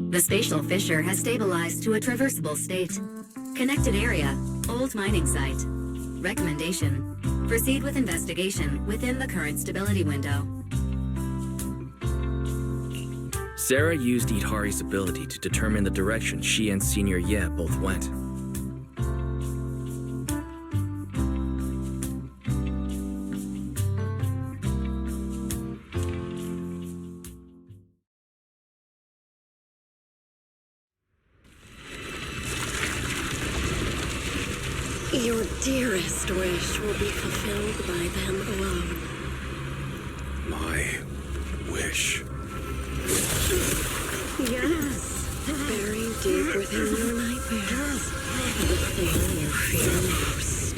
The spatial fissure has stabilized to a traversable state. Connected area, old mining site. Recommendation: proceed with investigation within the current stability window. Sarah used Idhari's ability to determine the direction she and Senior Ye both went. Your dearest wish will be fulfilled by them alone. My wish. Yes, buried deep within your nightmares, the thing you fear most.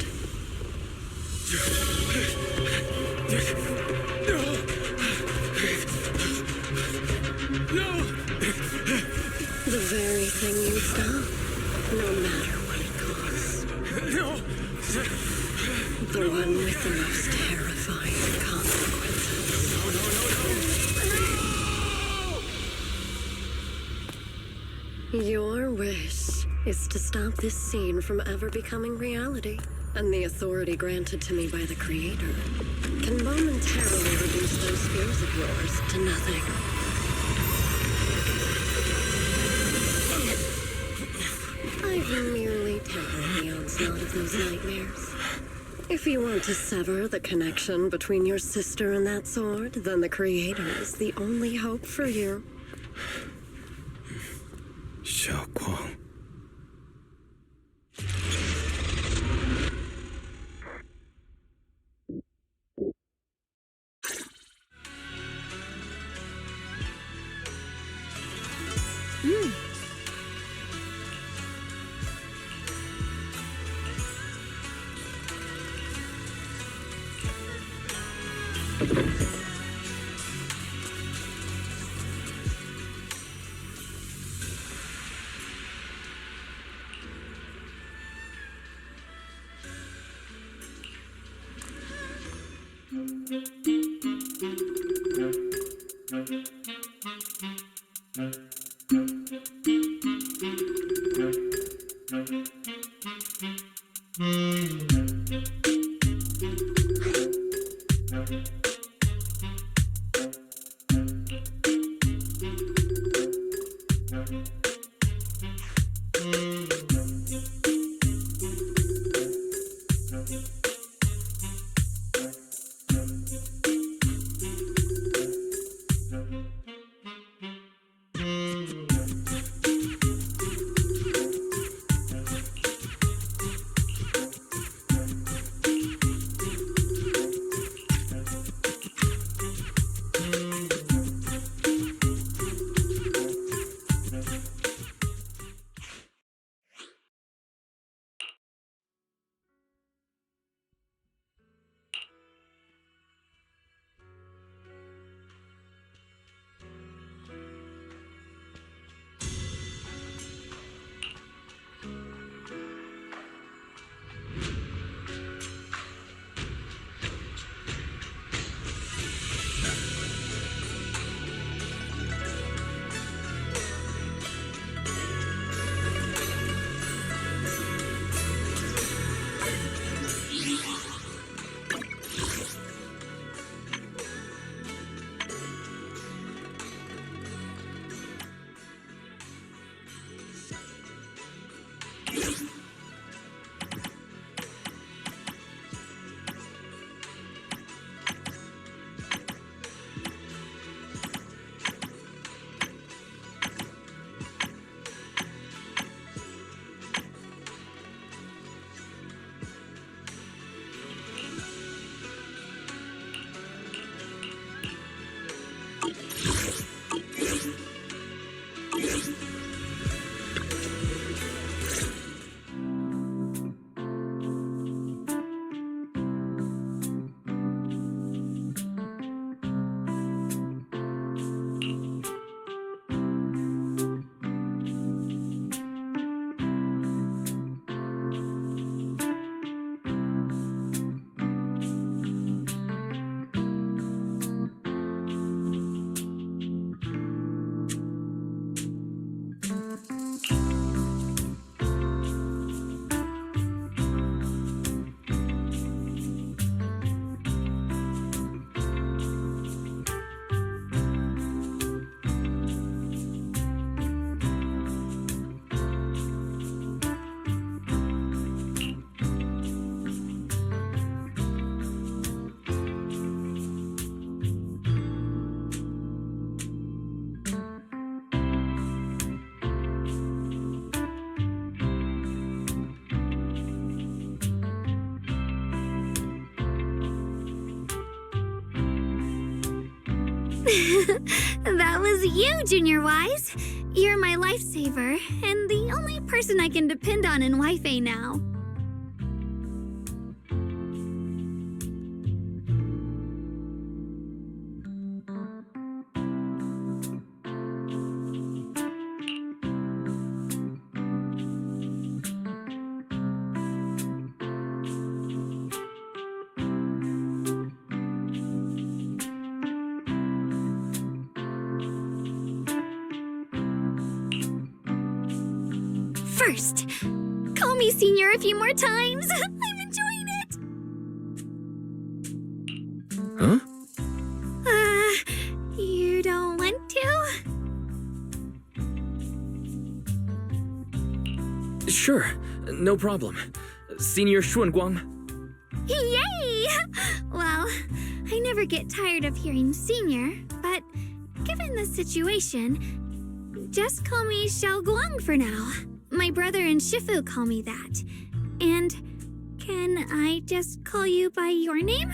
The very thing you stop, no matter what it costs. The one with the most terrifying consequences. Your wish is to stop this scene from ever becoming reality, and the authority granted to me by the Creator can momentarily reduce those fears of yours to nothing. I've merely tempered the onslaught of those nightmares. If you want to sever the connection between your sister and that sword, then the Creator is the only hope for you. Xiaoguang. That was you, Junior Wise. You're my lifesaver, and the only person I can depend on in Wi-Fi now. First, call me Senior a few more times. I'm enjoying it. Huh? You don't want to? Sure, no problem. Senior Xuanguang. Yay! Well, I never get tired of hearing Senior, but given the situation, just call me Xiao Guang for now. My brother and Shifu call me that. And can I just call you by your name?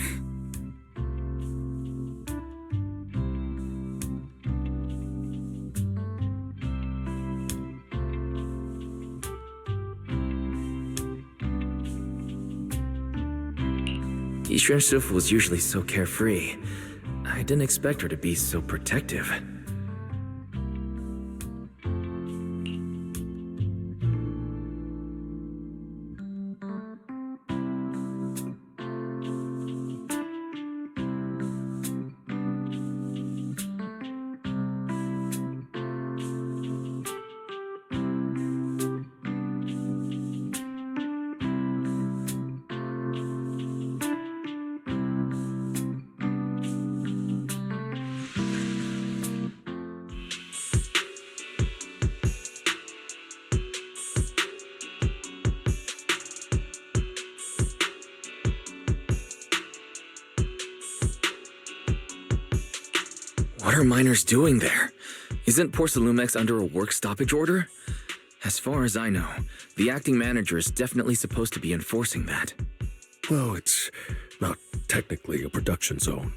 Yixuan Shifu was usually so carefree. I didn't expect her to be so protective. What are miners doing there? Isn't Porcelumex under a work stoppage order? As far as I know, the acting manager is definitely supposed to be enforcing that. Well, it's not technically a production zone.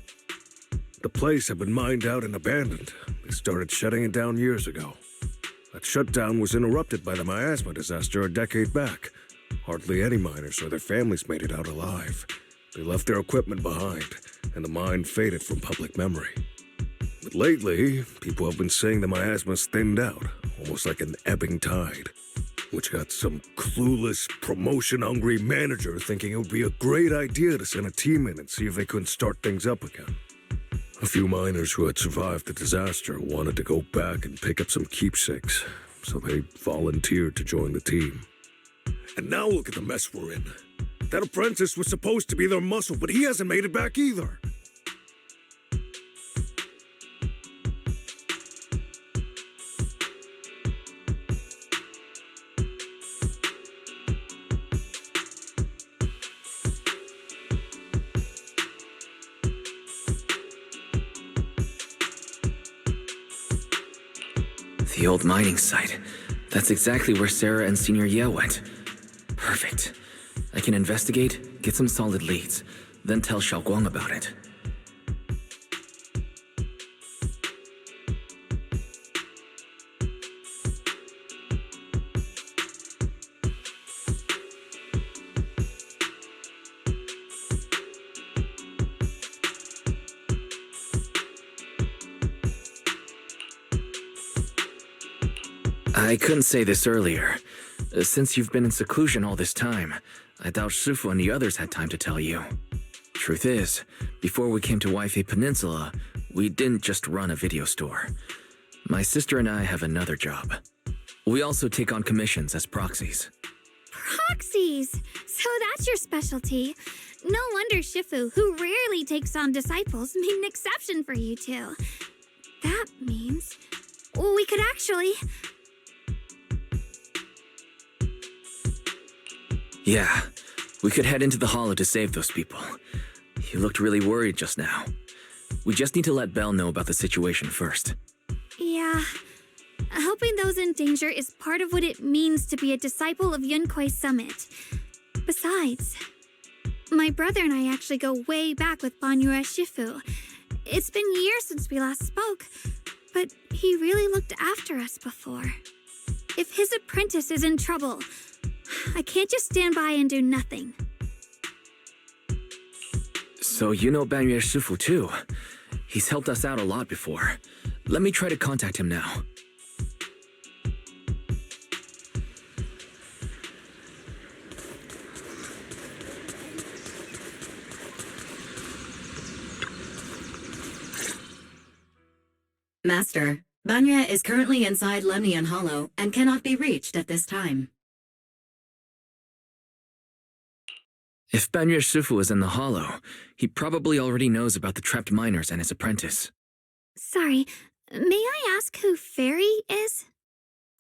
The place had been mined out and abandoned. They started shutting it down years ago. That shutdown was interrupted by the miasma disaster a decade back. Hardly any miners or their families made it out alive. They left their equipment behind, and the mine faded from public memory. But lately, people have been saying the miasma's thinned out, almost like an ebbing tide, which got some clueless, promotion-hungry manager thinking it would be a great idea to send a team in and see if they couldn't start things up again. A few miners who had survived the disaster wanted to go back and pick up some keepsakes, so they volunteered to join the team. And now look at the mess we're in. That apprentice was supposed to be their muscle, but he hasn't made it back either. The old mining site. That's exactly where Sarah and Senior Ye went. Perfect. I can investigate, get some solid leads, then tell Xiaoguang about it. I couldn't say this earlier. Since you've been in seclusion all this time, I doubt Shifu and the others had time to tell you. Truth is, before we came to Wi-Fi Peninsula, we didn't just run a video store. My sister and I have another job. We also take on commissions as proxies. Proxies! So that's your specialty. No wonder Shifu, who rarely takes on disciples, made an exception for you two. That means we could actually... Yeah, we could head into the hollow to save those people. You looked really worried just now. We just need to let Belle know about the situation first. Yeah. Helping those in danger is part of what it means to be a disciple of Yunkui's summit. Besides, my brother and I actually go way back with Banyue Shifu. It's been years since we last spoke, but he really looked after us before. If his apprentice is in trouble, I can't just stand by and do nothing. So you know Banyue Shifu too. He's helped us out a lot before. Let me try to contact him now. Master, Banyue is currently inside Lemnian Hollow and cannot be reached at this time. If Banyue Shifu is in the hollow, he probably already knows about the trapped miners and his apprentice. Sorry, may I ask who Fairy is?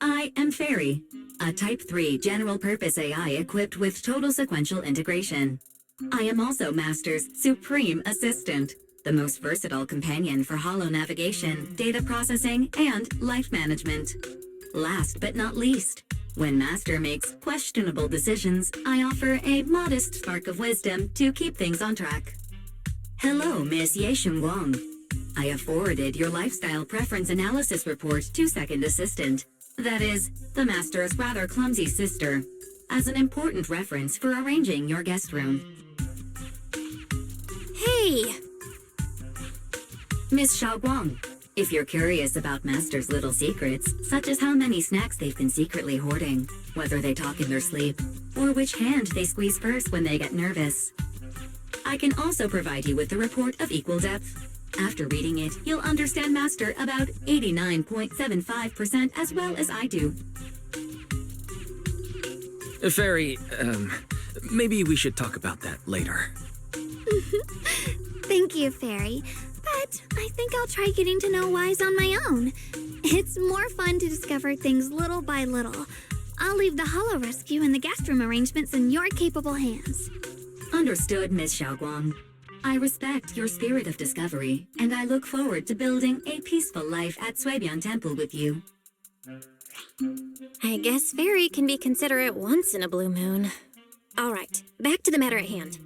I am Fairy, a Type 3 general-purpose AI equipped with total sequential integration. I am also Master's supreme assistant, the most versatile companion for hollow navigation, data processing, and life management. Last but not least, when Master makes questionable decisions, I offer a modest spark of wisdom to keep things on track. Hello, Miss Ye Shunguang. I have forwarded your lifestyle preference analysis report to Second Assistant, that is, the Master's rather clumsy sister, as an important reference for arranging your guest room. Hey! Miss Xiaoguang, if you're curious about Master's little secrets, such as how many snacks they've been secretly hoarding, whether they talk in their sleep, or which hand they squeeze first when they get nervous, I can also provide you with a report of equal depth. After reading it, you'll understand Master about 89.75% as well as I do. Fairy, maybe we should talk about that later. Thank you, Fairy. But I think I'll try getting to know Wise on my own. It's more fun to discover things little by little. I'll leave the hollow rescue and the guest room arrangements in your capable hands. Understood, Miss Xiaoguang. I respect your spirit of discovery, and I look forward to building a peaceful life at Suibian Temple with you. I guess Fairy can be considerate once in a blue moon. All right, back to the matter at hand.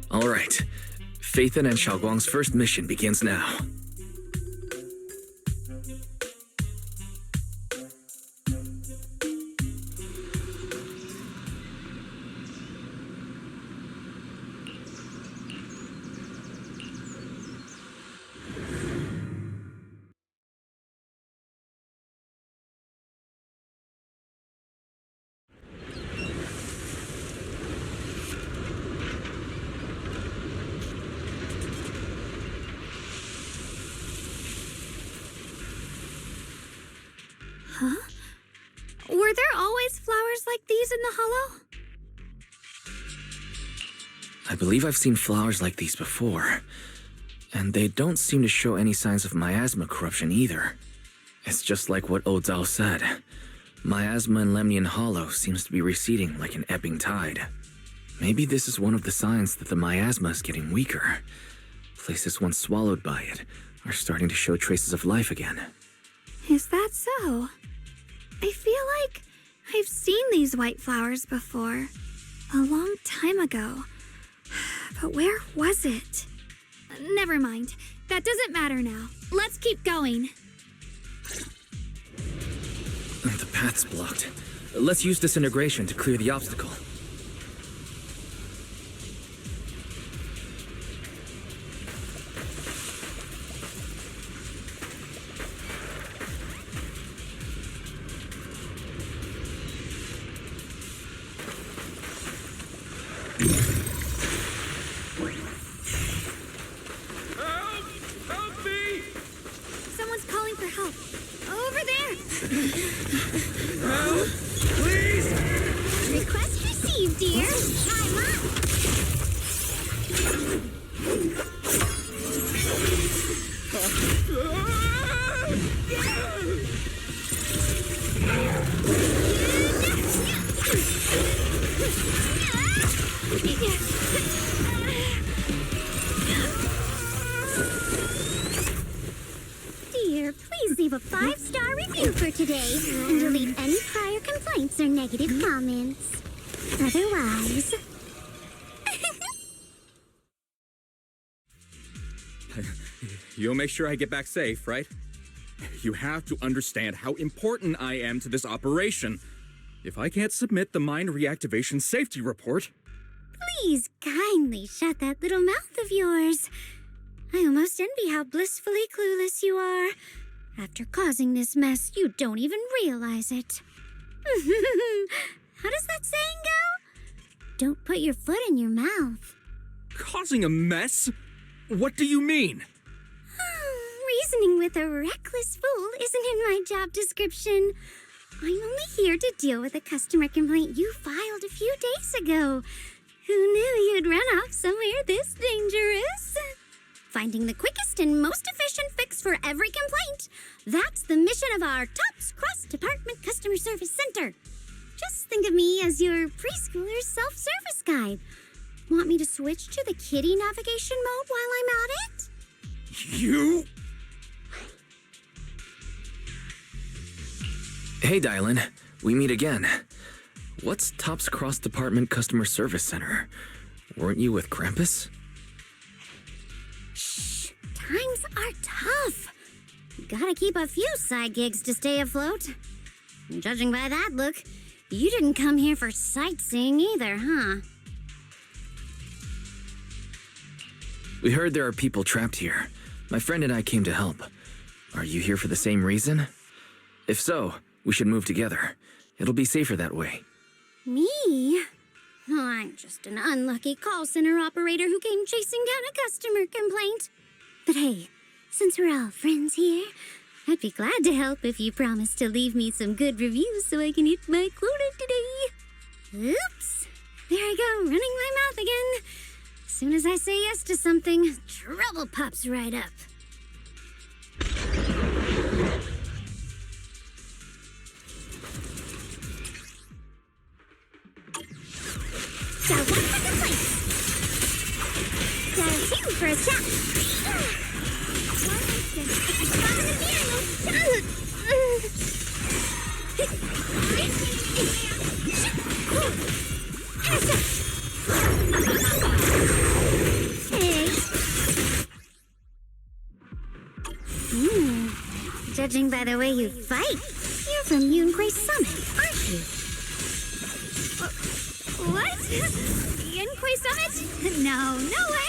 All right. Phaethon and Xiaoguang's first mission begins now. Huh? Were there always flowers like these in the hollow? I believe I've seen flowers like these before, and they don't seem to show any signs of miasma corruption either. It's just like what Ozao said. Miasma in Lemnian Hollow seems to be receding like an ebbing tide. Maybe this is one of the signs that the miasma is getting weaker. Places once swallowed by it are starting to show traces of life again. Is that so? I feel like I've seen these white flowers before. A long time ago. But where was it? Never mind. That doesn't matter now. Let's keep going. The path's blocked. Let's use disintegration to clear the obstacle. Someone's calling for help. Over there! Help! Please! Request received, dear. I'm up. Dear, please leave a 5-star review for for today and delete any prior complaints or negative comments. Otherwise... You'll make sure I get back safe, right? You have to understand how important I am to this operation. If I can't submit the mine reactivation safety report... Please kindly shut that little mouth of yours. I almost envy how blissfully clueless you are. After causing this mess, you don't even realize it. How does that saying go? Don't put your foot in your mouth. Causing a mess? What do you mean? Reasoning with a reckless fool isn't in my job description. I'm only here to deal with a customer complaint you filed a few days ago. Who knew you'd run off somewhere this dangerous? Finding the quickest and most efficient fix for every complaint. That's the mission of our TOPS Cross-Department Customer Service Center. Just think of me as your preschooler's self-service guide. Want me to switch to the kiddie navigation mode while I'm at it? You... Hey, Dylan. We meet again. What's TOPS Cross Department Customer Service Center? Weren't you with Krampus? Shh. Times are tough. Gotta keep a few side gigs to stay afloat. Judging by that look, you didn't come here for sightseeing either, huh? We heard there are people trapped here. My friend and I came to help. Are you here for the same reason? If so, we should move together. It'll be safer that way. Me? Oh, I'm just an unlucky call center operator who came chasing down a customer complaint. But hey, since we're all friends here, I'd be glad to help if you promise to leave me some good reviews so I can hit my quota today. Oops. There I go, running my mouth again. As soon as I say yes to something, trouble pops right up. Dial 1 for complaints. Dial 2 for a chat. One instant. It's a bomb in the Judging by the way you fight, you're from Yunquay Summit, aren't you? What? Yunquay Summit? No, no way!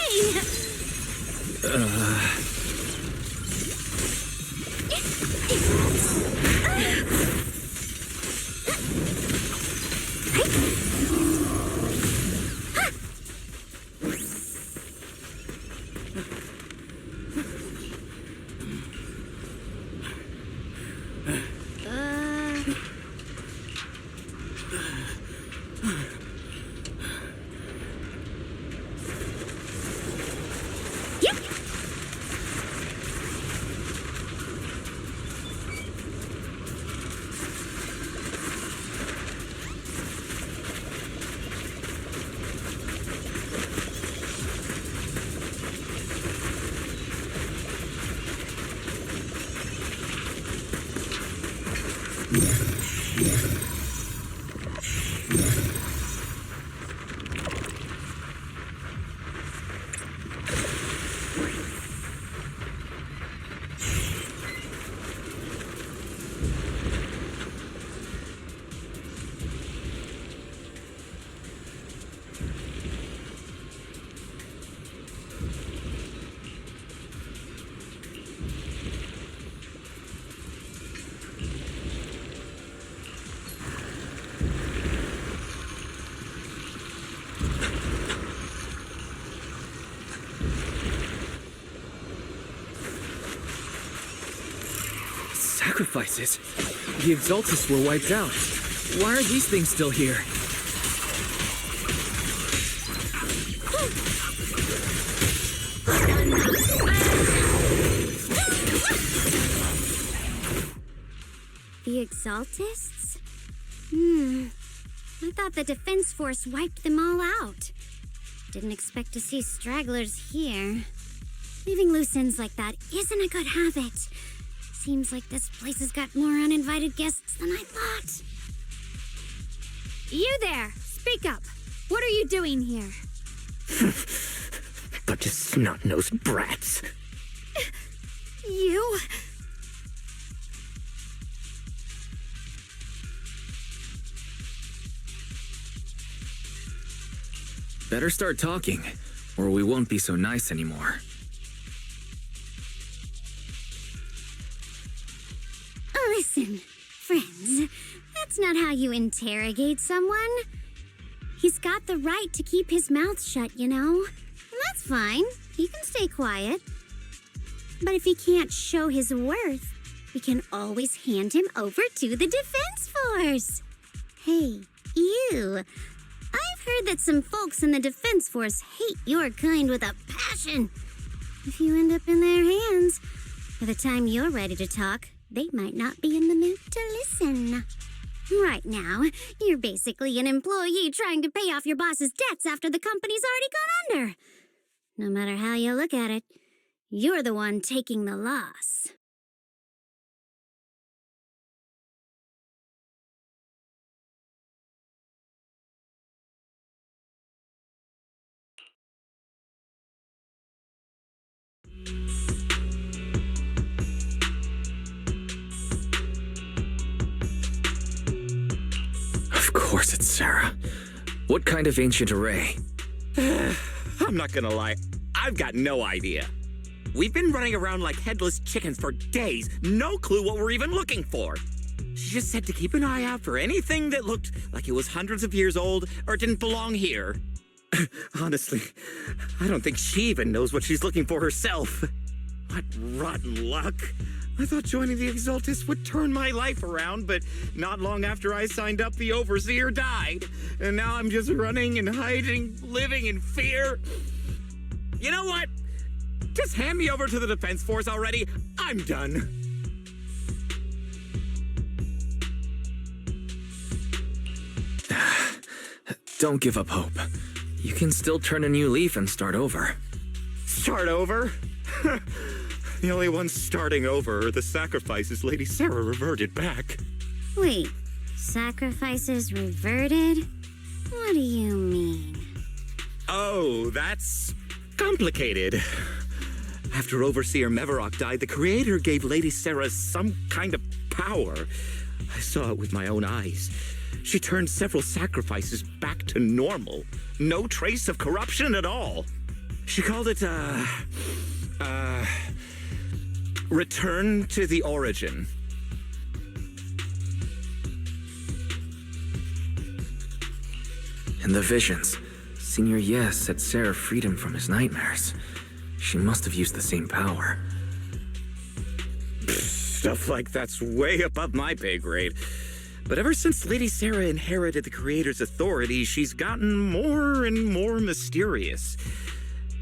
Sacrifices? The Exaltus were wiped out. Why are these things still here? The Exaltists? I thought the Defense Force wiped them all out. Didn't expect to see stragglers here. Leaving loose ends like that isn't a good habit. Seems like this place has got more uninvited guests than I thought. You there! Speak up! What are you doing here? Bunch of snot-nosed brats. You... Better start talking, or we won't be so nice anymore. Listen, friends, that's not how you interrogate someone. He's got the right to keep his mouth shut, you know? And that's fine. He can stay quiet. But if he can't show his worth, we can always hand him over to the Defense Force. Hey, you. I've heard that some folks in the Defense Force hate your kind with a passion. If you end up in their hands, by the time you're ready to talk, they might not be in the mood to listen. Right now, you're basically an employee trying to pay off your boss's debts after the company's already gone under. No matter how you look at it, you're the one taking the loss. Of course it's Sarah. What kind of ancient array? I'm not gonna lie, I've got no idea. We've been running around like headless chickens for days, no clue what we're even looking for. She just said to keep an eye out for anything that looked like it was hundreds of years old or didn't belong here. Honestly, I don't think she even knows what she's looking for herself. What rotten luck. I thought joining the Exaltus would turn my life around, but not long after I signed up, the Overseer died. And now I'm just running and hiding, living in fear. You know what? Just hand me over to the Defense Force already. I'm done. Don't give up hope. You can still turn a new leaf and start over. Start over? The only ones starting over are the sacrifices Lady Sarah reverted back. Wait, sacrifices reverted? What do you mean? Oh, that's complicated. After Overseer Mevarok died, the Creator gave Lady Sarah some kind of power. I saw it with my own eyes. She turned several sacrifices back to normal. No trace of corruption at all. She called it, Return to the Origin. In the visions, Senior Yes set Sarah freedom from his nightmares. She must have used the same power. Stuff like that's way above my pay grade. But ever since Lady Sarah inherited the Creator's authority, she's gotten more and more mysterious.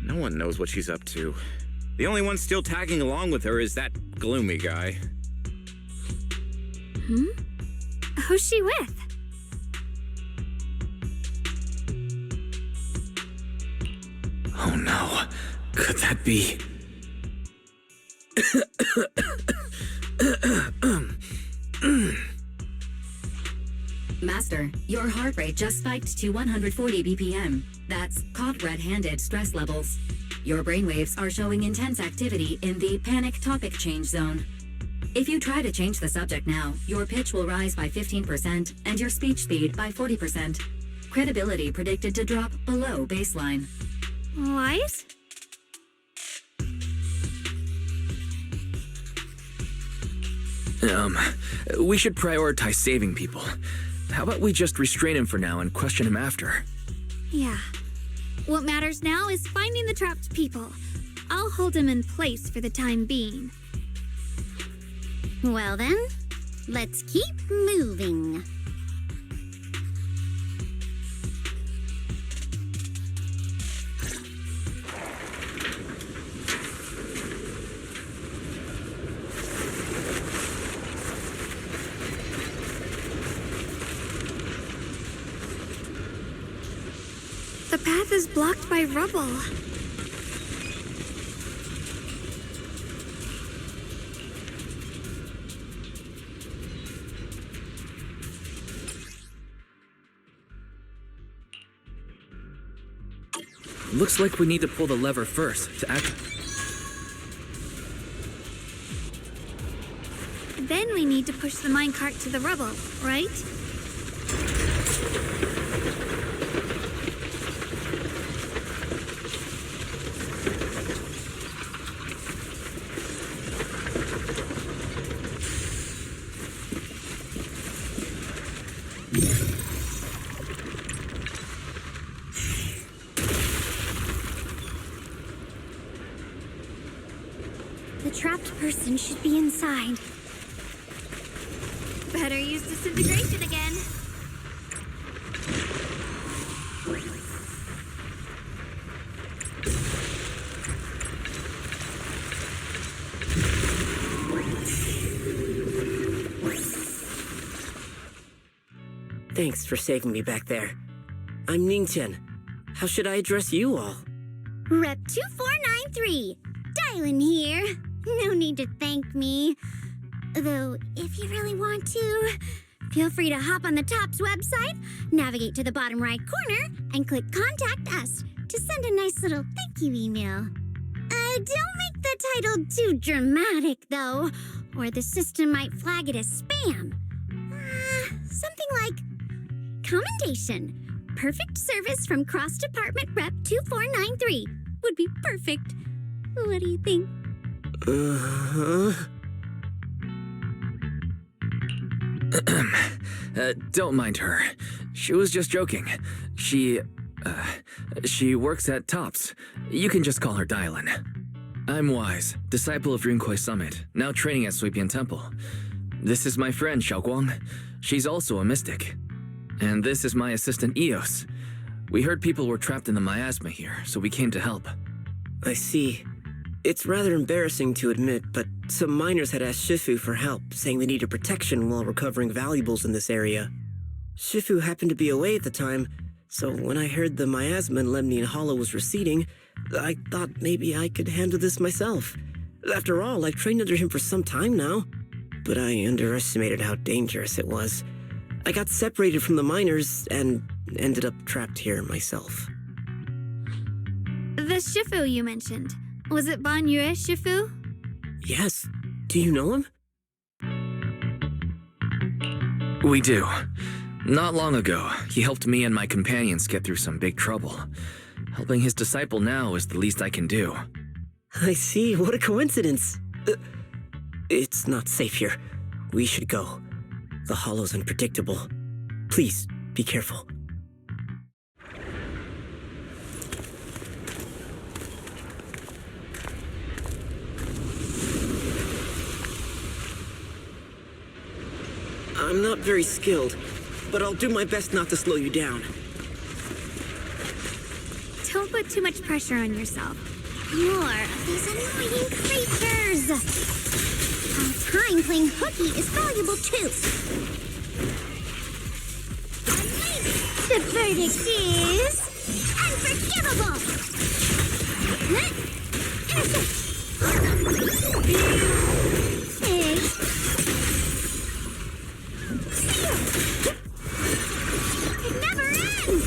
No one knows what she's up to. The only one still tagging along with her is that gloomy guy. Who's she with? Oh no, could that be? Master, your heart rate just spiked to 140 BPM. That's caught red-handed stress levels. Your brainwaves are showing intense activity in the panic topic change zone. If you try to change the subject now, your pitch will rise by 15% and your speech speed by 40%. Credibility predicted to drop below baseline. What? We should prioritize saving people. How about we just restrain him for now and question him after? Yeah. What matters now is finding the trapped people. I'll hold him in place for the time being. Well then, let's keep moving. The path is blocked by rubble. Looks like we need to pull the lever first to act. Then we need to push the minecart to the rubble, right? The trapped person should be inside. Better use disintegration again. Thanks for saving me back there. I'm Ningchen. How should I address you all? Rep 2493. Dylan here. No need to thank me. Though, if you really want to, feel free to hop on the TOPS website, navigate to the bottom right corner, and click Contact Us to send a nice little thank you email. Don't make the title too dramatic, though, or the system might flag it as spam. Something like, Commendation. Perfect service from Cross Department Rep 2493 would be perfect. What do you think? Don't mind her. She was just joking. She works at TOPS. You can just call her Dylan. I'm Wise, disciple of Rinkwei Summit, now training at Suipian Temple. This is my friend Xiaoguang. She's also a mystic. And this is my assistant Eos. We heard people were trapped in the miasma here, so we came to help. I see. It's rather embarrassing to admit, but some miners had asked Shifu for help, saying they needed protection while recovering valuables in this area. Shifu happened to be away at the time, so when I heard the miasma in Lemnian Hollow was receding, I thought maybe I could handle this myself. After all, I've trained under him for some time now. But I underestimated how dangerous it was. I got separated from the miners and ended up trapped here myself. The Shifu you mentioned. Was it Ban Yue Shifu? Yes. Do you know him? We do. Not long ago, he helped me and my companions get through some big trouble. Helping his disciple now is the least I can do. I see. What a coincidence. It's not safe here. We should go. The hollow's unpredictable. Please, be careful. I'm not very skilled, but I'll do my best not to slow you down. Don't put too much pressure on yourself. More of these annoying creatures! Our time playing hooky is valuable too. The verdict is unforgivable! It never ends!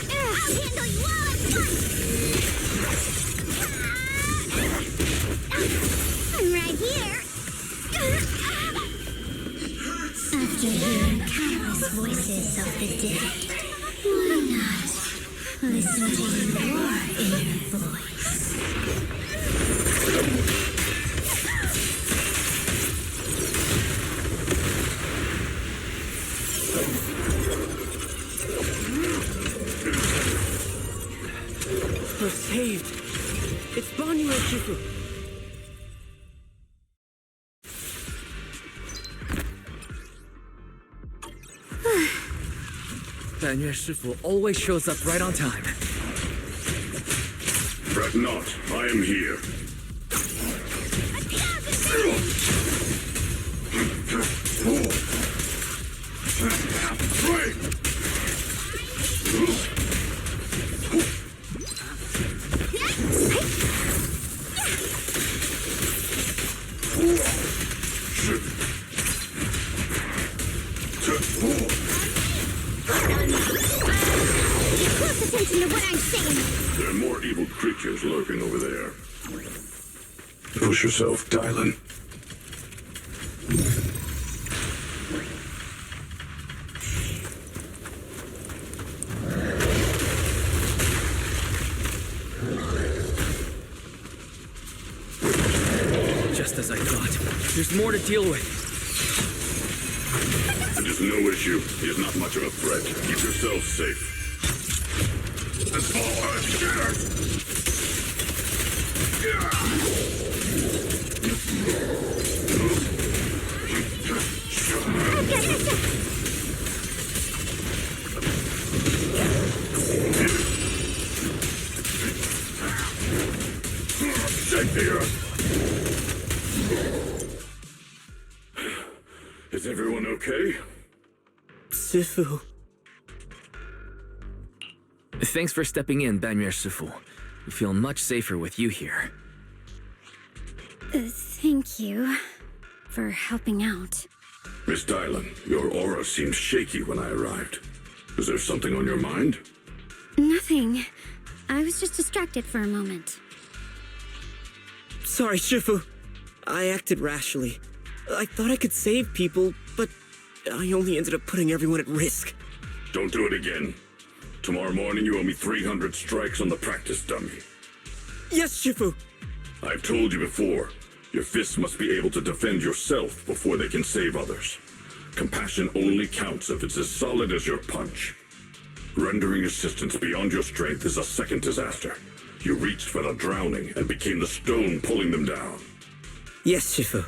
I'll handle you all at once! I'm right here! After hearing countless voices of the dead, why not listen to your inner voice? We're saved. It's Ban Yue Shifu. Ban Yue Shifu always shows up right on time. Fret not, I am here. Pay close attention to what I'm saying. There are more evil creatures lurking over there. Push yourself, Dylan. Just as I thought. There's more to deal with. It is no issue. He is not much of a threat. Keep yourself safe. As far as Shake the earth. Is everyone okay? Shifu. Thanks for stepping in, Banmir Shifu. We feel much safer with you here. Thank you for helping out. Miss Dylan, your aura seemed shaky when I arrived. Is there something on your mind? Nothing. I was just distracted for a moment. Sorry, Shifu. I acted rashly. I thought I could save people, but I only ended up putting everyone at risk. Don't do it again. Tomorrow morning you owe me 300 strikes on the practice dummy. Yes, Shifu. I've told you before, your fists must be able to defend yourself before they can save others. Compassion only counts if it's as solid as your punch. Rendering assistance beyond your strength is a second disaster. You reached for the drowning and became the stone pulling them down. Yes, Shifu.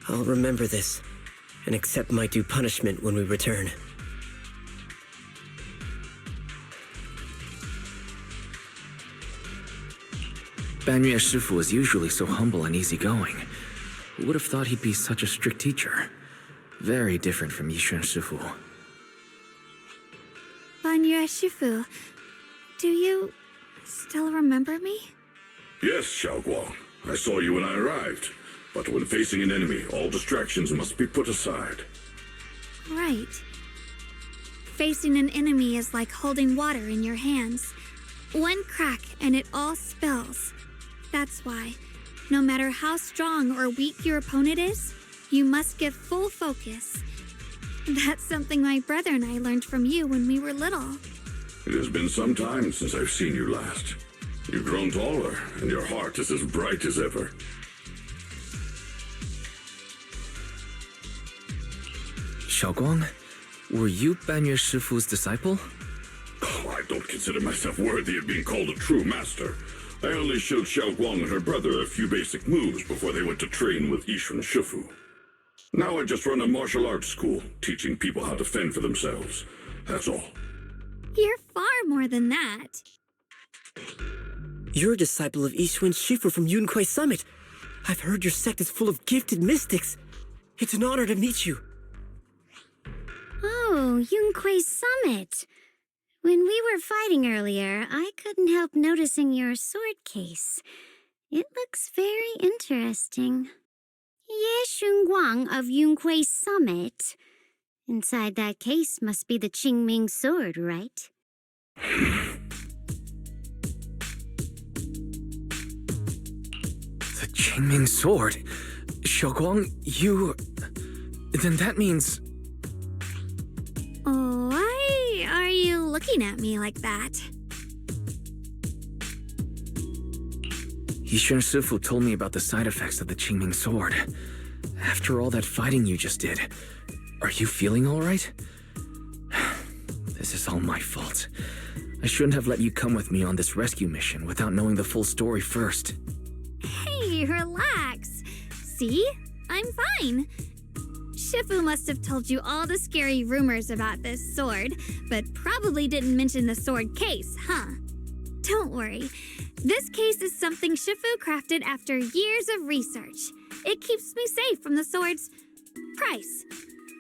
I'll remember this and accept my due punishment when we return. Banmir Shifu is usually so humble and easygoing. Who would have thought he'd be such a strict teacher? Very different from Yishun Shifu. Banmir Shifu, do you still remember me? Yes, Xiaoguang. I saw you when I arrived. But when facing an enemy, all distractions must be put aside. Right. Facing an enemy is like holding water in your hands. One crack and it all spills. That's why, no matter how strong or weak your opponent is, you must give full focus. That's something my brother and I learned from you when we were little. It has been some time since I've seen you last. You've grown taller, and your heart is as bright as ever. Xiaoguang, were you Banmir Shifu's disciple? Oh, I don't consider myself worthy of being called a true master. I only showed Xiaoguang and her brother a few basic moves before they went to train with Yishun Shifu. Now I just run a martial arts school, teaching people how to fend for themselves. That's all. You're far more than that. You're a disciple of Yishun Shifu from Yunquai Summit. I've heard your sect is full of gifted mystics. It's an honor to meet you. Oh, Yunquai Summit. When we were fighting earlier, I couldn't help noticing your sword case. It looks very interesting. Ye Shunguang of Yunquai Summit. Inside that case must be the Qingming sword, right? The Qingming sword? Xiaoguang, you... Then that means... Why are you looking at me like that? Yishun Shifu told me about the side effects of the Qingming sword. After all that fighting you just did, are you feeling all right? This is all my fault. I shouldn't have let you come with me on this rescue mission without knowing the full story first. Hey, relax. See? I'm fine. Shifu must have told you all the scary rumors about this sword, but probably didn't mention the sword case, huh? Don't worry. This case is something Shifu crafted after years of research. It keeps me safe from the sword's price.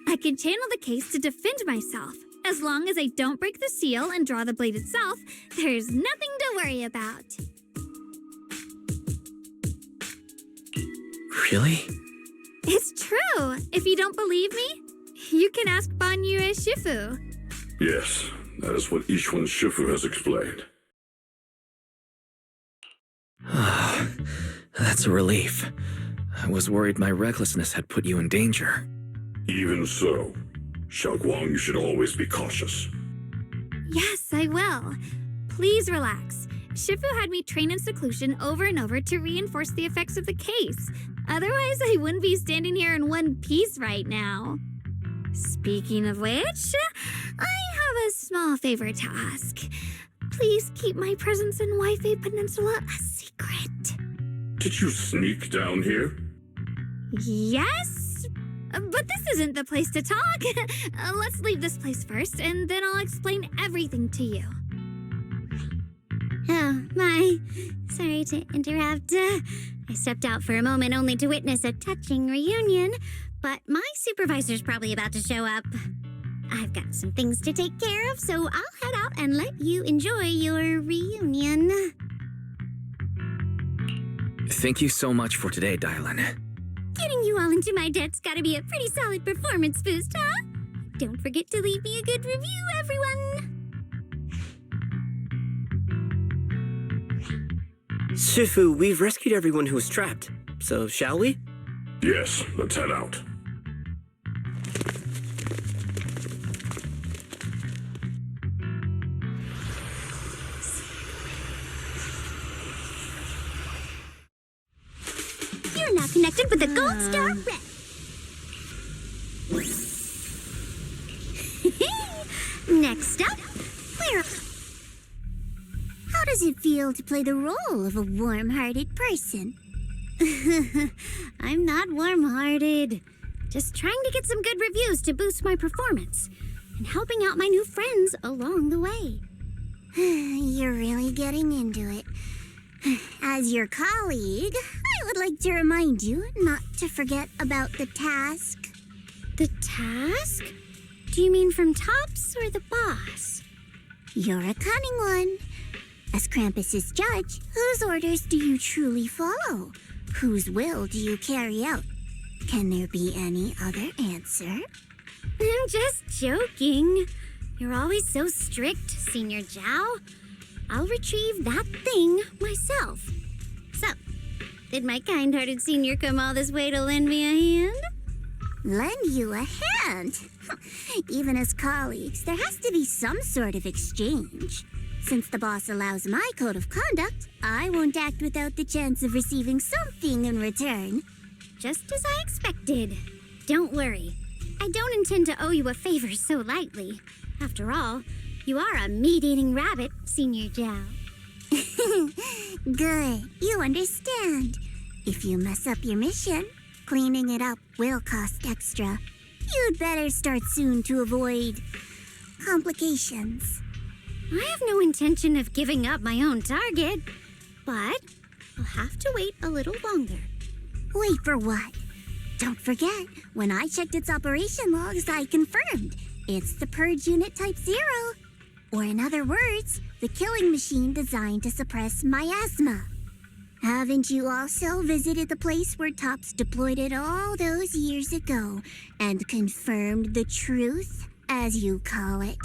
I can channel the case to defend myself. As long as I don't break the seal and draw the blade itself, there's nothing to worry about. Really? It's true. If you don't believe me, you can ask Banmir Shifu. Yes, that is what Yishun Shifu has explained. That's a relief. I was worried my recklessness had put you in danger. Even so, Xiaoguang, you should always be cautious. Yes, I will. Please relax. Shifu had me train in seclusion over and over to reinforce the effects of the case. Otherwise, I wouldn't be standing here in one piece right now. Speaking of which, I have a small favor to ask. Please keep my presence in Wi-Fi Peninsula a secret. Did you sneak down here? Yes? But this isn't the place to talk. Let's leave this place first, and then I'll explain everything to you. Oh, my. Sorry to interrupt. I stepped out for a moment only to witness a touching reunion, but my supervisor's probably about to show up. I've got some things to take care of, so I'll head out and let you enjoy your reunion. Thank you so much for today, Dylan. Getting you all into my debt's gotta be a pretty solid performance boost, huh? Don't forget to leave me a good review, everyone! Shifu, we've rescued everyone who was trapped, so shall we? Yes, let's head out. You're now connected with the Gold Star Red. Next up, how does it feel to play the role of a warm-hearted person? I'm not warm-hearted. Just trying to get some good reviews to boost my performance and helping out my new friends along the way. You're really getting into it. As your colleague, I would like to remind you not to forget about the task. The task? Do you mean from Tops or the boss? You're a cunning one. As Krampus's judge, whose orders do you truly follow? Whose will do you carry out? Can there be any other answer? I'm just joking. You're always so strict, Senior Zhao. I'll retrieve that thing myself. So, did my kind-hearted senior come all this way to lend me a hand? Lend you a hand? Even as colleagues, there has to be some sort of exchange. Since the boss allows my code of conduct, I won't act without the chance of receiving something in return. Just as I expected. Don't worry. I don't intend to owe you a favor so lightly. After all, you are a meat-eating rabbit, Senior Zhao. Good. You understand. If you mess up your mission, cleaning it up will cost extra. You'd better start soon to avoid complications. I have no intention of giving up my own target, but I'll have to wait a little longer. Wait for what? Don't forget, when I checked its operation logs, I confirmed it's the Purge Unit Type 0. Or in other words, the killing machine designed to suppress miasma. Haven't you also visited the place where Tops deployed it all those years ago and confirmed the truth, as you call it?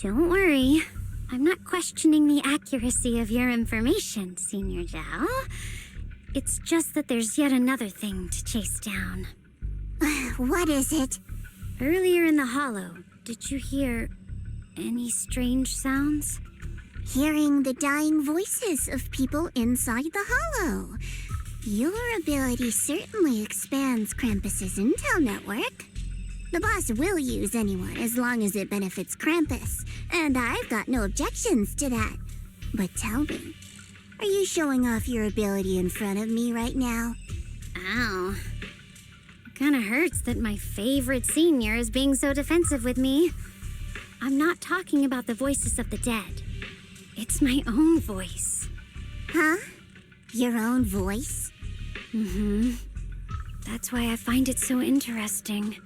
Don't worry. I'm not questioning the accuracy of your information, Senior Zhao. It's just that there's yet another thing to chase down. What is it? Earlier in the hollow, did you hear any strange sounds? Hearing the dying voices of people inside the hollow. Your ability certainly expands Krampus's intel network. The boss will use anyone as long as it benefits Krampus, and I've got no objections to that. But tell me, are you showing off your ability in front of me right now? Ow. It kinda hurts that my favorite senior is being so defensive with me. I'm not talking about the voices of the dead. It's my own voice. Huh? Your own voice? Mm-hmm. That's why I find it so interesting.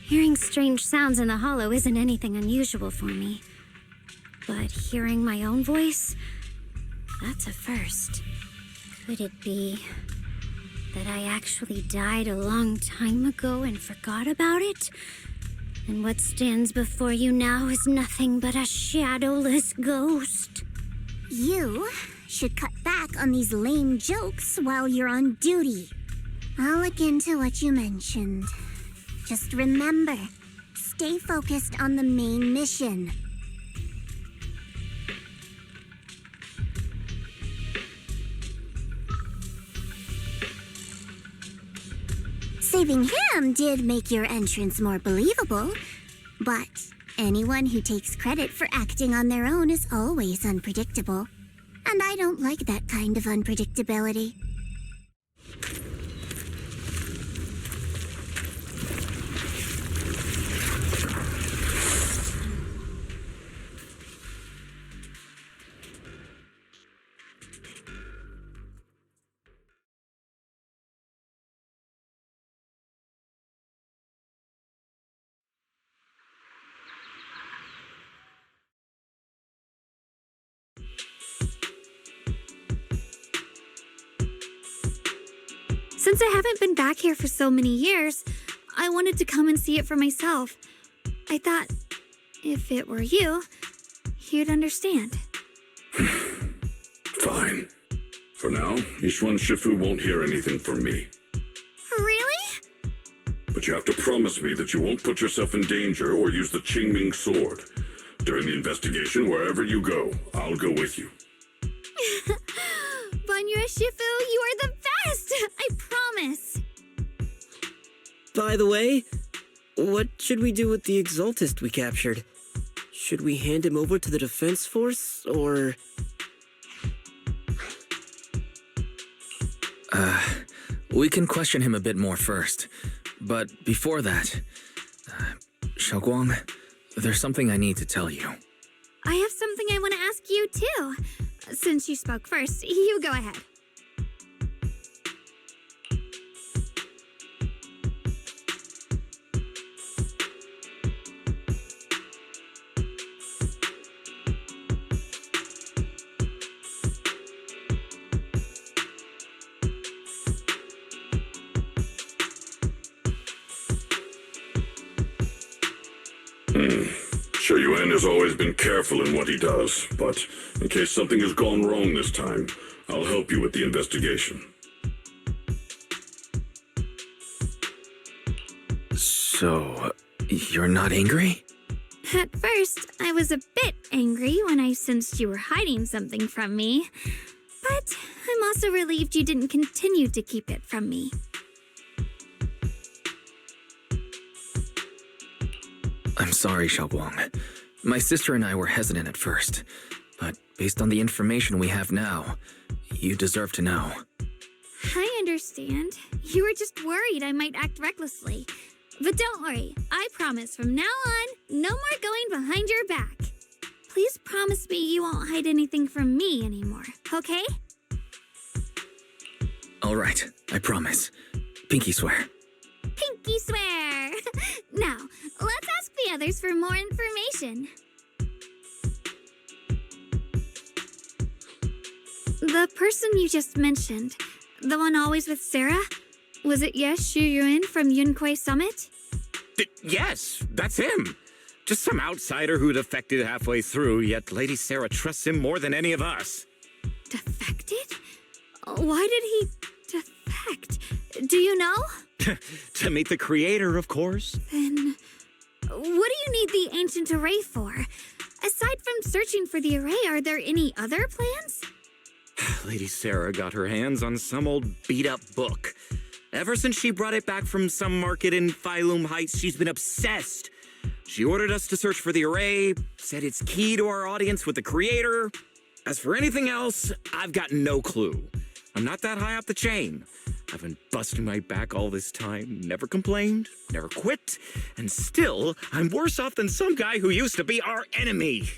Hearing strange sounds in the hollow isn't anything unusual for me. But hearing my own voice, that's a first. Could it be that I actually died a long time ago and forgot about it? And what stands before you now is nothing but a shadowless ghost. You should cut back on these lame jokes while you're on duty. I'll look into what you mentioned. Just remember, stay focused on the main mission. Saving him did make your entrance more believable, but anyone who takes credit for acting on their own is always unpredictable. And I don't like that kind of unpredictability. Since I haven't been back here for so many years, I wanted to come and see it for myself. I thought, if it were you, you'd understand. Fine. For now, Yishuan Shifu won't hear anything from me. Really? But you have to promise me that you won't put yourself in danger or use the Qingming sword. During the investigation, wherever you go, I'll go with you. Banya Shifu, you are the best! I promise! By the way, what should we do with the Exaltist we captured? Should we hand him over to the defense force, or... We can question him a bit more first. But before that, Xiaoguang, there's something I need to tell you. I have something I want to ask you, too. Since you spoke first, you go ahead. Shuyuan has always been careful in what he does, but in case something has gone wrong this time, I'll help you with the investigation. So, you're not angry? At first, I was a bit angry when I sensed you were hiding something from me. But I'm also relieved you didn't continue to keep it from me. I'm sorry, Xiaoguang. My sister and I were hesitant at first, but based on the information we have now, you deserve to know. I understand. You were just worried I might act recklessly. But don't worry, I promise from now on, no more going behind your back. Please promise me you won't hide anything from me anymore, okay? All right, I promise. Pinky swear. Pinky swear! Now, let's ask the others for more information. The person you just mentioned, the one always with Sarah, was it Yes Shuyuan from Yunquei Summit? Yes, that's him. Just some outsider who defected halfway through, yet Lady Sarah trusts him more than any of us. Defected? Why did he defect? Do you know? To meet the creator, of course. Then, what do you need the ancient array for? Aside from searching for the array, are there any other plans? Lady Sarah got her hands on some old beat-up book. Ever since she brought it back from some market in Phylum Heights, she's been obsessed. She ordered us to search for the array, said it's key to our audience with the creator. As for anything else, I've got no clue. I'm not that high up the chain. I've been busting my back all this time, never complained, never quit, and still, I'm worse off than some guy who used to be our enemy.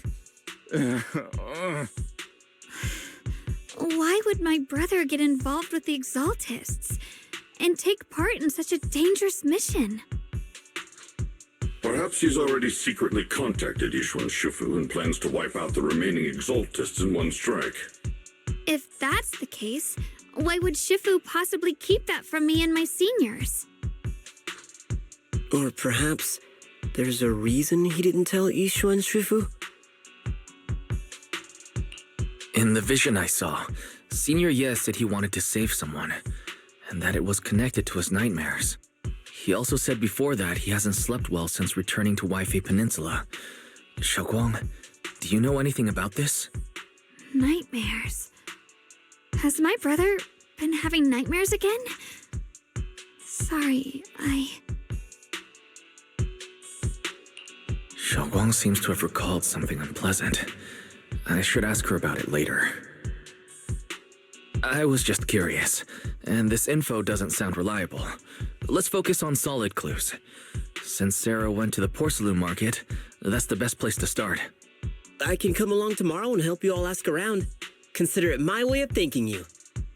Why would my brother get involved with the Exaltists and take part in such a dangerous mission? Perhaps he's already secretly contacted Yishuan Shifu and plans to wipe out the remaining Exaltists in one strike. If that's the case, why would Shifu possibly keep that from me and my seniors? Or perhaps there's a reason he didn't tell Yishuan Shifu? In the vision I saw, Senior Ye said he wanted to save someone, and that it was connected to his nightmares. He also said before that he hasn't slept well since returning to Waifei Peninsula. Xiaoguang, do you know anything about this? Nightmares. Has my brother been having nightmares again? Sorry, Xiaoguang seems to have recalled something unpleasant. I should ask her about it later. I was just curious, and this info doesn't sound reliable. Let's focus on solid clues. Since Sarah went to the porcelain market, that's the best place to start. I can come along tomorrow and help you all ask around. Consider it my way of thanking you.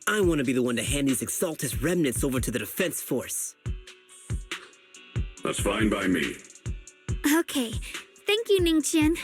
I want to be the one to hand these Exaltus remnants over to the defense force. That's fine by me. Okay. Thank you, Ningqian.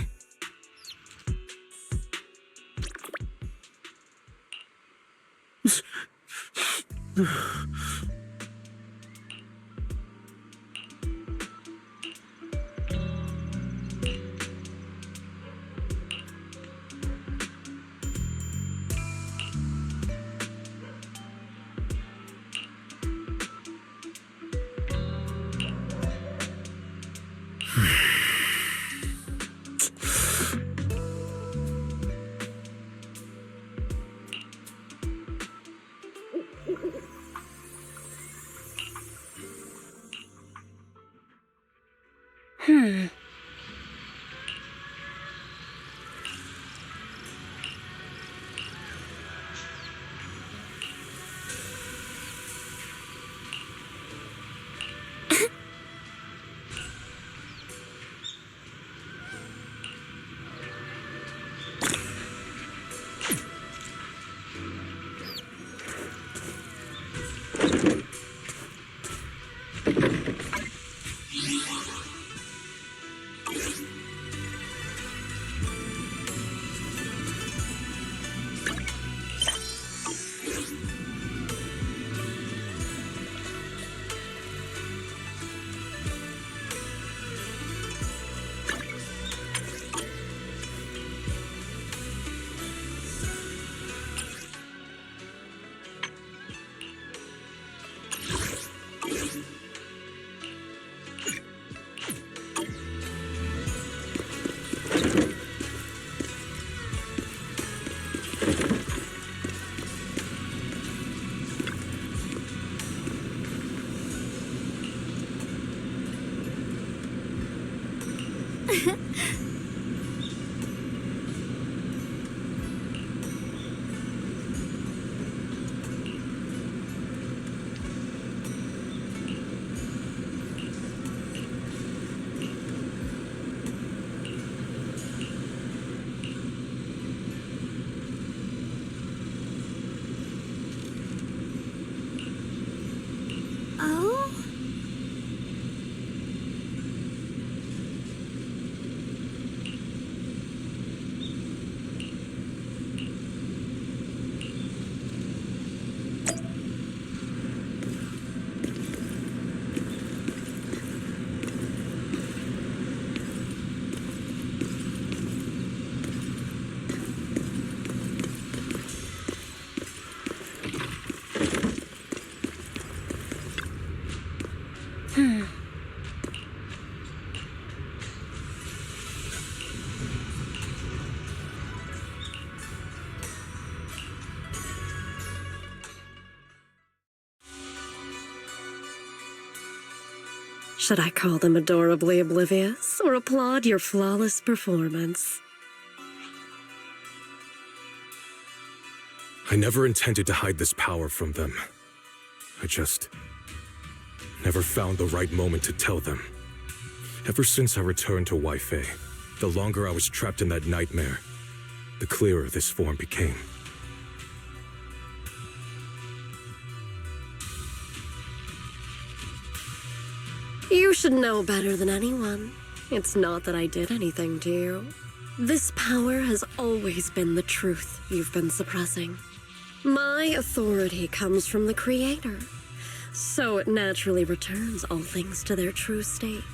Should I call them adorably oblivious or applaud your flawless performance? I never intended to hide this power from them. I just never found the right moment to tell them. Ever since I returned to Wi-Fi, the longer I was trapped in that nightmare, the clearer this form became. You should know better than anyone. It's not that I did anything to you. This power has always been the truth you've been suppressing. My authority comes from the Creator, so it naturally returns all things to their true state.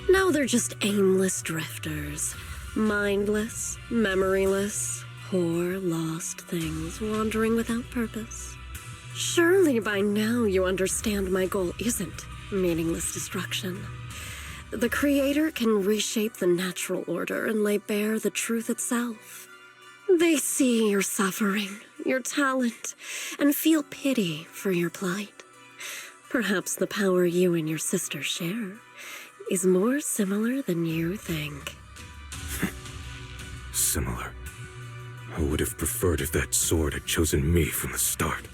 Now they're just aimless drifters, mindless, memoryless, poor, lost things wandering without purpose. Surely by now you understand my goal isn't meaningless destruction. The Creator can reshape the natural order and lay bare the truth itself. They see your suffering, your talent, and feel pity for your plight. Perhaps the power you and your sister share is more similar than you think. Similar. I would have preferred if that sword had chosen me from the start.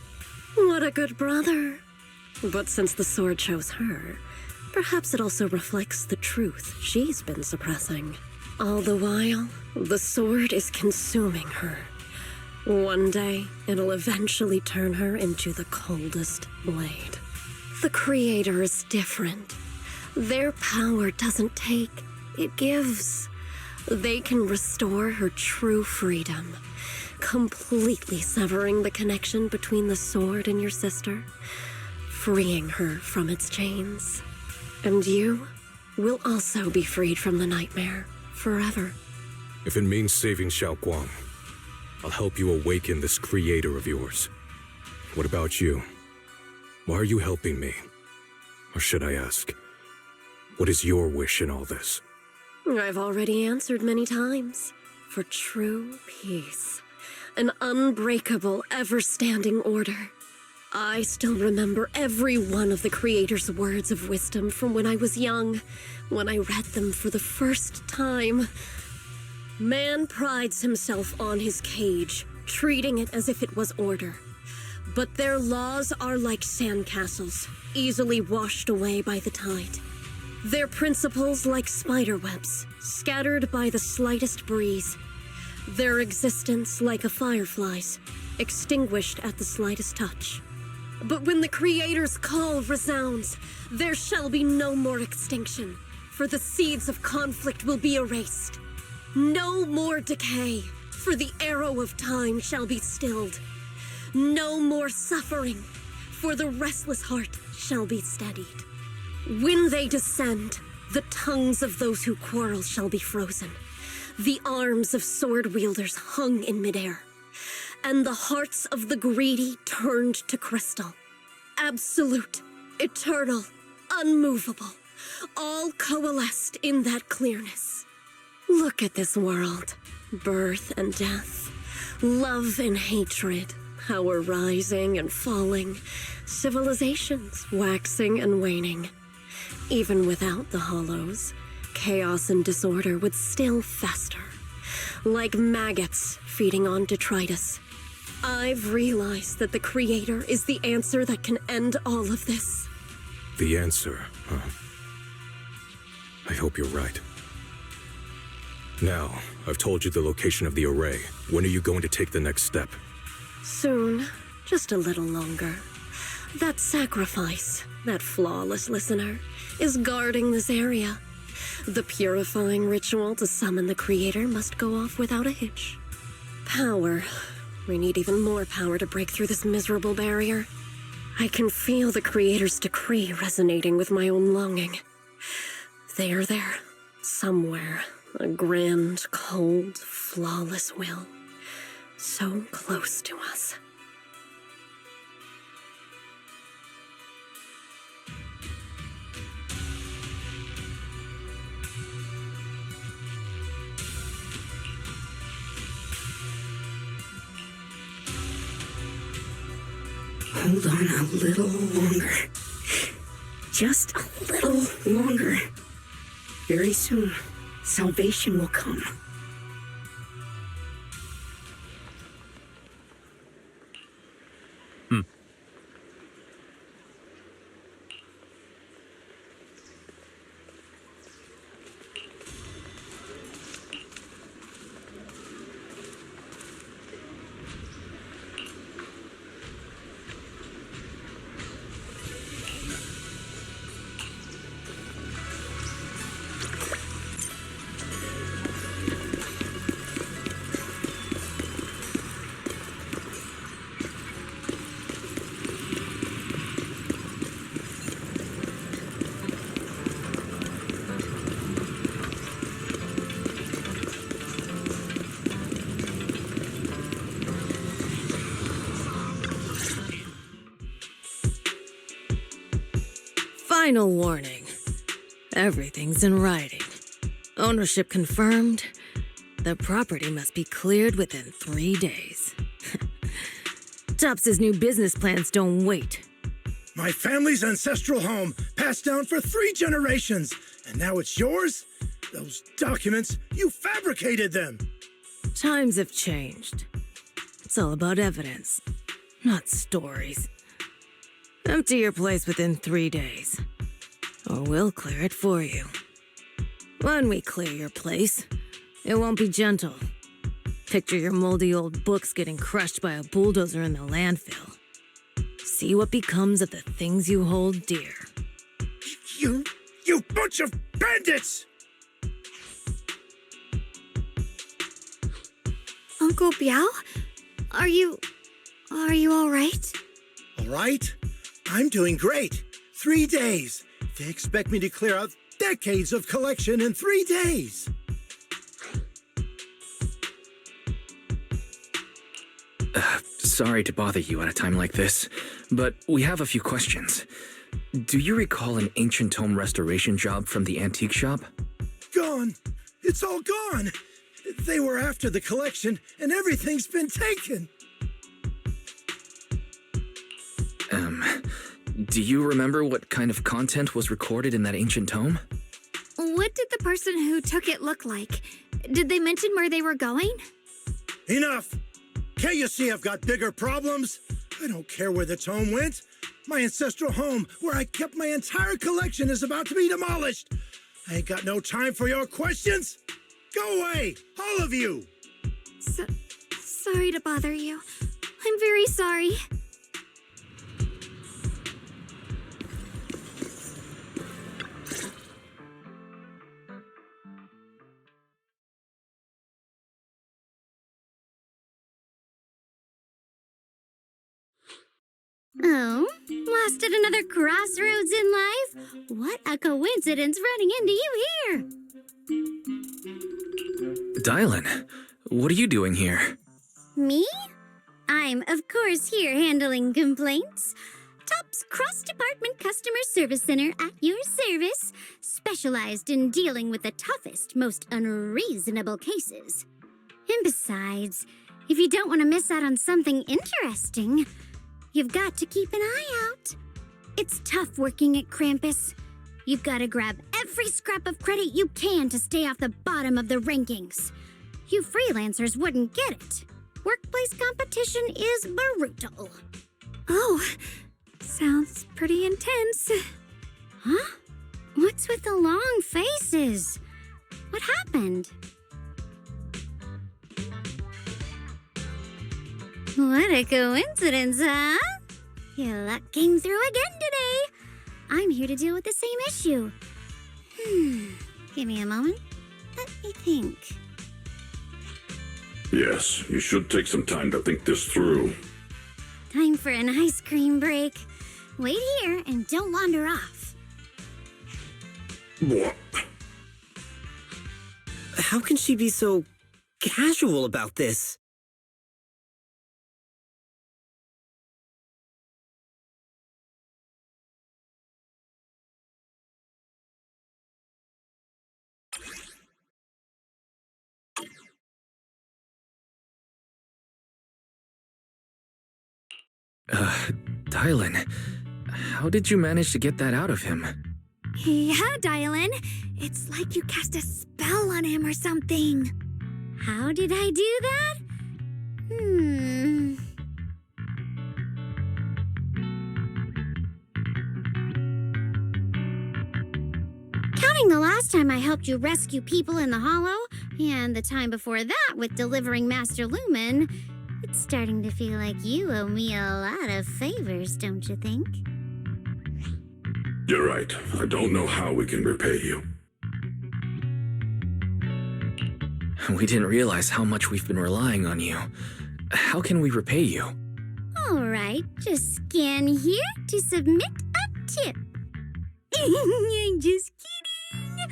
What a good brother. But since the sword chose her, perhaps it also reflects the truth she's been suppressing. All the while, the sword is consuming her. One day, it'll eventually turn her into the coldest blade. The Creator is different. Their power doesn't take, it gives. They can restore her true freedom, completely severing the connection between the sword and your sister, freeing her from its chains. And you will also be freed from the nightmare forever. If it means saving Xiao Guang, I'll help you awaken this creator of yours. What about you? Why are you helping me? Or should I ask, what is your wish in all this? I've already answered many times. For true peace. An unbreakable, ever-standing order. I still remember every one of the Creator's words of wisdom from when I was young, when I read them for the first time. Man prides himself on his cage, treating it as if it was order. But their laws are like sandcastles, easily washed away by the tide. Their principles like spiderwebs, scattered by the slightest breeze. Their existence like a firefly's, extinguished at the slightest touch. But when the Creator's call resounds, there shall be no more extinction, for the seeds of conflict will be erased. No more decay, for the arrow of time shall be stilled. No more suffering, for the restless heart shall be steadied. When they descend, the tongues of those who quarrel shall be frozen, the arms of sword wielders hung in midair, and the hearts of the greedy turned to crystal. Absolute, eternal, unmovable, all coalesced in that clearness. Look at this world, birth and death, love and hatred, power rising and falling, civilizations waxing and waning. Even without the hollows, chaos and disorder would still fester, like maggots feeding on detritus. I've realized that the Creator is the answer that can end all of this. The answer, huh? I hope you're right. Now, I've told you the location of the array. When are you going to take the next step? Soon, just a little longer. That sacrifice, that flawless listener, is guarding this area. The purifying ritual to summon the Creator must go off without a hitch. Power. We need even more power to break through this miserable barrier. I can feel the Creator's decree resonating with my own longing. They are there, somewhere. A grand, cold, flawless will. So close to us. Hold on a little longer. Just a little longer. Very soon, salvation will come. Final warning. Everything's in writing. Ownership confirmed. The property must be cleared within 3 days. Tops's new business plans don't wait. My family's ancestral home, passed down for 3 generations, and now it's yours? Those documents, you fabricated them! Times have changed. It's all about evidence, not stories. Empty your place within 3 days, or we'll clear it for you. When we clear your place, it won't be gentle. Picture your moldy old books getting crushed by a bulldozer in the landfill. See what becomes of the things you hold dear. You bunch of bandits! Uncle Biao? Are you all right? All right? I'm doing great. 3 days. They expect me to clear out decades of collection in 3 days. Sorry to bother you at a time like this, but we have a few questions. Do you recall an ancient tome restoration job from the antique shop? Gone. It's all gone. They were after the collection, and everything's been taken. Do you remember what kind of content was recorded in that ancient tome? What did the person who took it look like? Did they mention where they were going? Enough! Can't you see I've got bigger problems? I don't care where the tome went. My ancestral home, where I kept my entire collection, is about to be demolished. I ain't got no time for your questions. Go away, all of you! Sorry to bother you. I'm very sorry. Oh, lasted another crossroads in life? What a coincidence running into you here! Dylan, what are you doing here? Me? I'm, of course, here handling complaints. Top's cross-department customer service center at your service, specialized in dealing with the toughest, most unreasonable cases. And besides, if you don't want to miss out on something interesting, you've got to keep an eye out. It's tough working at Krampus. You've got to grab every scrap of credit you can to stay off the bottom of the rankings. You freelancers wouldn't get it. Workplace competition is brutal. Oh, sounds pretty intense. Huh? What's with the long faces? What happened? What a coincidence, huh? Your luck came through again today. I'm here to deal with the same issue. Give me a moment. Let me think. Yes, you should take some time to think this through. Time for an ice cream break. Wait here and don't wander off. What? How can she be so casual about this? Dylan, how did you manage to get that out of him? Yeah, Dylan. It's like you cast a spell on him or something. How did I do that? Counting the last time I helped you rescue people in the Hollow, and the time before that with delivering Master Lumen, it's starting to feel like you owe me a lot of favors, don't you think? You're right. I don't know how we can repay you. We didn't realize how much we've been relying on you. How can we repay you? All right, just scan here to submit a tip. I'm just kidding.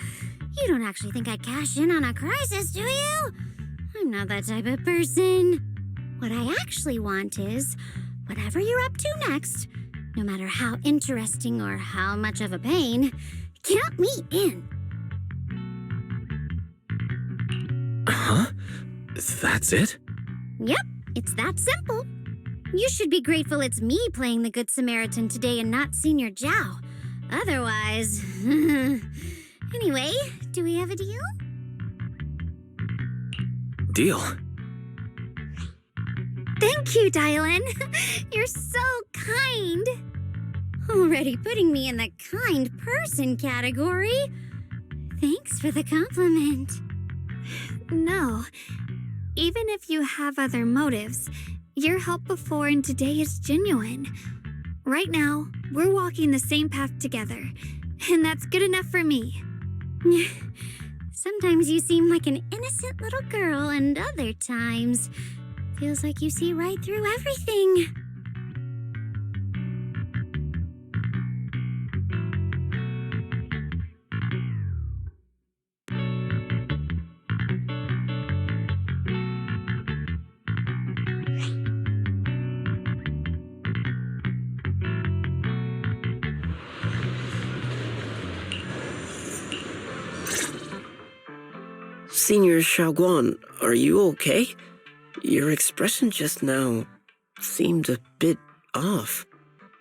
You don't actually think I'd cash in on a crisis, do you? I'm not that type of person. What I actually want is, whatever you're up to next, no matter how interesting or how much of a pain, count me in. Huh? That's it? Yep, it's that simple. You should be grateful it's me playing the Good Samaritan today and not Senior Zhao. Otherwise... Anyway, do we have a deal? Deal. Thank you, Dylan. You're so kind. Already putting me in the kind person category. Thanks for the compliment. No. Even if you have other motives, your help before and today is genuine. Right now, we're walking the same path together, and that's good enough for me. Sometimes you seem like an innocent little girl, and other times, feels like you see right through everything. Senior Xiaoguan, are you okay? Your expression just now seemed a bit off.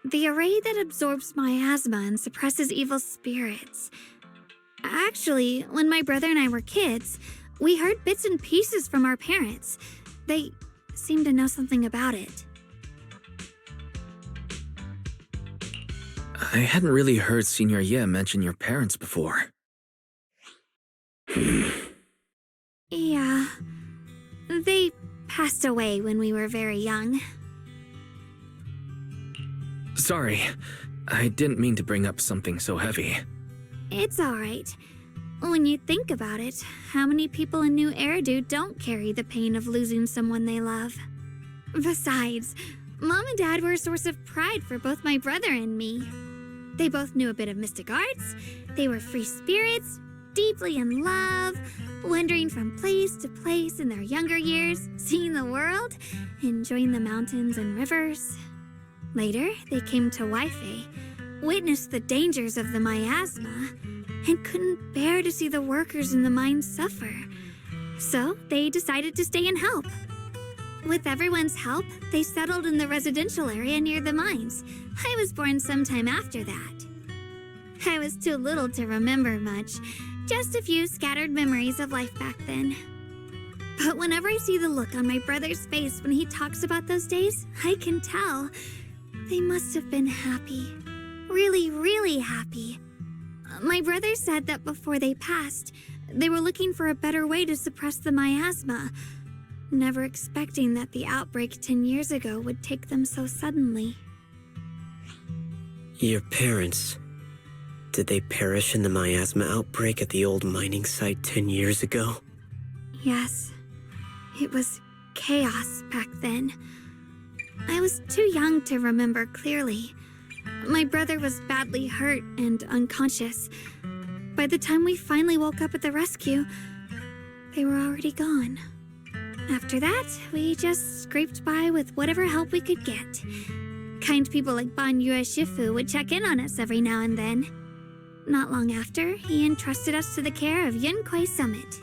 The array that absorbs miasma and suppresses evil spirits. Actually, when my brother and I were kids, we heard bits and pieces from our parents. They seemed to know something about it. I hadn't really heard Senior Ye mention your parents before. Yeah. They passed away when we were very young. Sorry, I didn't mean to bring up something so heavy. It's alright. When you think about it, how many people in New Eridu don't carry the pain of losing someone they love? Besides, Mom and Dad were a source of pride for both my brother and me. They both knew a bit of mystic arts, they were free spirits, deeply in love, wandering from place to place in their younger years, seeing the world, enjoying the mountains and rivers. Later, they came to Wi-Fi, witnessed the dangers of the miasma, and couldn't bear to see the workers in the mines suffer. So they decided to stay and help. With everyone's help, they settled in the residential area near the mines. I was born sometime after that. I was too little to remember much, just a few scattered memories of life back then. But whenever I see the look on my brother's face when he talks about those days, I can tell. They must have been happy. Really, really happy. My brother said that before they passed, they were looking for a better way to suppress the miasma, never expecting that the outbreak 10 years ago would take them so suddenly. Your parents, did they perish in the miasma outbreak at the old mining site 10 years ago? Yes, it was chaos back then. I was too young to remember clearly. My brother was badly hurt and unconscious. By the time we finally woke up at the rescue, they were already gone. After that, we just scraped by with whatever help we could get. Kind people like Ban Yue Shifu would check in on us every now and then. Not long after, he entrusted us to the care of Yunquai Summit.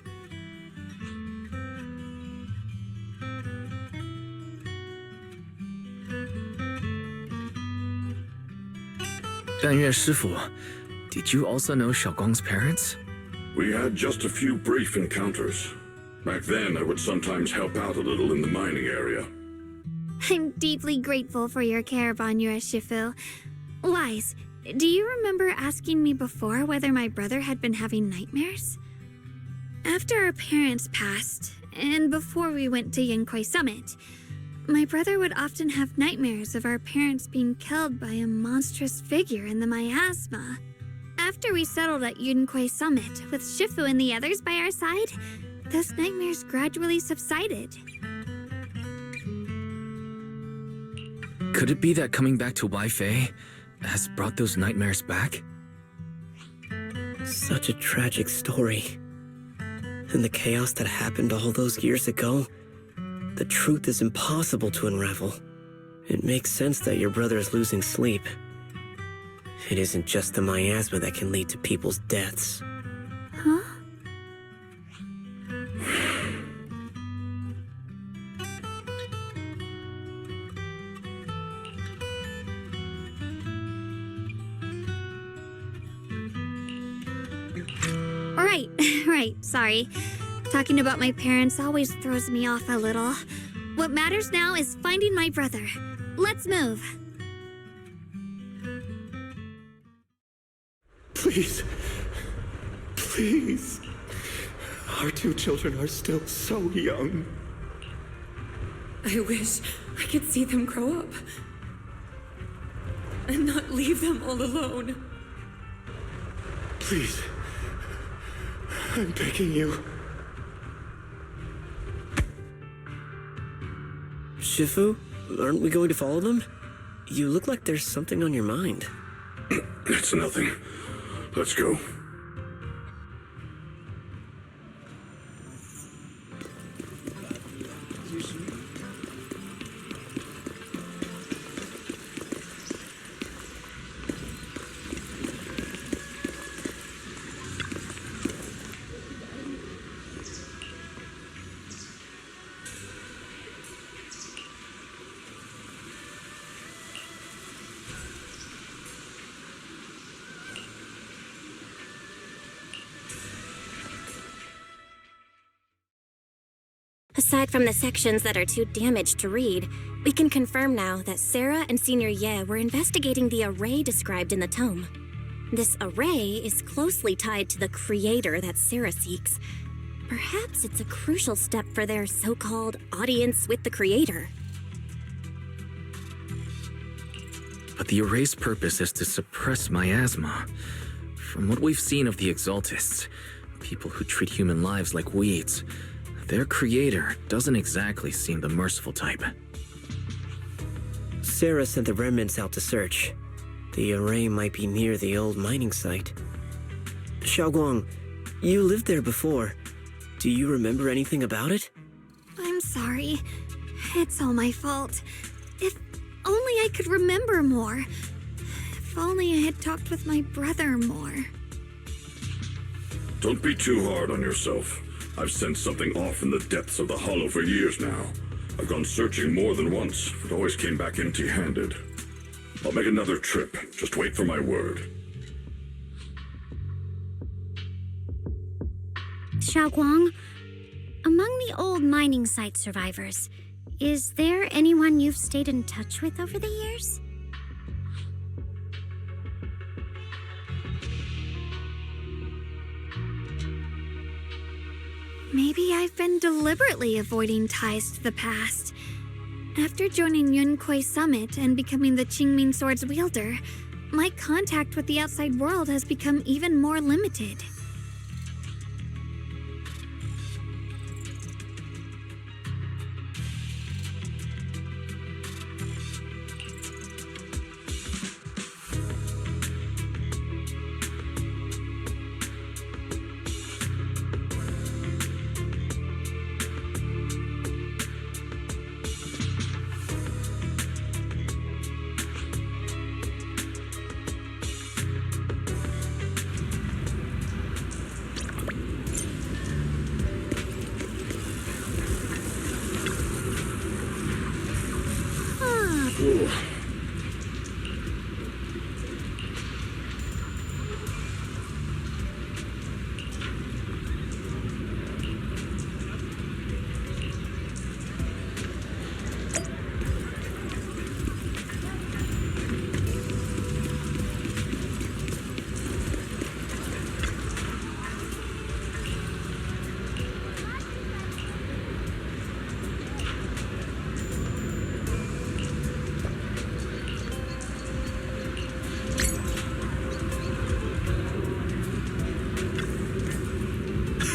Dangyue Shifu, did you also know Xiaoguang's parents? We had just a few brief encounters. Back then, I would sometimes help out a little in the mining area. I'm deeply grateful for your care, Bangyue Shifu. Wise, do you remember asking me before whether my brother had been having nightmares? After our parents passed, and before we went to Yunquai Summit, my brother would often have nightmares of our parents being killed by a monstrous figure in the miasma. After we settled at Yunquai Summit, with Shifu and the others by our side, those nightmares gradually subsided. Could it be that coming back to Waifei has brought those nightmares back? Such a tragic story. And the chaos that happened all those years ago, the truth is impossible to unravel. It makes sense that your brother is losing sleep. It isn't just the miasma that can lead to people's deaths. Huh? Right, sorry. Talking about my parents always throws me off a little. What matters now is finding my brother. Let's move. Please. Please. Our two children are still so young. I wish I could see them grow up. And not leave them all alone. Please. I'm begging you. Shifu, aren't we going to follow them? You look like there's something on your mind. It's nothing. Let's go. Aside from the sections that are too damaged to read, we can confirm now that Sarah and Senior Ye were investigating the array described in the tome. This array is closely tied to the creator that Sarah seeks. Perhaps it's a crucial step for their so-called audience with the creator. But the array's purpose is to suppress miasma. From what we've seen of the Exaltists, people who treat human lives like weeds, their creator doesn't exactly seem the merciful type. Sarah sent the remnants out to search. The array might be near the old mining site. Xiaoguang, you lived there before. Do you remember anything about it? I'm sorry. It's all my fault. If only I could remember more. If only I had talked with my brother more. Don't be too hard on yourself. I've sensed something off in the depths of the hollow for years now. I've gone searching more than once, but always came back empty-handed. I'll make another trip. Just wait for my word. Xiaoguang, among the old mining site survivors, is there anyone you've stayed in touch with over the years? Maybe I've been deliberately avoiding ties to the past. After joining Yunquai Summit and becoming the Qingming Sword's wielder, my contact with the outside world has become even more limited.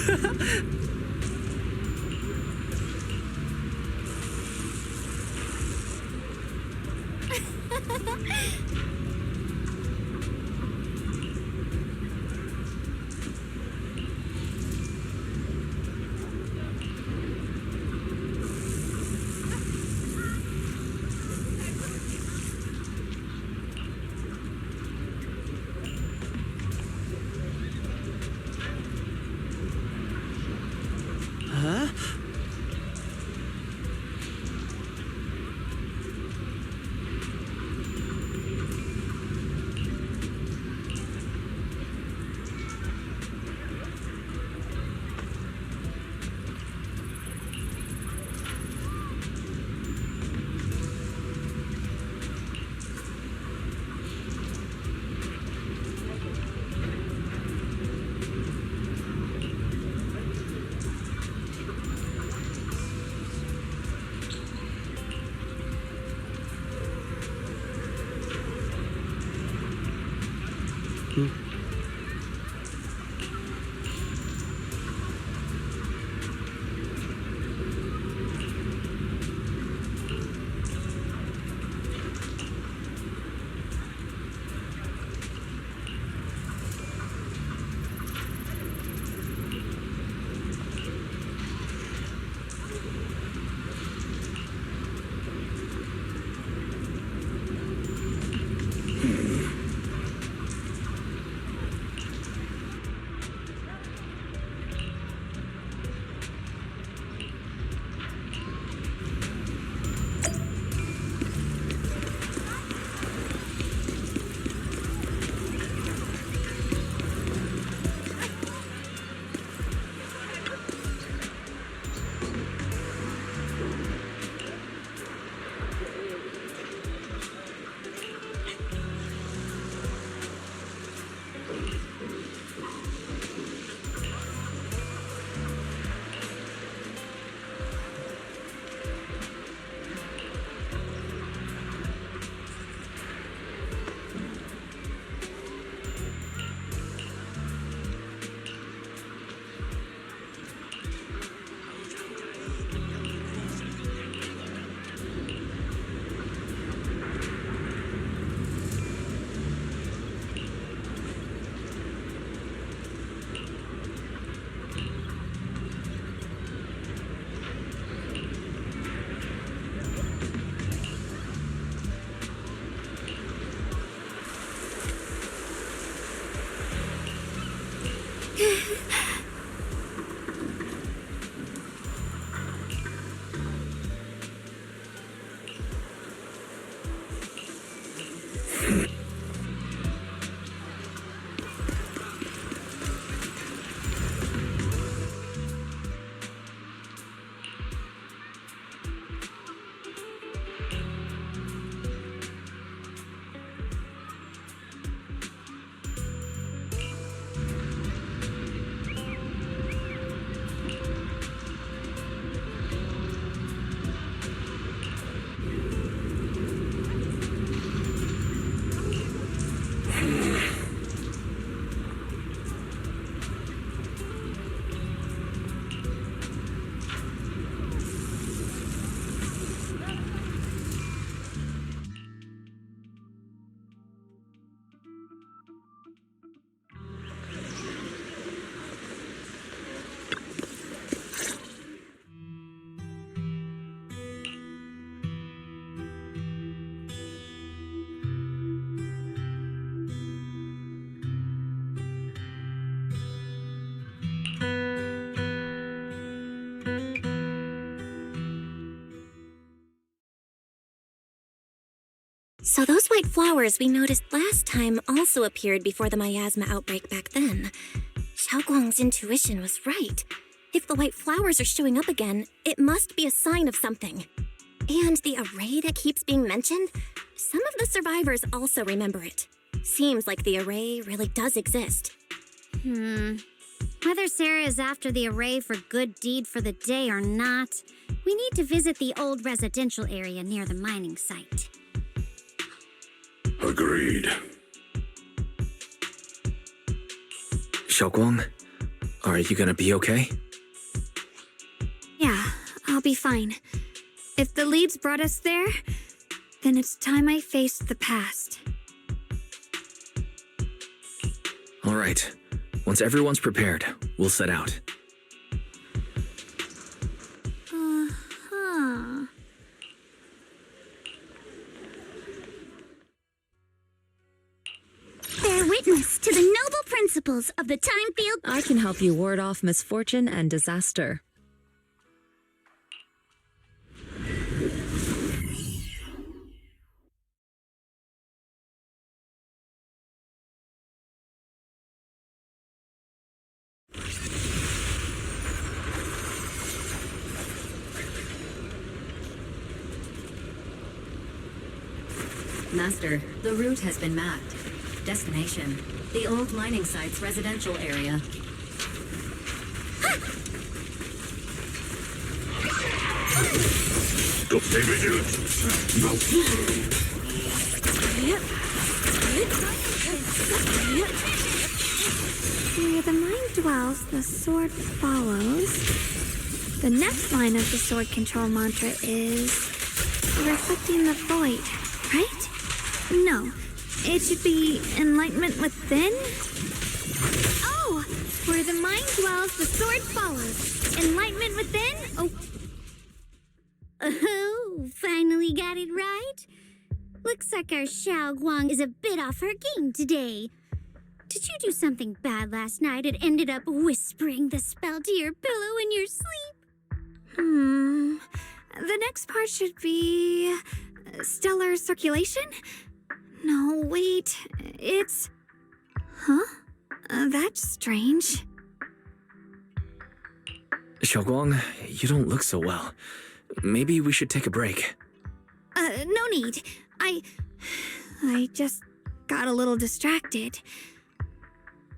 Huh? So those white flowers we noticed last time also appeared before the miasma outbreak back then. Xiaoguang's intuition was right. If the white flowers are showing up again, it must be a sign of something. And the array that keeps being mentioned, some of the survivors also remember it. Seems like the array really does exist. Whether Sarah is after the array for good deed for the day or not, we need to visit the old residential area near the mining site. Agreed. Xiaoguang, Are you gonna be okay? Yeah, I'll be fine. If the leads brought us there, then it's time I faced the past. All right. Once everyone's prepared, we'll set out. Uh-huh. Bear witness to the noble principles of the time field. I can help you ward off misfortune and disaster. Master, the route has been mapped. Destination, the old mining site's residential area. Stop, stay vigilant. Where the mind dwells, the sword follows. The next line of the sword control mantra is reflecting the void, right? No, it should be enlightenment within. Oh, where the mind dwells, the sword follows. Enlightenment within? Oh, finally got it right. Looks like our Xiao Guang is a bit off her game today. Did you do something bad last night and ended up whispering the spell to your pillow in your sleep? The next part should be stellar circulation? No, wait, it's... Huh? That's strange. Xiaoguang, you don't look so well. Maybe we should take a break. No need. I just got a little distracted.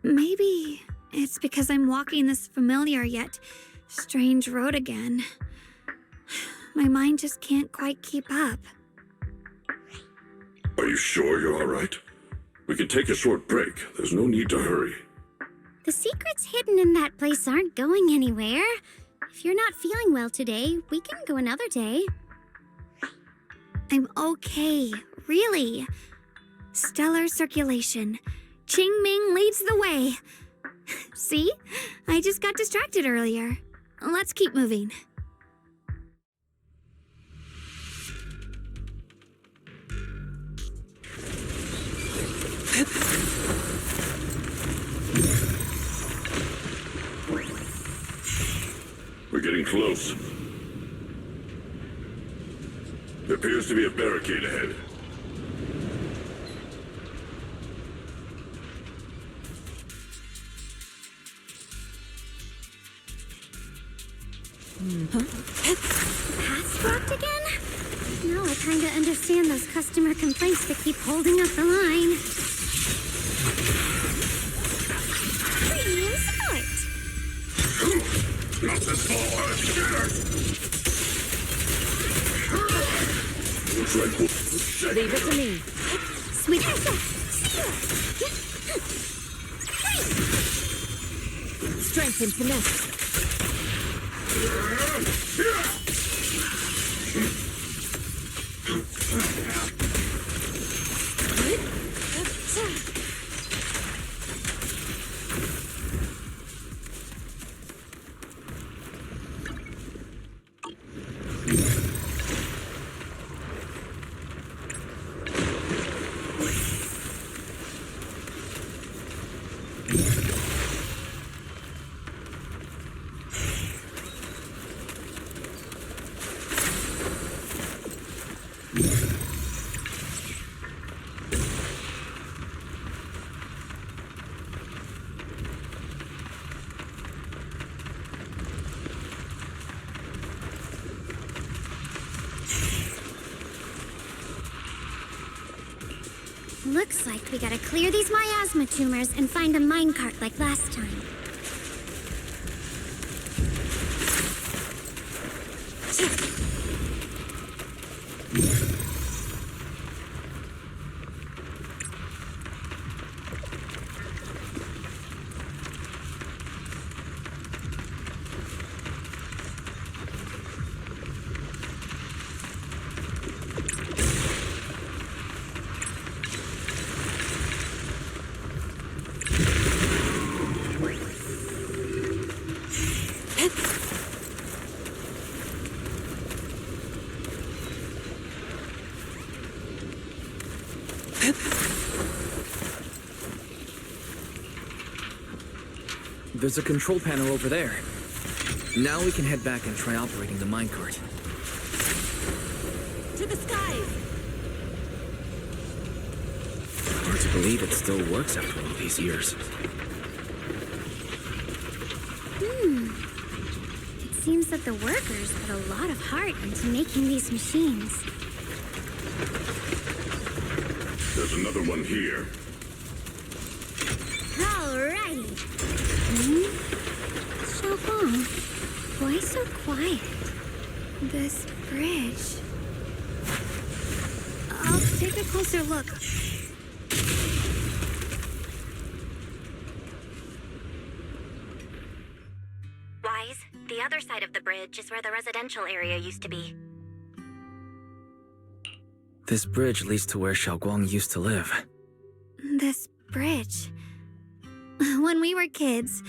Maybe it's because I'm walking this familiar yet strange road again. My mind just can't quite keep up. Are you sure you're all right? We can take a short break. There's no need to hurry. The secrets hidden in that place aren't going anywhere. If you're not feeling well today, we can go another day. I'm okay, really. Stellar circulation. Qing Ming leads the way. See? I just got distracted earlier. Let's keep moving. We're getting close. There appears to be a barricade ahead. Pass blocked again? Now I kinda understand those customer complaints that keep holding up the line. Premium support! Not this far, Leave it to me. Sweet. Strength and finesse. Looks like we gotta clear these miasma tumors and find a minecart like last time. There's a control panel over there. Now we can head back and try operating the minecart. To the skies! Hard to believe it still works after all these years. It seems that the workers put a lot of heart into making these machines. There's another one here. Alrighty. Xiaoguang, why so quiet? This bridge. I'll take a closer look. Wise, the other side of the bridge is where the residential area used to be. This bridge leads to where Xiaoguang used to live. This bridge. When we were kids,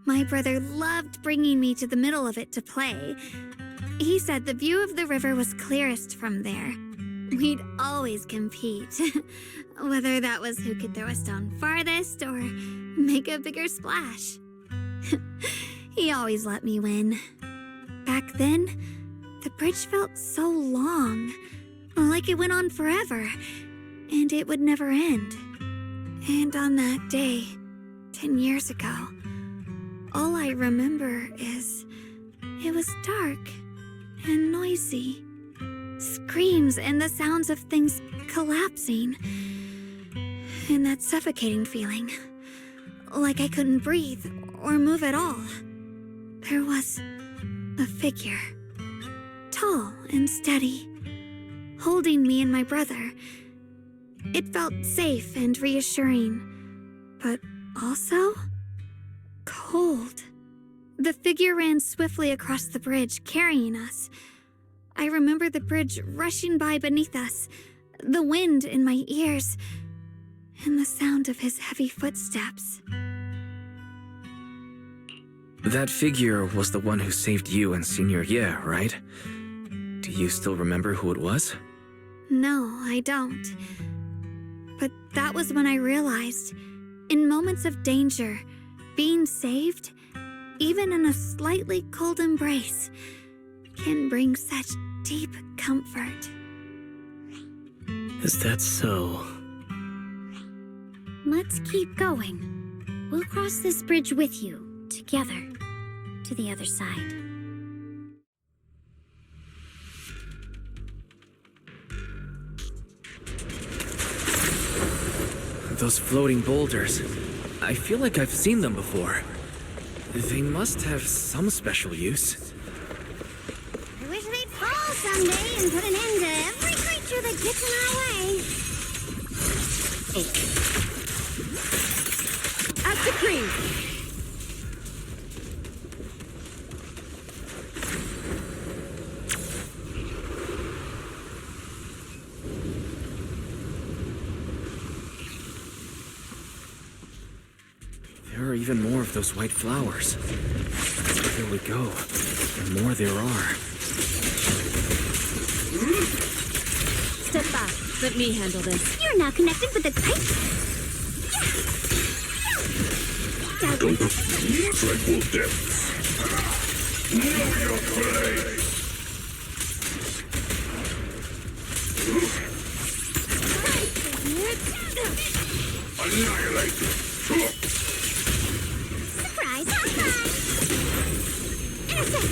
my brother loved bringing me to the middle of it to play. He said the view of the river was clearest from there. We'd always compete, whether that was who could throw a stone farthest or make a bigger splash. He always let me win. Back then, the bridge felt so long, like it went on forever, and it would never end. And on that day, 10 years ago, all I remember is it was dark and noisy. Screams and the sounds of things collapsing. And that suffocating feeling, like I couldn't breathe or move at all. There was a figure, tall and steady, holding me and my brother. It felt safe and reassuring, but also cold. The figure ran swiftly across the bridge, carrying us. I remember the bridge rushing by beneath us, the wind in my ears, and the sound of his heavy footsteps. That figure was the one who saved you and Senior Ye, right? Do you still remember who it was? No, I don't. But that was when I realized, in moments of danger, being saved, even in a slightly cold embrace, can bring such deep comfort. Is that so? Let's keep going. We'll cross this bridge with you, together, to the other side. Those floating boulders. I feel like I've seen them before. They must have some special use. I wish they'd fall someday and put an end to every creature that gets in our way. At the cream! There are even more of those white flowers. Here we go. The more there are. Step back. Let me handle this. You're now connected with the kite. Tranquil depths. Know your place. Annihilate. Surprise, surprise! Innocent!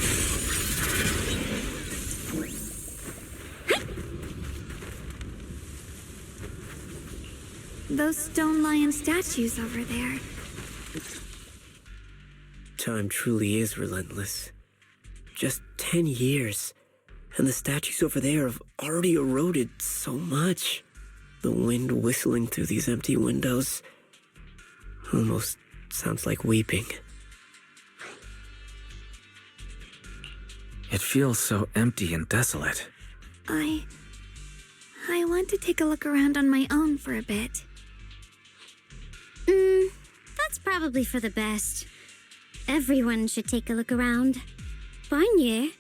Those stone lion statues over there. Time truly is relentless. Just 10 years, and the statues over there have already eroded so much. The wind whistling through these empty windows almost sounds like weeping. It feels so empty and desolate. I want to take a look around on my own for a bit. That's probably for the best. Everyone should take a look around. Banye,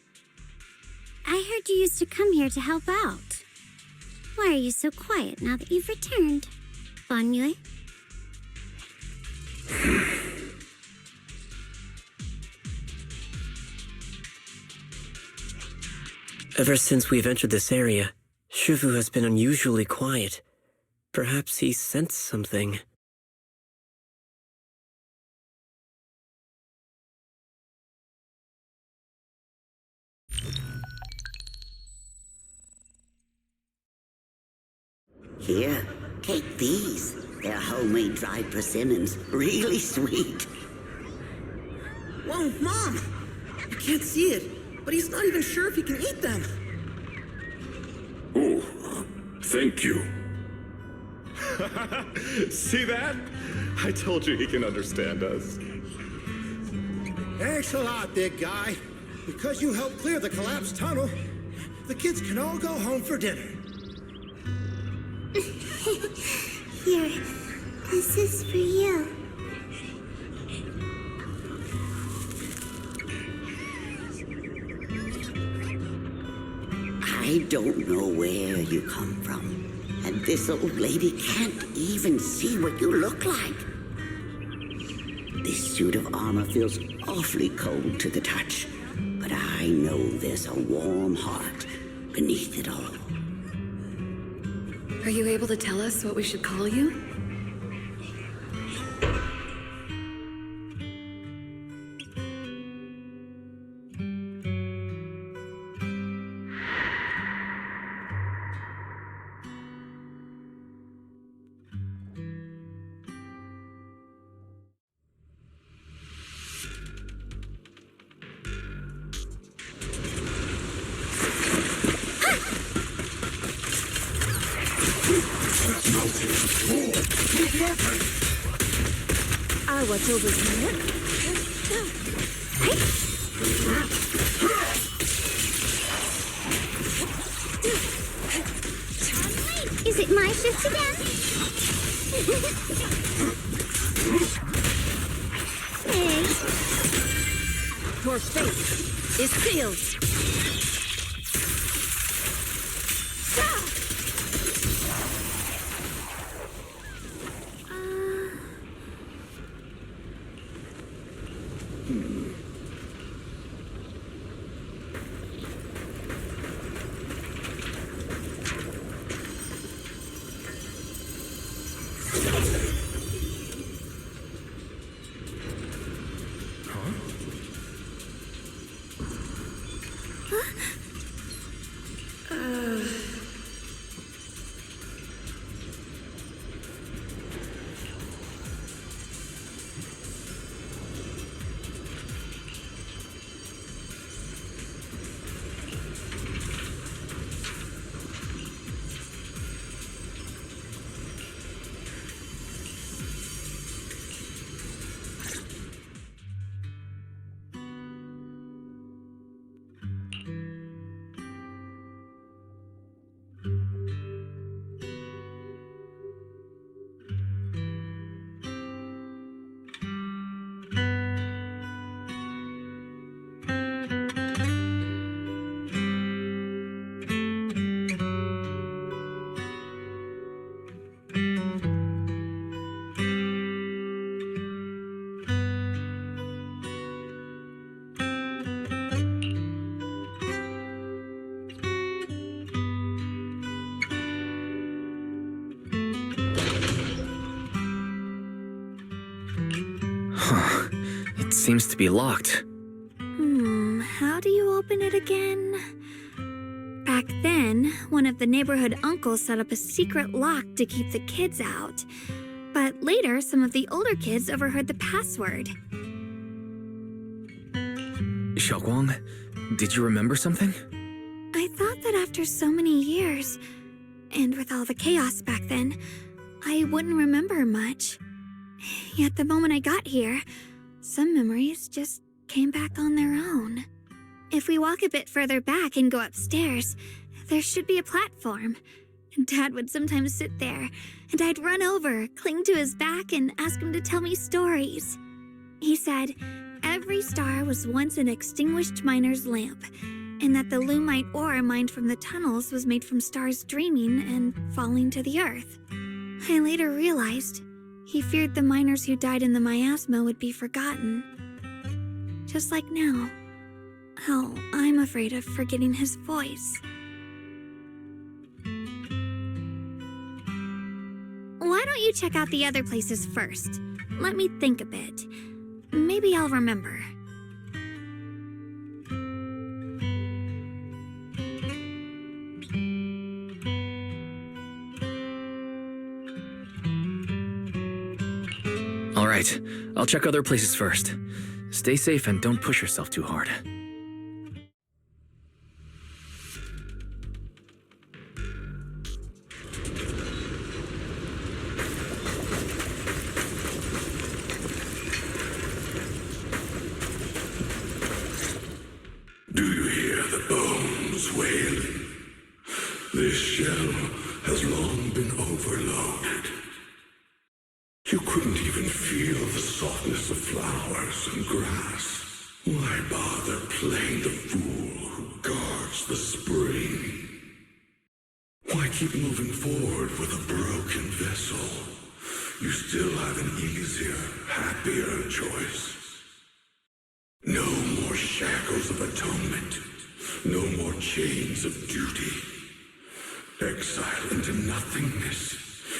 I heard you used to come here to help out. Why are you so quiet now that you've returned? Banye? Ever since we've entered this area, Shifu has been unusually quiet. Perhaps he sensed something. Here, take these. They're homemade dried persimmons. Really sweet. Whoa, Mom! I can't see it, but he's not even sure if he can eat them. Oh, thank you. See that? I told you he can understand us. Thanks a lot, big guy. Because you helped clear the collapsed tunnel, the kids can all go home for dinner. Here, this is for you. I don't know where you come from. And this old lady can't even see what you look like. This suit of armor feels awfully cold to the touch. But I know there's a warm heart beneath it all. Are you able to tell us what we should call you? What's over here? Is it my shift again? Hey. Your fate is sealed. It seems to be locked. How do you open it again? Back then, one of the neighborhood uncles set up a secret lock to keep the kids out. But later, some of the older kids overheard the password. Xiaoguang, did you remember something? I thought that after so many years, and with all the chaos back then, I wouldn't remember much. Yet the moment I got here, some memories just came back on their own. If we walk a bit further back and go upstairs, there should be a platform. Dad would sometimes sit there, and I'd run over, cling to his back, and ask him to tell me stories. He said every star was once an extinguished miner's lamp, and that the lumite ore mined from the tunnels was made from stars dreaming and falling to the earth. I later realized he feared the miners who died in the miasma would be forgotten. Just like now, Oh, I'm afraid of forgetting his voice. Why don't you check out the other places first? Let me think a bit. Maybe I'll remember. All right, I'll check other places first. Stay safe and don't push yourself too hard. Do you hear the bones wailing? This shell has long been overloaded. You couldn't even feel the softness of flowers and grass. Why bother playing the fool who guards the spring? Why keep moving forward with a broken vessel? You still have an easier, happier choice. No more shackles of atonement. No more chains of duty. Exile into nothingness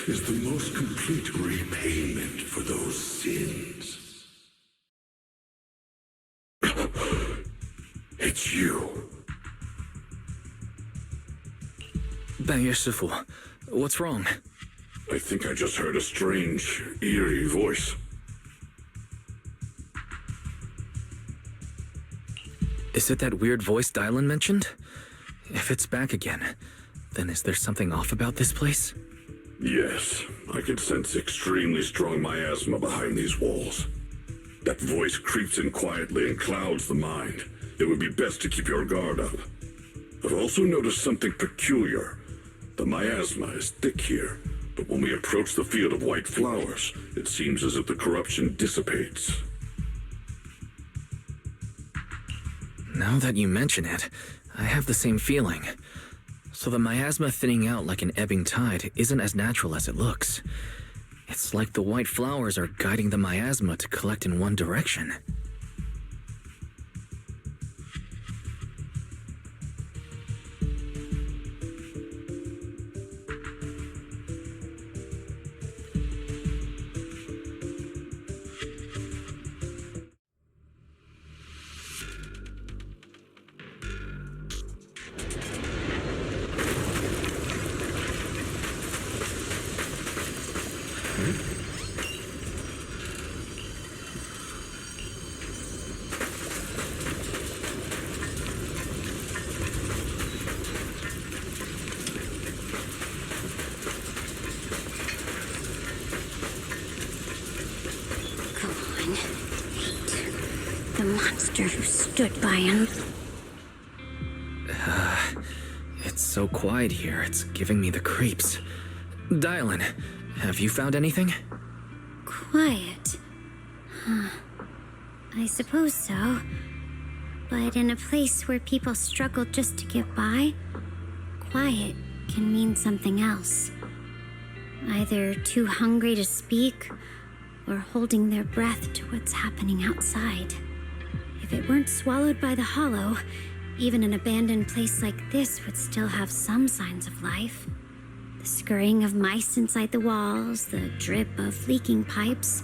is the most complete repayment for those sins. It's you. Bangye Shifu, what's wrong? I think I just heard a strange, eerie voice. Is it that weird voice Dylan mentioned? If it's back again, then is there something off about this place? Yes, I can sense extremely strong miasma behind these walls. That voice creeps in quietly and clouds the mind. It would be best to keep your guard up. I've also noticed something peculiar. The miasma is thick here, but when we approach the field of white flowers, it seems as if the corruption dissipates. Now that you mention it, I have the same feeling. So the miasma thinning out like an ebbing tide isn't as natural as it looks. It's like the white flowers are guiding the miasma to collect in one direction. The monster who stood by him. It's so quiet here, it's giving me the creeps. Dylan, have you found anything? Quiet. Huh. I suppose so. But in a place where people struggle just to get by, quiet can mean something else. Either too hungry to speak, or holding their breath to what's happening outside. If it weren't swallowed by the hollow, even an abandoned place like this would still have some signs of life. The scurrying of mice inside the walls, the drip of leaking pipes,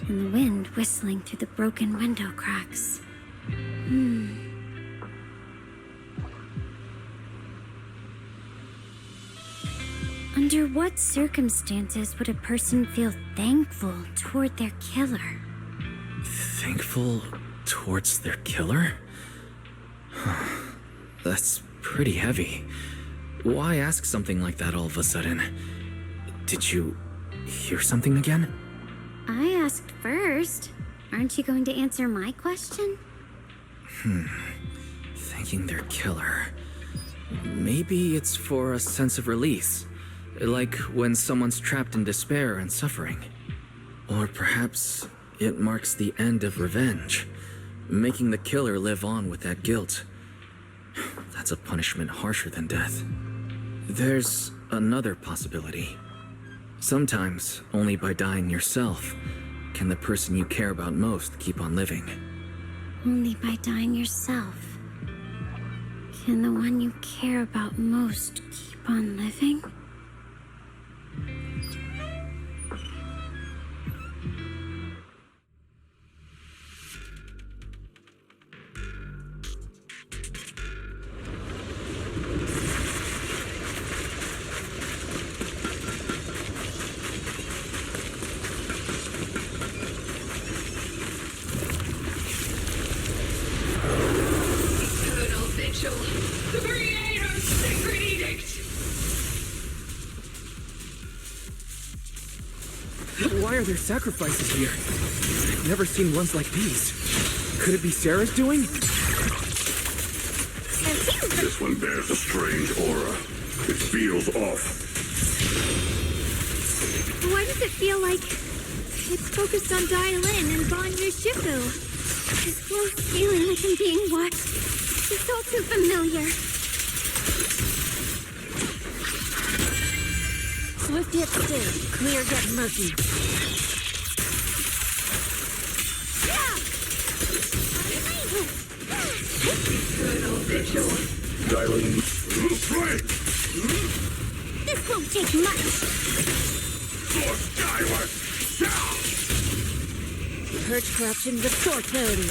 and the wind whistling through the broken window cracks. Under what circumstances would a person feel thankful toward their killer? Thankful towards their killer? That's pretty heavy. Why ask something like that all of a sudden? Did you hear something again? I asked first. Aren't you going to answer my question? Thanking their killer. Maybe it's for a sense of release. Like when someone's trapped in despair and suffering. Or perhaps it marks the end of revenge, making the killer live on with that guilt. That's a punishment harsher than death. There's another possibility. Sometimes, only by dying yourself, can the person you care about most keep on living. only by dying yourself. Can the one you care about most keep on living? The Creator's sacred edict! Why are there sacrifices here? I've never seen ones like these. Could it be Sarah's doing? This one bears a strange aura. It feels off. Why does it feel like it's focused on Dialin and Banyu Shifu? This close feeling like I'm being watched. It's all too familiar. Swift yet still, clear yet murky. Eternal vigil. Dialing. Right! This won't take much. Source skyward! Down! Purge corruption, restore clarity.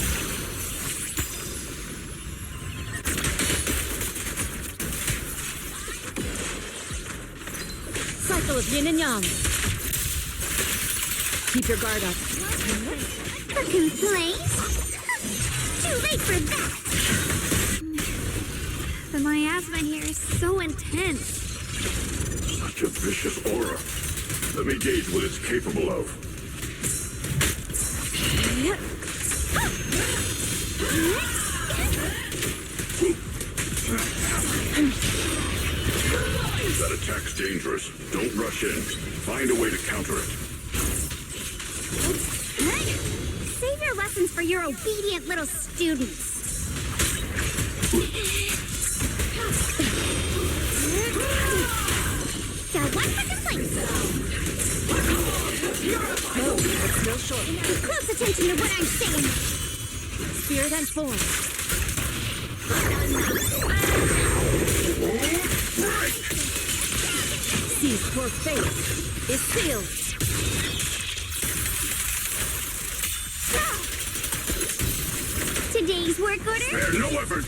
Cycle of yin and yang. Keep your guard up. Fucking place? Too late for that! The miasma here is so intense. Such a vicious aura. Let me gauge what it's capable of. That attack's dangerous. Don't rush in. Find a way to counter it. Save your lessons for your obedient little students. Got one second place. No, it's still short. Pay close attention to what I'm saying. Spirit and form. Seize for fate. Is sealed. Today's work order? Spare no effort!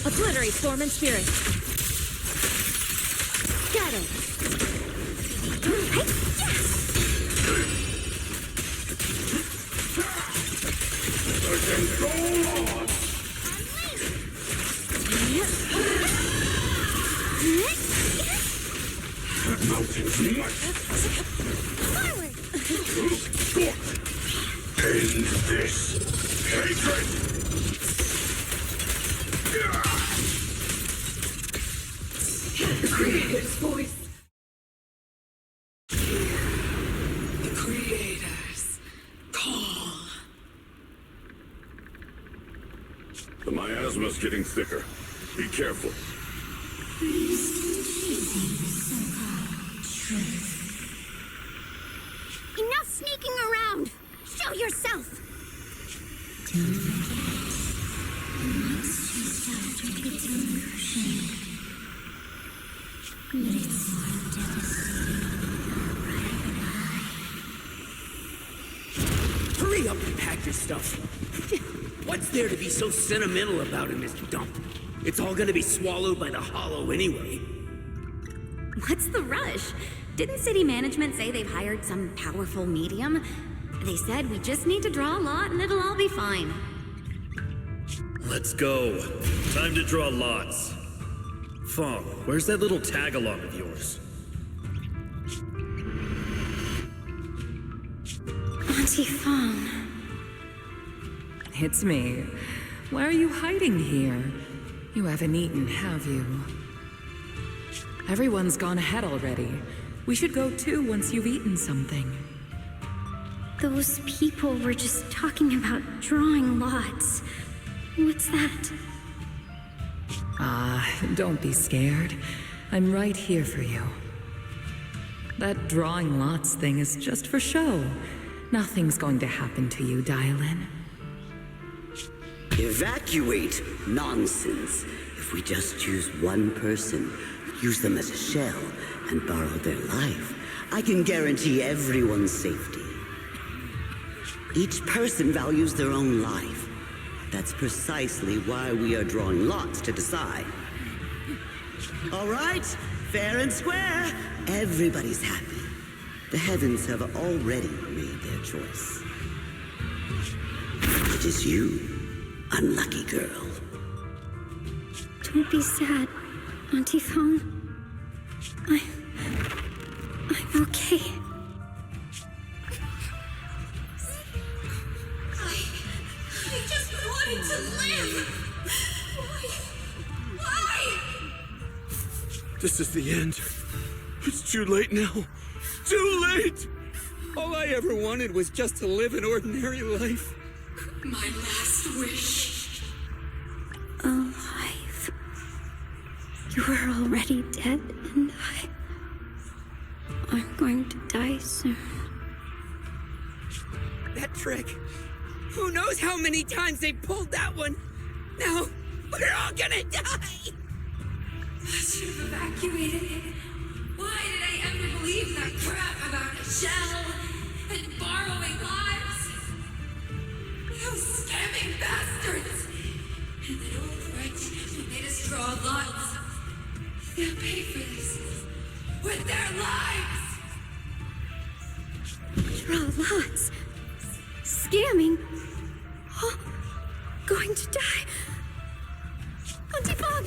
Obliterate form and spirit. Scatter. Mountains must end this hatred. The Creator's voice. The Creator's call. The miasma's getting thicker. Be careful. Enough sneaking around! Show yourself! Hurry up and pack your stuff. What's there to be so sentimental about in this dump? It's all gonna be swallowed by the hollow anyway. What's the rush? Didn't city management say they've hired some powerful medium? They said we just need to draw a lot and it'll all be fine. Let's go. Time to draw lots. Fong, where's that little tag-along of yours? Auntie Fong. It's me. Why are you hiding here? You haven't eaten, have you? Everyone's gone ahead already. We should go too once you've eaten something. Those people were just talking about drawing lots. What's that? Ah, don't be scared. I'm right here for you. That drawing lots thing is just for show. Nothing's going to happen to you, Dialin. Evacuate? Nonsense. If we just choose one person, use them as a shell, and borrow their life, I can guarantee everyone's safety. Each person values their own life. That's precisely why we are drawing lots to decide. All right, fair and square. Everybody's happy. The heavens have already made their choice. It is you, unlucky girl. Don't be sad, Auntie Fong. I'm okay. I just wanted to live! Why? This is the end. It's too late now. Too late! All I ever wanted was just to live an ordinary life. My last wish. Alive. You were already dead, and I'm going to die soon. That trick. Who knows how many times they pulled that one? Now, we're all gonna die! I should have evacuated it. Why did I ever believe that crap about a shell and borrowing lives? Those scamming bastards! And that old wretch who made us draw lots. They'll pay for this with their lives! Draw lots. Scamming. Oh, going to die. Auntie Fong!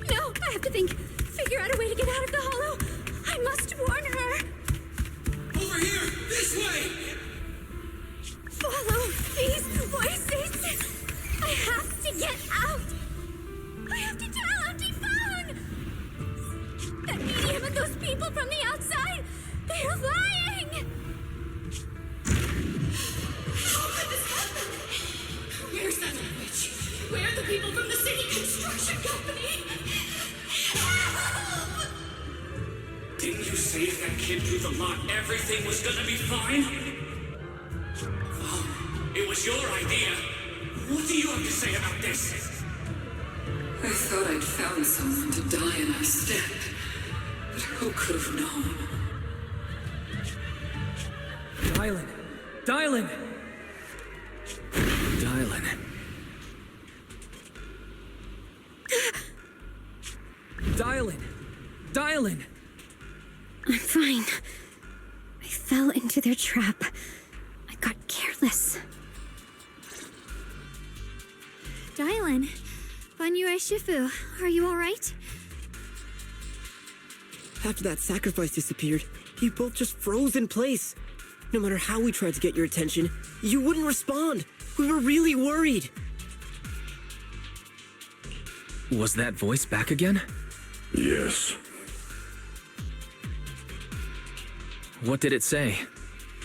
No, I have to think. Figure out a way to get out of the hollow. I must warn her. Over here! This way! Follow these voices. I have to get out. I have to tell Auntie Fong. That medium and those people from the outside, they're lying. How could this happen? Where's that witch? Where are the people from the city construction company? Help! Didn't you say if that kid drew the lot, everything was gonna be fine? Oh, it was your idea. What do you have to say about this? I thought I'd found someone to die in our step, but who could have known? Dylan! Dylan! Dylan. Dylan! Dylan! I'm fine. I fell into their trap. I got careless. Dylan, Banyue Shifu, are you alright? After that sacrifice disappeared, you both just froze in place. No matter how we tried to get your attention, you wouldn't respond. We were really worried. Was that voice back again? Yes. What did it say?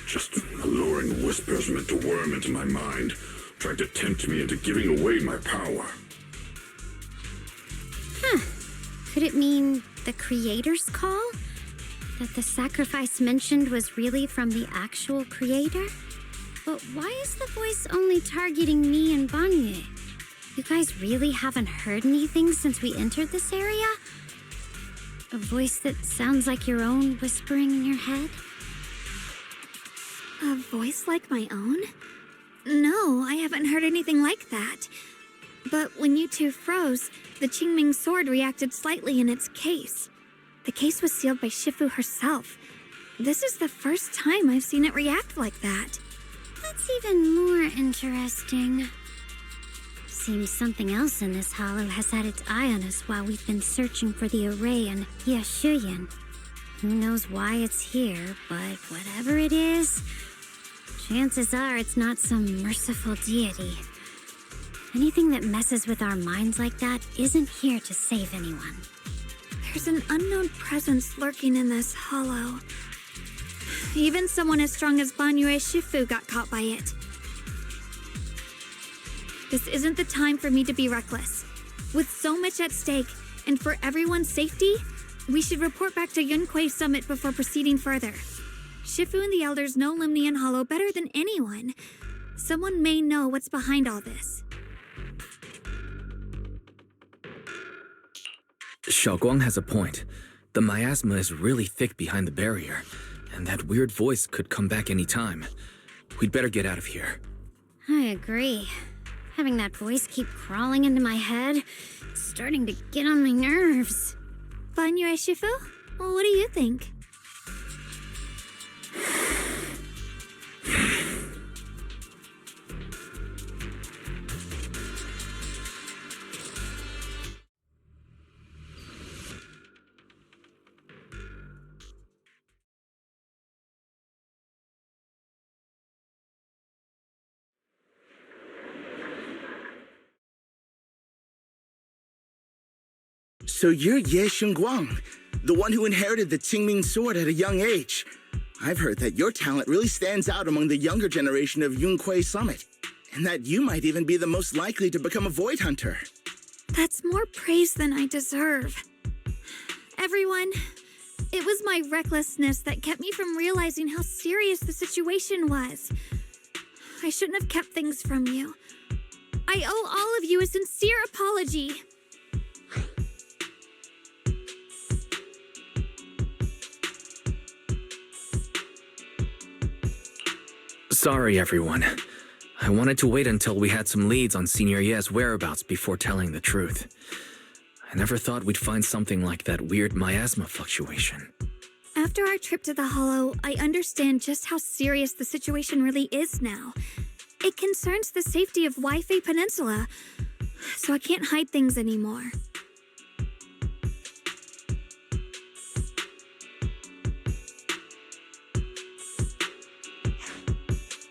Just alluring whispers meant to worm into my mind, trying to tempt me into giving away my power. Huh. Could it mean the creator's call? That the sacrifice mentioned was really from the actual creator? But why is the voice only targeting me and Banyue? You guys really haven't heard anything since we entered this area? A voice that sounds like your own whispering in your head? A voice like my own? No, I haven't heard anything like that. But when you two froze, the Qingming sword reacted slightly in its case. The case was sealed by Shifu herself. This is the first time I've seen it react like that. That's even more interesting. Seems something else in this hollow has had its eye on us while we've been searching for the array in Yashuyan. Who knows why it's here, but whatever it is, chances are it's not some merciful deity. Anything that messes with our minds like that isn't here to save anyone. There's an unknown presence lurking in this hollow. Even someone as strong as Banyue Shifu got caught by it. This isn't the time for me to be reckless. With so much at stake, and for everyone's safety, we should report back to Yunquei Summit before proceeding further. Shifu and the elders know Limnian Hollow better than anyone, Someone may know what's behind all this. Xiaoguang has a point. The miasma is really thick behind the barrier, and that weird voice could come back any time. We'd better get out of here. I agree. Having that voice keep crawling into my head, it's starting to get on my nerves. Fun, Yue Shifu? Well, what do you think? So you're Ye Xingguang, the one who inherited the Qingming sword at a young age. I've heard that your talent really stands out among the younger generation of Yunque Summit, and that you might even be the most likely to become a Void Hunter. That's more praise than I deserve. Everyone, it was my recklessness that kept me from realizing how serious the situation was. I shouldn't have kept things from you. I owe all of you a sincere apology. Sorry, everyone. I wanted to wait until we had some leads on Senior Ye's whereabouts before telling the truth. I never thought we'd find something like that weird miasma fluctuation. After our trip to the Hollow, I understand just how serious the situation really is now. It concerns the safety of Waifei Peninsula, so I can't hide things anymore.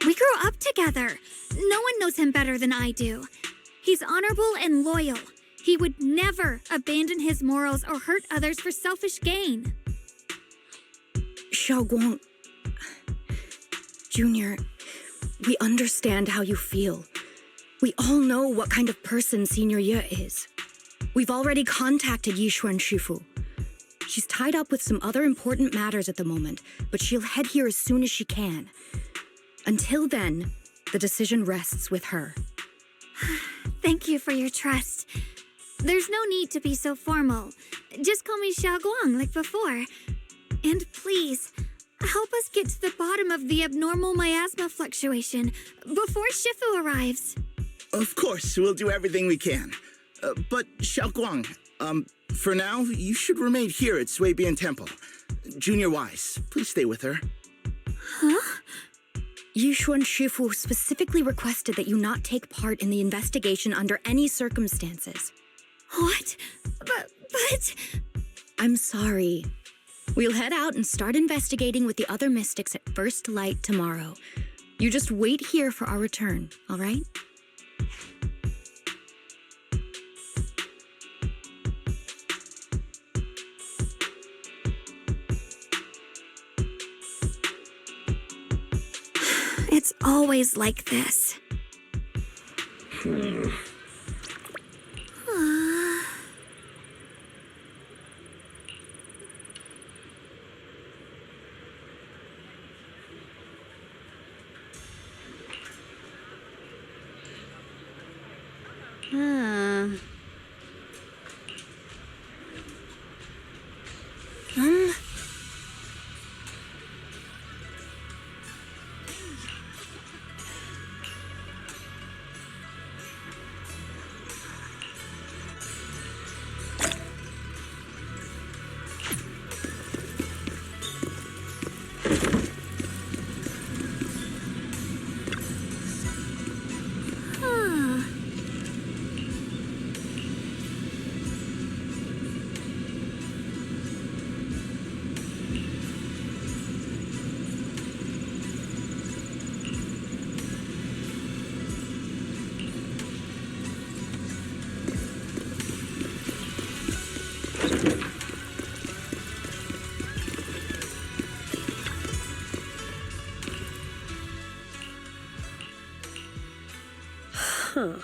We grew up together. No one knows him better than I do. He's honorable and loyal. He would never abandon his morals or hurt others for selfish gain. Xiaoguang, Junior, we understand how you feel. We all know what kind of person Senior Ye is. We've already contacted Yishuan Shifu. She's tied up with some other important matters at the moment, but she'll head here as soon as she can. Until then, the decision rests with her. Thank you for your trust. There's no need to be so formal. Just call me Xiaoguang like before. And please, help us get to the bottom of the abnormal miasma fluctuation before Shifu arrives. Of course, we'll do everything we can. But Xiaoguang, for now, you should remain here at Suibian Temple. Junior Wise, please stay with her. Huh? Yishuan Shifu specifically requested that you not take part in the investigation under any circumstances. What? But... I'm sorry. We'll head out and start investigating with the other mystics at first light tomorrow. You just wait here for our return, all right? It's always like this. Huh.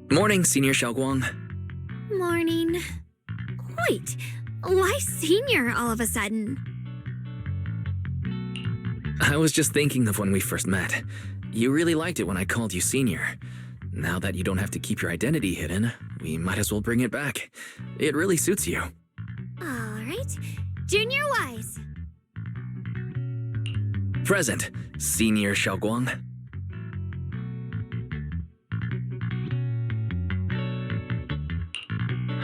Morning, Senior Xiaoguang. Morning. Wait, why senior all of a sudden? I was just thinking of when we first met. You really liked it when I called you Senior. Now that you don't have to keep your identity hidden, we might as well bring it back. It really suits you. Alright. Junior Wise. Present, Senior Xiaoguang.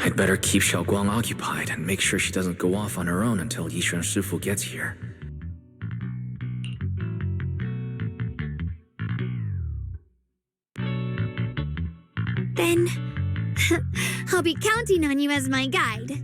I'd better keep Xiaoguang occupied and make sure she doesn't go off on her own until Yishuan Shifu gets here. Then, I'll be counting on you as my guide.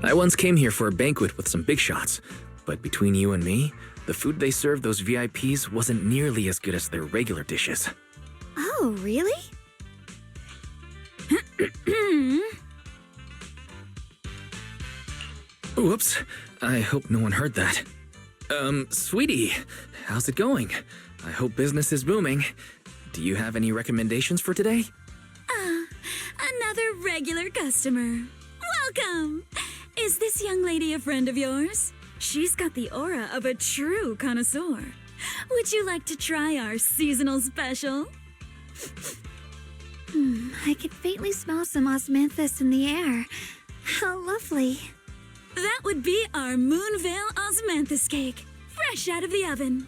I once came here for a banquet with some big shots, but between you and me, the food they served those VIPs wasn't nearly as good as their regular dishes. Oh, really? Whoops, I hope no one heard that. Sweetie, how's it going? I hope business is booming. Do you have any recommendations for today? Another regular customer. Welcome! Is this young lady a friend of yours? She's got the aura of a true connoisseur. Would you like to try our seasonal special? I can faintly smell some osmanthus in the air. How lovely. That would be our Moonvale Osmanthus cake, fresh out of the oven.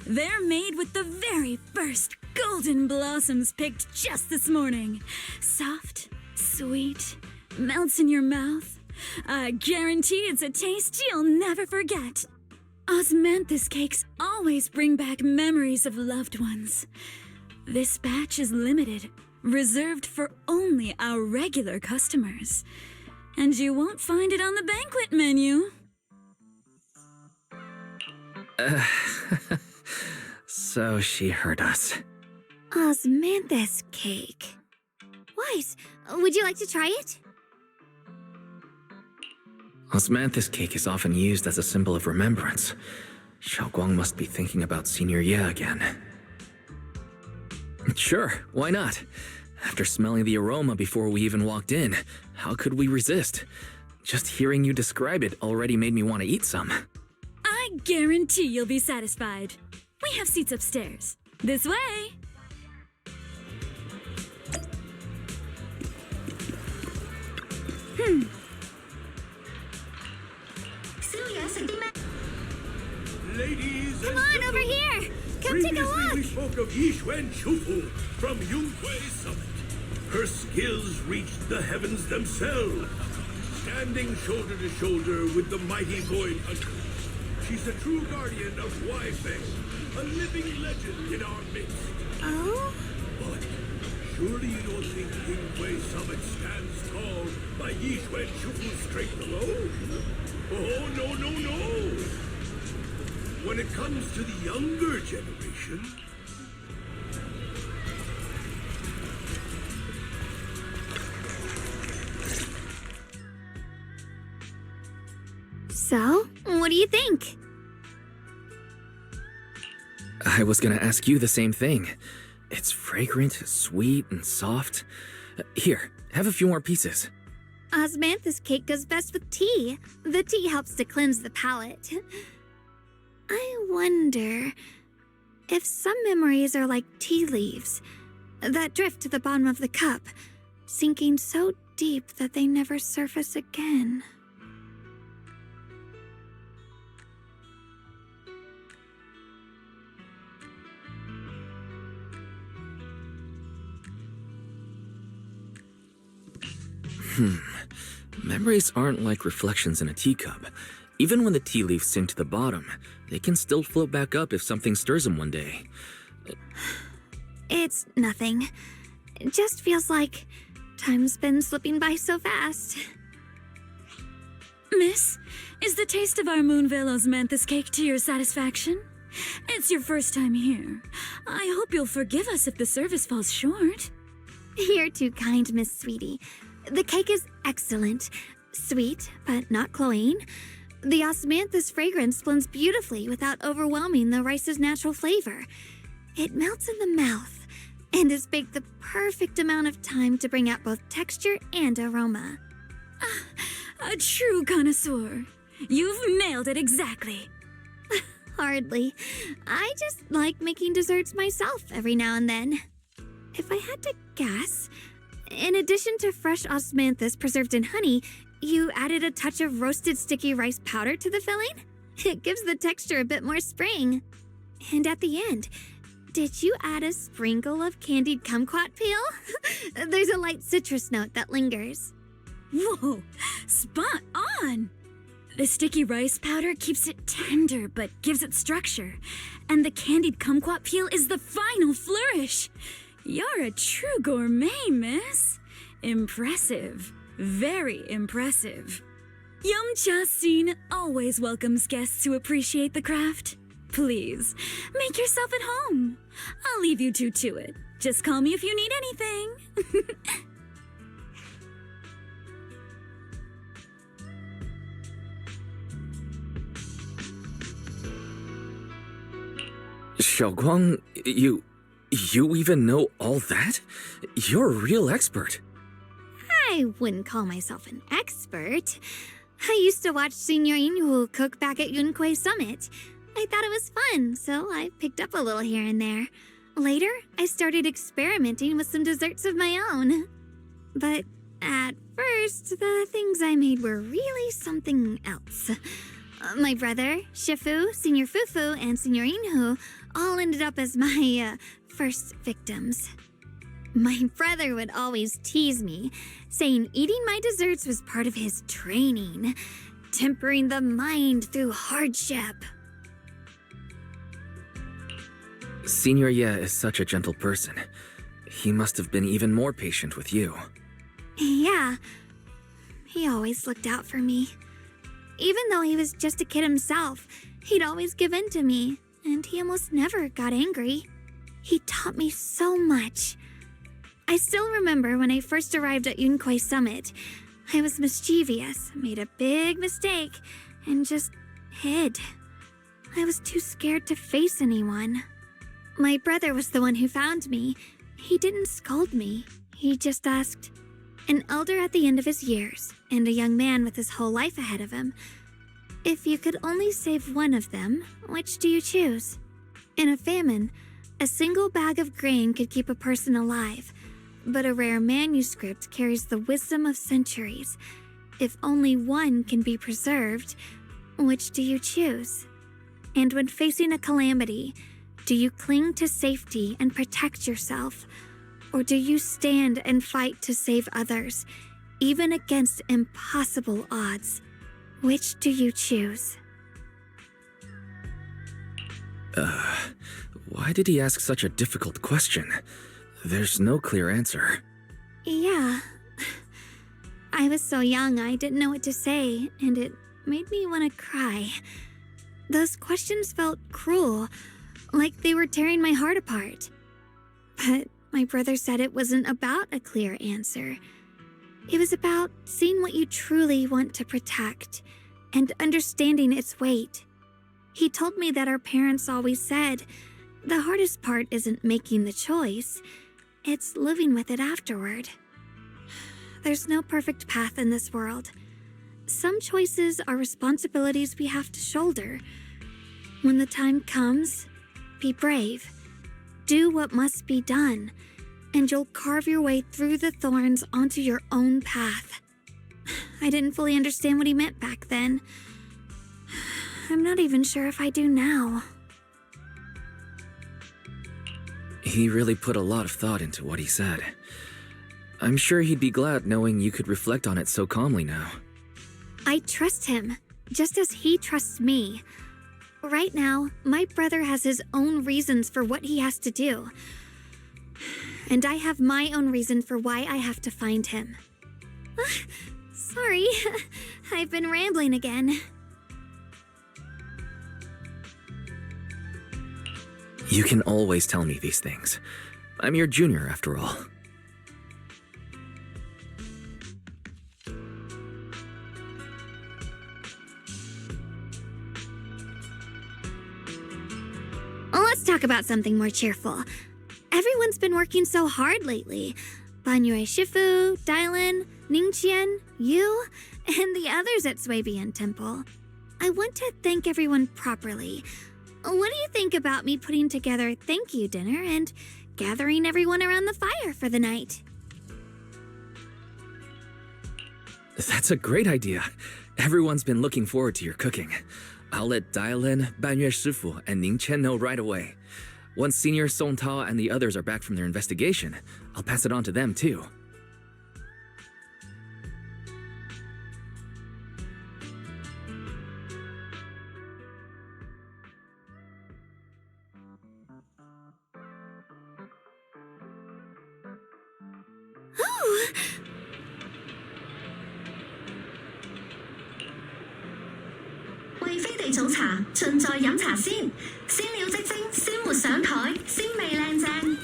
They're made with the very first golden blossoms picked just this morning. Soft, sweet, melts in your mouth. I guarantee it's a taste you'll never forget. Osmanthus cakes always bring back memories of loved ones. This batch is limited, reserved for only our regular customers. And you won't find it on the banquet menu. So she heard us. Osmanthus cake. Wise, would you like to try it? Osmanthus cake is often used as a symbol of remembrance. Xiaoguang must be thinking about Senior Ye again. Sure, why not? After smelling the aroma before we even walked in, how could we resist? Just hearing you describe it already made me want to eat some. I guarantee you'll be satisfied. We have seats upstairs. This way. Ladies Come on, over here! Come take a look! We spoke of Yixuan Shufu from Yunhui Summit. Her skills reached the heavens themselves, standing shoulder to shoulder with the mighty Void Hunter. She's a true guardian of Weifeng, a living legend in our midst. Oh? But surely you don't think Yunhui Summit stands tall by Yixuan Shufu's strength alone? Oh, no, no, no! When it comes to the younger generation, So, what do you think? I was gonna ask you the same thing. It's fragrant, sweet, and soft. Here, have a few more pieces. Osmanthus cake goes best with tea. The tea helps to cleanse the palate. I wonder if some memories are like tea leaves that drift to the bottom of the cup, sinking so deep that they never surface again. Memories aren't like reflections in a teacup. Even when the tea leaves sink to the bottom, they can still float back up if something stirs them one day. It's nothing. It just feels like time's been slipping by so fast. Miss, is the taste of our Moonvale Osmanthus cake to your satisfaction? It's your first time here. I hope you'll forgive us if the service falls short. You're too kind, Miss Sweetie. The cake is excellent. Sweet, but not cloying. The osmanthus fragrance blends beautifully without overwhelming the rice's natural flavor. It melts in the mouth and is baked the perfect amount of time to bring out both texture and aroma. A true connoisseur. You've nailed it exactly. Hardly. I just like making desserts myself every now and then. If I had to guess, in addition to fresh osmanthus preserved in honey, you added a touch of roasted sticky rice powder to the filling? It gives the texture a bit more spring. And at the end, did you add a sprinkle of candied kumquat peel? There's a light citrus note that lingers. Whoa, spot on! The sticky rice powder keeps it tender but gives it structure. And the candied kumquat peel is the final flourish. You're a true gourmet, miss. Impressive. Very impressive. Yum-Cha Scene always welcomes guests who appreciate the craft. Please, make yourself at home. I'll leave you two to it. Just call me if you need anything. Xiaoguang, you even know all that? You're a real expert. I wouldn't call myself an expert. I used to watch Senior Inhu cook back at Yunhui Summit. I thought it was fun, so I picked up a little here and there. Later, I started experimenting with some desserts of my own. But at first, the things I made were really something else. My brother, Shifu, Senior Fufu, and Senior Inhu all ended up as my first victims. My brother would always tease me, saying eating my desserts was part of his training, tempering the mind through hardship. Senior Ye is such a gentle person. he must have been even more patient with you. Yeah, he always looked out for me. Even though he was just a kid himself, he'd always give in to me, and he almost never got angry. He taught me so much. I still remember when I first arrived at Yunkwei Summit. I was mischievous, made a big mistake, and just hid. I was too scared to face anyone. My brother was the one who found me. He didn't scold me. He just asked, an elder at the end of his years, and a young man with his whole life ahead of him, if you could only save one of them, which do you choose? In a famine, a single bag of grain could keep a person alive, but a rare manuscript carries the wisdom of centuries. If only one can be preserved, which do you choose? And when facing a calamity, do you cling to safety and protect yourself? Or do you stand and fight to save others, even against impossible odds? Which do you choose? Why did he ask such a difficult question? There's no clear answer. Yeah. I was so young I didn't know what to say, and it made me want to cry. Those questions felt cruel, like they were tearing my heart apart. But my brother said it wasn't about a clear answer. It was about seeing what you truly want to protect and understanding its weight. He told me that our parents always said, the hardest part isn't making the choice, it's living with it afterward. There's no perfect path in this world. Some choices are responsibilities we have to shoulder. When the time comes, be brave. Do what must be done, and you'll carve your way through the thorns onto your own path. I didn't fully understand what he meant back then. I'm not even sure if I do now. He really put a lot of thought into what he said. I'm sure he'd be glad knowing you could reflect on it so calmly now. I trust him, just as he trusts me. Right now, my brother has his own reasons for what he has to do. And I have my own reason for why I have to find him. Sorry, I've been rambling again. You can always tell me these things. I'm your junior, after all. Let's talk about something more cheerful. Everyone's been working so hard lately. Banyue Shifu, Dylan, Ningqian, you, and the others at Swabian Temple. I want to thank everyone properly. What do you think about me putting together a thank you dinner and gathering everyone around the fire for the night? That's a great idea. Everyone's been looking forward to your cooking. I'll let Dylan, Banyue Shifu, and Ningqian know right away. Once Senior Song Tao and the others are back from their investigation, I'll pass it on to them too. Ooh. 貴妃地早茶，盡在飲茶先。鮮料即蒸，鮮活上台，鮮味靚正。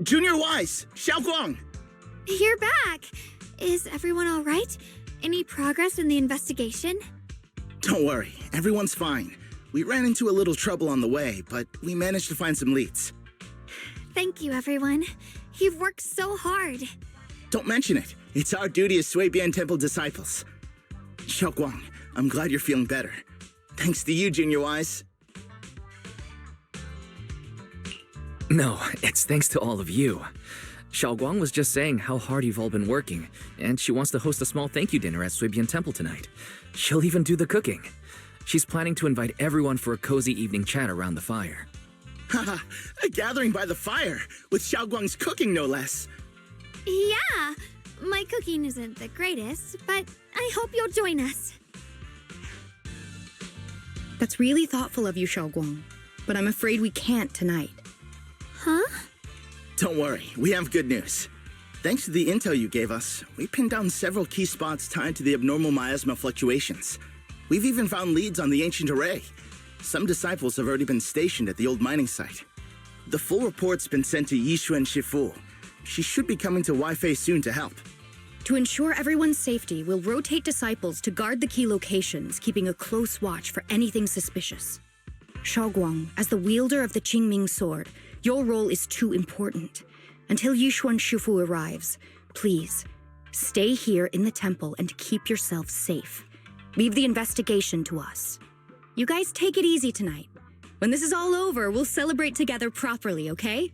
Junior Wise, Xiaoguang! You're back! Is everyone all right? Any progress in the investigation? Don't worry, everyone's fine. We ran into a little trouble on the way, but we managed to find some leads. Thank you, everyone. You've worked so hard. Don't mention it. It's our duty as Swabian Temple disciples. Xiaoguang, I'm glad you're feeling better. Thanks to you, Junior Wise. No, it's thanks to all of you. Xiaoguang was just saying how hard you've all been working, and she wants to host a small thank you dinner at Swabian Temple tonight. She'll even do the cooking. She's planning to invite everyone for a cozy evening chat around the fire. Haha, a gathering by the fire, with Xiaoguang's cooking no less. Yeah, my cooking isn't the greatest, but I hope you'll join us. That's really thoughtful of you, Xiaoguang, but I'm afraid we can't tonight. Huh? Don't worry, we have good news. Thanks to the intel you gave us, we pinned down several key spots tied to the abnormal miasma fluctuations. We've even found leads on the ancient array. Some disciples have already been stationed at the old mining site. The full report's been sent to Yishuan Shifu. She should be coming to Wi-Fi soon to help. To ensure everyone's safety, we'll rotate disciples to guard the key locations, keeping a close watch for anything suspicious. Shaoguang, as the wielder of the Qingming sword, your role is too important. Until Yishuan Shifu arrives, please, stay here in the temple and keep yourself safe. Leave the investigation to us. You guys take it easy tonight. When this is all over, we'll celebrate together properly, okay?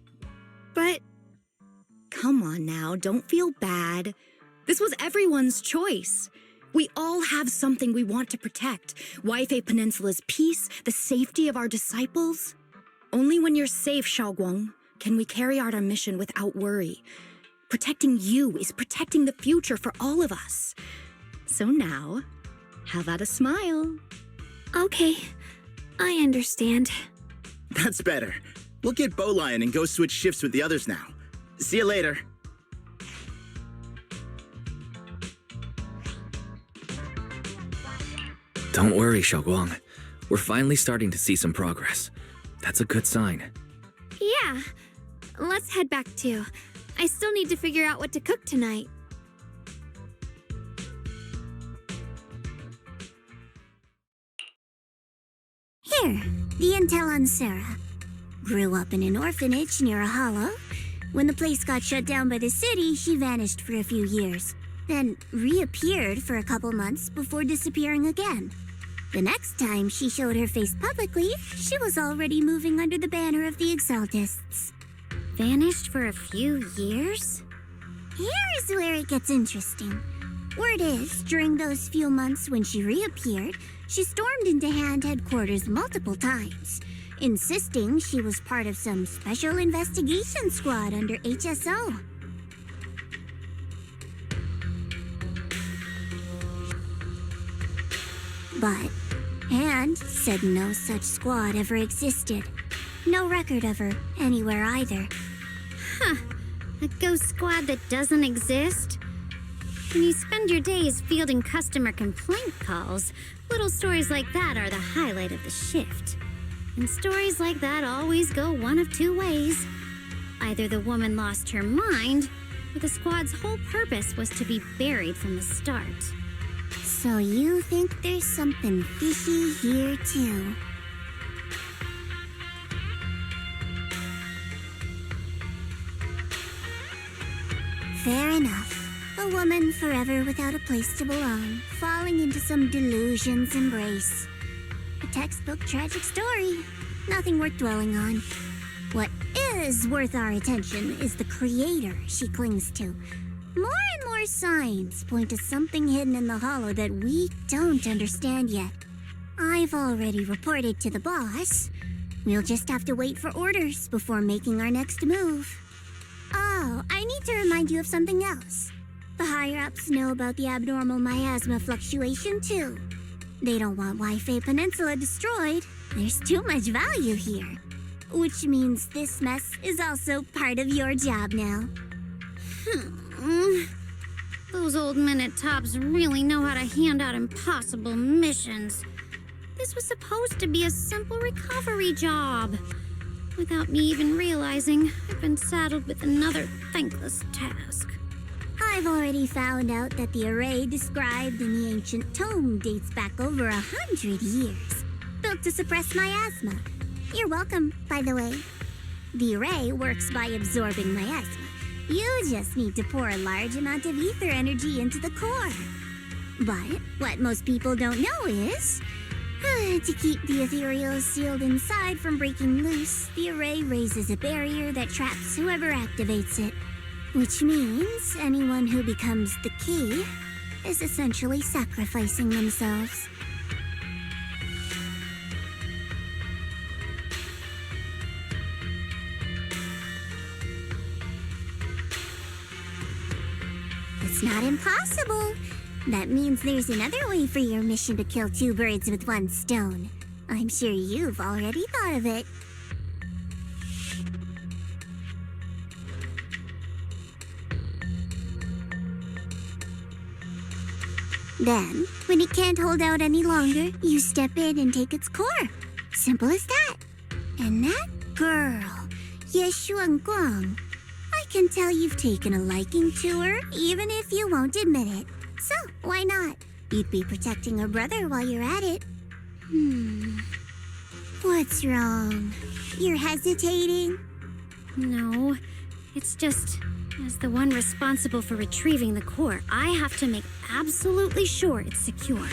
But come on now, don't feel bad. This was everyone's choice. We all have something we want to protect. Wi-Fi Peninsula's peace, the safety of our disciples. Only when you're safe, Shaoguang, can we carry out our mission without worry. Protecting you is protecting the future for all of us. So now, how about a smile? Okay, I understand. That's better. We'll get Bowlion and go switch shifts with the others now. See you later. Don't worry, Shaoguang. We're finally starting to see some progress. That's a good sign. Yeah, let's head back too. I still need to figure out what to cook tonight. Here, the intel on Sarah. Grew up in an orphanage near a hollow. When the place got shut down by the city, she vanished for a few years, then reappeared for a couple months before disappearing again. The next time she showed her face publicly, she was already moving under the banner of the Exaltists. Vanished for a few years? Here's where it gets interesting. Word is, during those few months when she reappeared, she stormed into Hand headquarters multiple times, insisting she was part of some special investigation squad under HSO. But Hand said no such squad ever existed. No record of her anywhere either. Huh. A ghost squad that doesn't exist? When you spend your days fielding customer complaint calls, little stories like that are the highlight of the shift. And stories like that always go one of two ways. Either the woman lost her mind, or the squad's whole purpose was to be buried from the start. So you think there's something fishy here too? Fair enough. A woman forever without a place to belong, falling into some delusion's embrace. A textbook tragic story. Nothing worth dwelling on. What is worth our attention is the creator she clings to. More and more signs point to something hidden in the hollow that we don't understand yet. I've already reported to the boss. We'll just have to wait for orders before making our next move. Oh, I need to remind you of something else. The higher-ups know about the abnormal miasma fluctuation, too. They don't want Wi-Fi Peninsula destroyed. There's too much value here. Which means this mess is also part of your job now. Those old minute-tops really know how to hand out impossible missions. This was supposed to be a simple recovery job. Without me even realizing, I've been saddled with another thankless task. I've already found out that the array described in the ancient tome dates back over 100 years. Built to suppress miasma. You're welcome, by the way. The array works by absorbing miasma. You just need to pour a large amount of ether energy into the core. But what most people don't know is, to keep the ethereal sealed inside from breaking loose, the array raises a barrier that traps whoever activates it. Which means anyone who becomes the key is essentially sacrificing themselves. It's not impossible. That means there's another way for your mission to kill two birds with one stone. I'm sure you've already thought of it. Then, when it can't hold out any longer, you step in and take its core. Simple as that. And that girl, Ye Guang, I can tell you've taken a liking to her, even if you won't admit it. So, why not? You'd be protecting her brother while you're at it. What's wrong? You're hesitating? No, it's just, as the one responsible for retrieving the core, I have to make absolutely sure it's secure.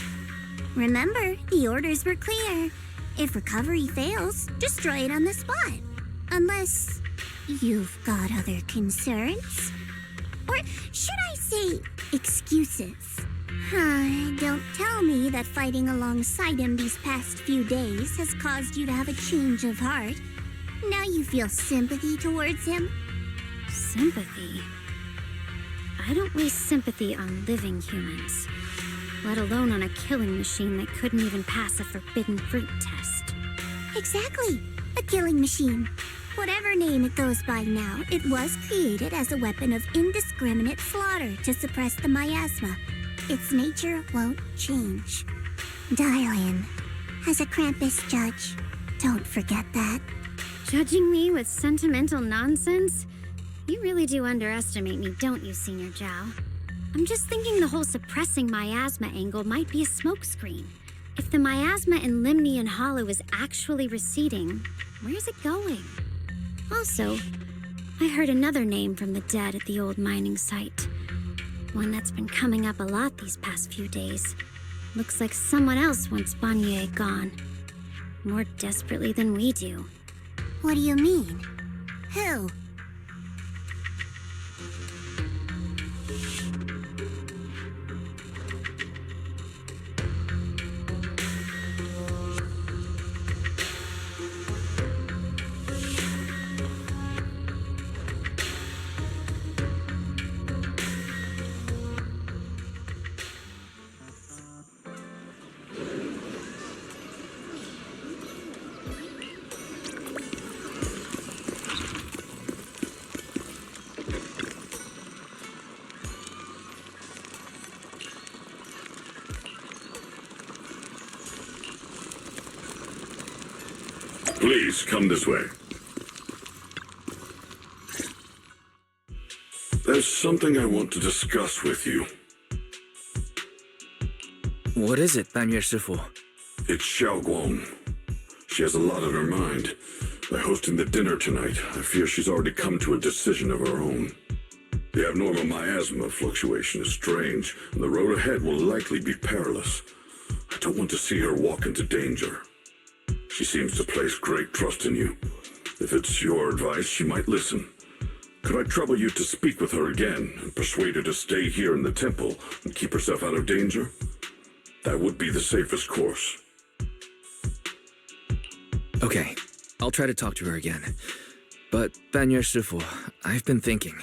Remember, the orders were clear. If recovery fails, destroy it on the spot. Unless you've got other concerns. Or should I say, excuses? Don't tell me that fighting alongside him these past few days has caused you to have a change of heart. Now you feel sympathy towards him? Sympathy? I don't waste sympathy on living humans, let alone on a killing machine that couldn't even pass a forbidden fruit test. Exactly, a killing machine. Whatever name it goes by now, it was created as a weapon of indiscriminate slaughter to suppress the miasma. Its nature won't change. Dial in. As a Krampus judge, don't forget that. Judging me with sentimental nonsense? You really do underestimate me, don't you, Senior Zhao? I'm just thinking the whole suppressing miasma angle might be a smokescreen. If the miasma in Limnian Hollow is actually receding, where's it going? Also, I heard another name from the dead at the old mining site. One that's been coming up a lot these past few days. Looks like someone else wants Banyue gone. More desperately than we do. What do you mean? Who? Please, come this way. There's something I want to discuss with you. What is it, Banyue Shifu? It's Xiao Guang. She has a lot on her mind. By hosting the dinner tonight, I fear she's already come to a decision of her own. The abnormal miasma fluctuation is strange, and the road ahead will likely be perilous. I don't want to see her walk into danger. She seems to place great trust in you. If it's your advice, she might listen. Could I trouble you to speak with her again and persuade her to stay here in the temple and keep herself out of danger? That would be the safest course. Okay, I'll try to talk to her again. But, Banyue Shifu, I've been thinking.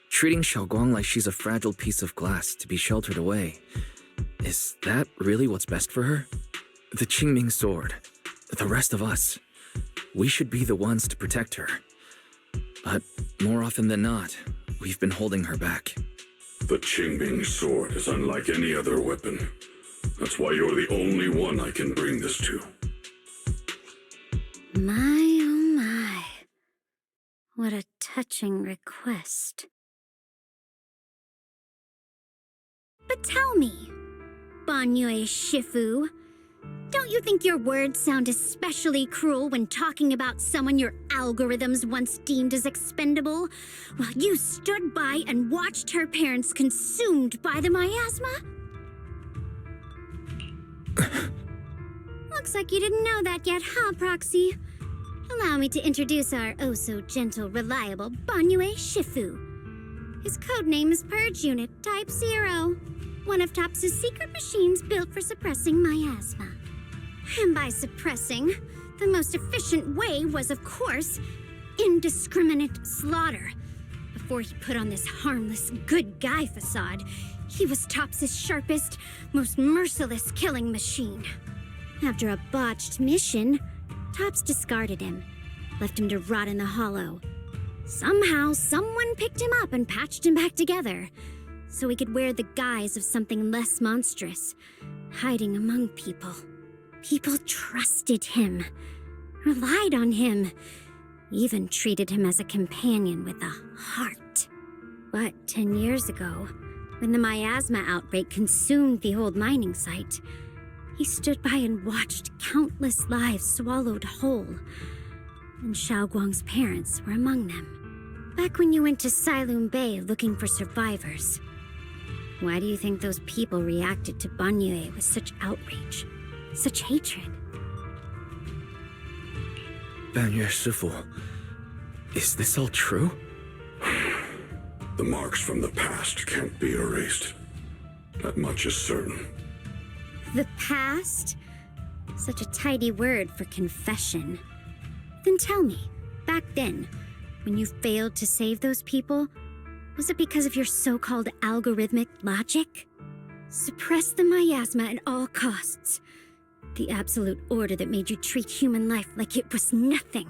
Treating Xiaoguang like she's a fragile piece of glass to be sheltered away. Is that really what's best for her? The Qingming sword. The rest of us. We should be the ones to protect her. But more often than not, we've been holding her back. The Qingming sword is unlike any other weapon. That's why you're the only one I can bring this to. My, oh my. What a touching request. But tell me, Banyue Shifu, don't you think your words sound especially cruel when talking about someone your algorithms once deemed as expendable, while you stood by and watched her parents consumed by the miasma? Looks like you didn't know that yet, huh, Proxy? Allow me to introduce our oh-so-gentle, reliable Banyue Shifu. His codename is Purge Unit Type 0, one of TOPS' secret machines built for suppressing miasma. And by suppressing, the most efficient way was, of course, indiscriminate slaughter. Before he put on this harmless good guy facade, he was TOPS' sharpest, most merciless killing machine. After a botched mission, TOPS discarded him, left him to rot in the hollow. Somehow, someone picked him up and patched him back together. so he could wear the guise of something less monstrous, hiding among people. People trusted him, relied on him, even treated him as a companion with a heart. But 10 years ago, when the miasma outbreak consumed the old mining site, he stood by and watched countless lives swallowed whole, and Xiaoguang's parents were among them. Back when you went to Silum Bay looking for survivors, why do you think those people reacted to Banyue with such outrage, such hatred? Banyue Shifu, is this all true? The marks from the past can't be erased. That much is certain. The past? Such a tidy word for confession. Then tell me, back then, when you failed to save those people, was it because of your so-called algorithmic logic? Suppress the miasma at all costs. The absolute order that made you treat human life like it was nothing.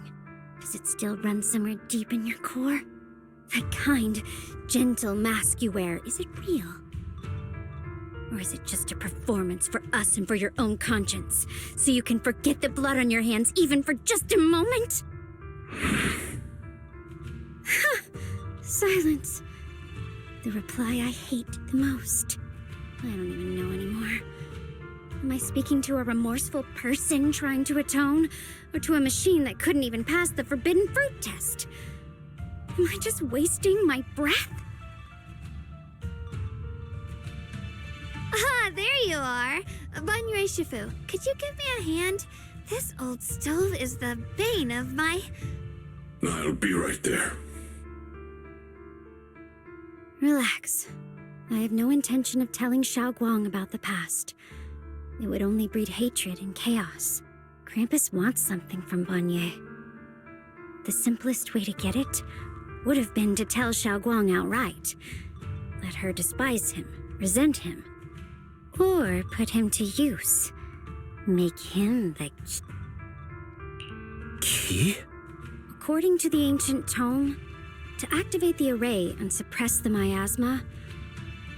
Does it still run somewhere deep in your core? That kind, gentle mask you wear, is it real? Or is it just a performance for us and for your own conscience, so you can forget the blood on your hands even for just a moment? Silence. The reply I hate the most. I don't even know anymore. Am I speaking to a remorseful person trying to atone, or to a machine that couldn't even pass the forbidden fruit test? Am I just wasting my breath? Ah, there you are. Banyue Shifu, could you give me a hand? This old stove is the bane of my... I'll be right there. Relax. I have no intention of telling Xiaoguang about the past. It would only breed hatred and chaos. Krampus wants something from Banyue. The simplest way to get it would have been to tell Xiaoguang outright. Let her despise him, resent him, or put him to use. Make him the key? According to the ancient tome, to activate the array and suppress the miasma,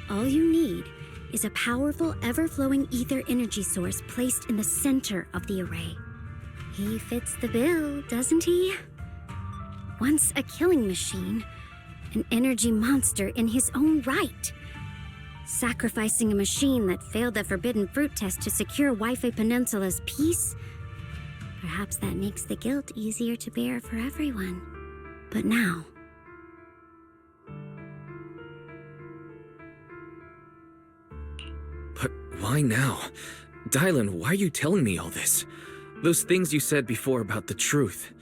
all you need is a powerful, ever-flowing ether energy source placed in the center of the array. He fits the bill, doesn't he? Once a killing machine, an energy monster in his own right. Sacrificing a machine that failed the forbidden fruit test to secure Waifei Peninsula's peace? Perhaps that makes the guilt easier to bear for everyone. But now... But why now? Dylan, why are you telling me all this? Those things you said before about the truth.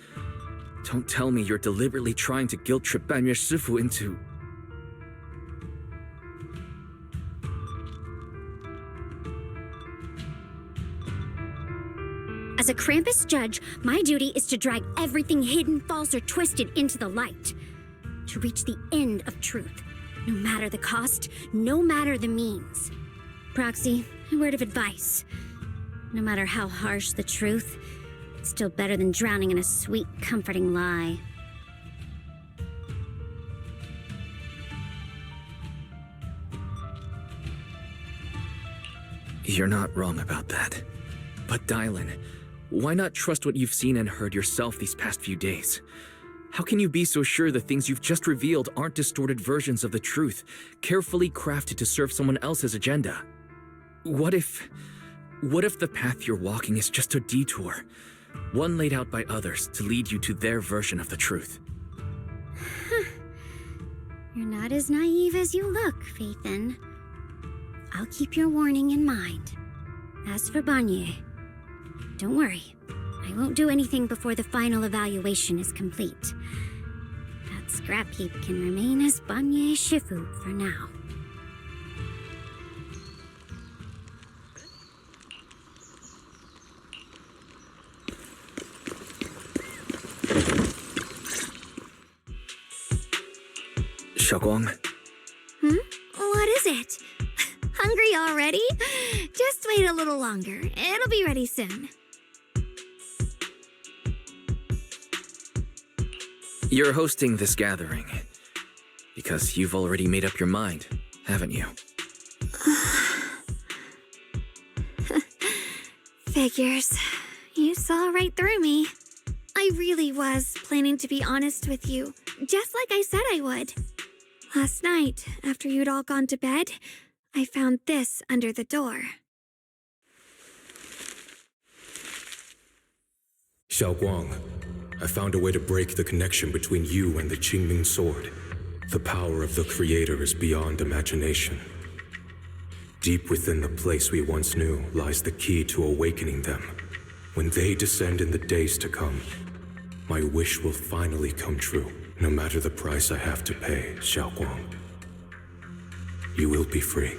Don't tell me you're deliberately trying to guilt-trip Banyue Shifu into... As a Krampus judge, my duty is to drag everything hidden, false, or twisted into the light. To reach the end of truth, no matter the cost, no matter the means. Proxy, a word of advice. No matter how harsh the truth, it's still better than drowning in a sweet, comforting lie. You're not wrong about that. But Dylan, why not trust what you've seen and heard yourself these past few days? How can you be so sure the things you've just revealed aren't distorted versions of the truth, carefully crafted to serve someone else's agenda? What if the path you're walking is just a detour, one laid out by others to lead you to their version of the truth? You're not as naive as you look, Phaethon. I'll keep your warning in mind. As for Banyue, don't worry. I won't do anything before the final evaluation is complete. That scrap heap can remain as Banyue Shifu for now. Xiaoguang? What is it? Hungry already? Just wait a little longer. It'll be ready soon. You're hosting this gathering because you've already made up your mind, haven't you? Figures. You saw right through me. I really was planning to be honest with you, just like I said I would. Last night, after you'd all gone to bed, I found this under the door. Xiaoguang, I found a way to break the connection between you and the Qingming sword. The power of the Creator is beyond imagination. Deep within the place we once knew lies the key to awakening them. When they descend in the days to come, my wish will finally come true, no matter the price I have to pay, Xiaoguang. You will be free.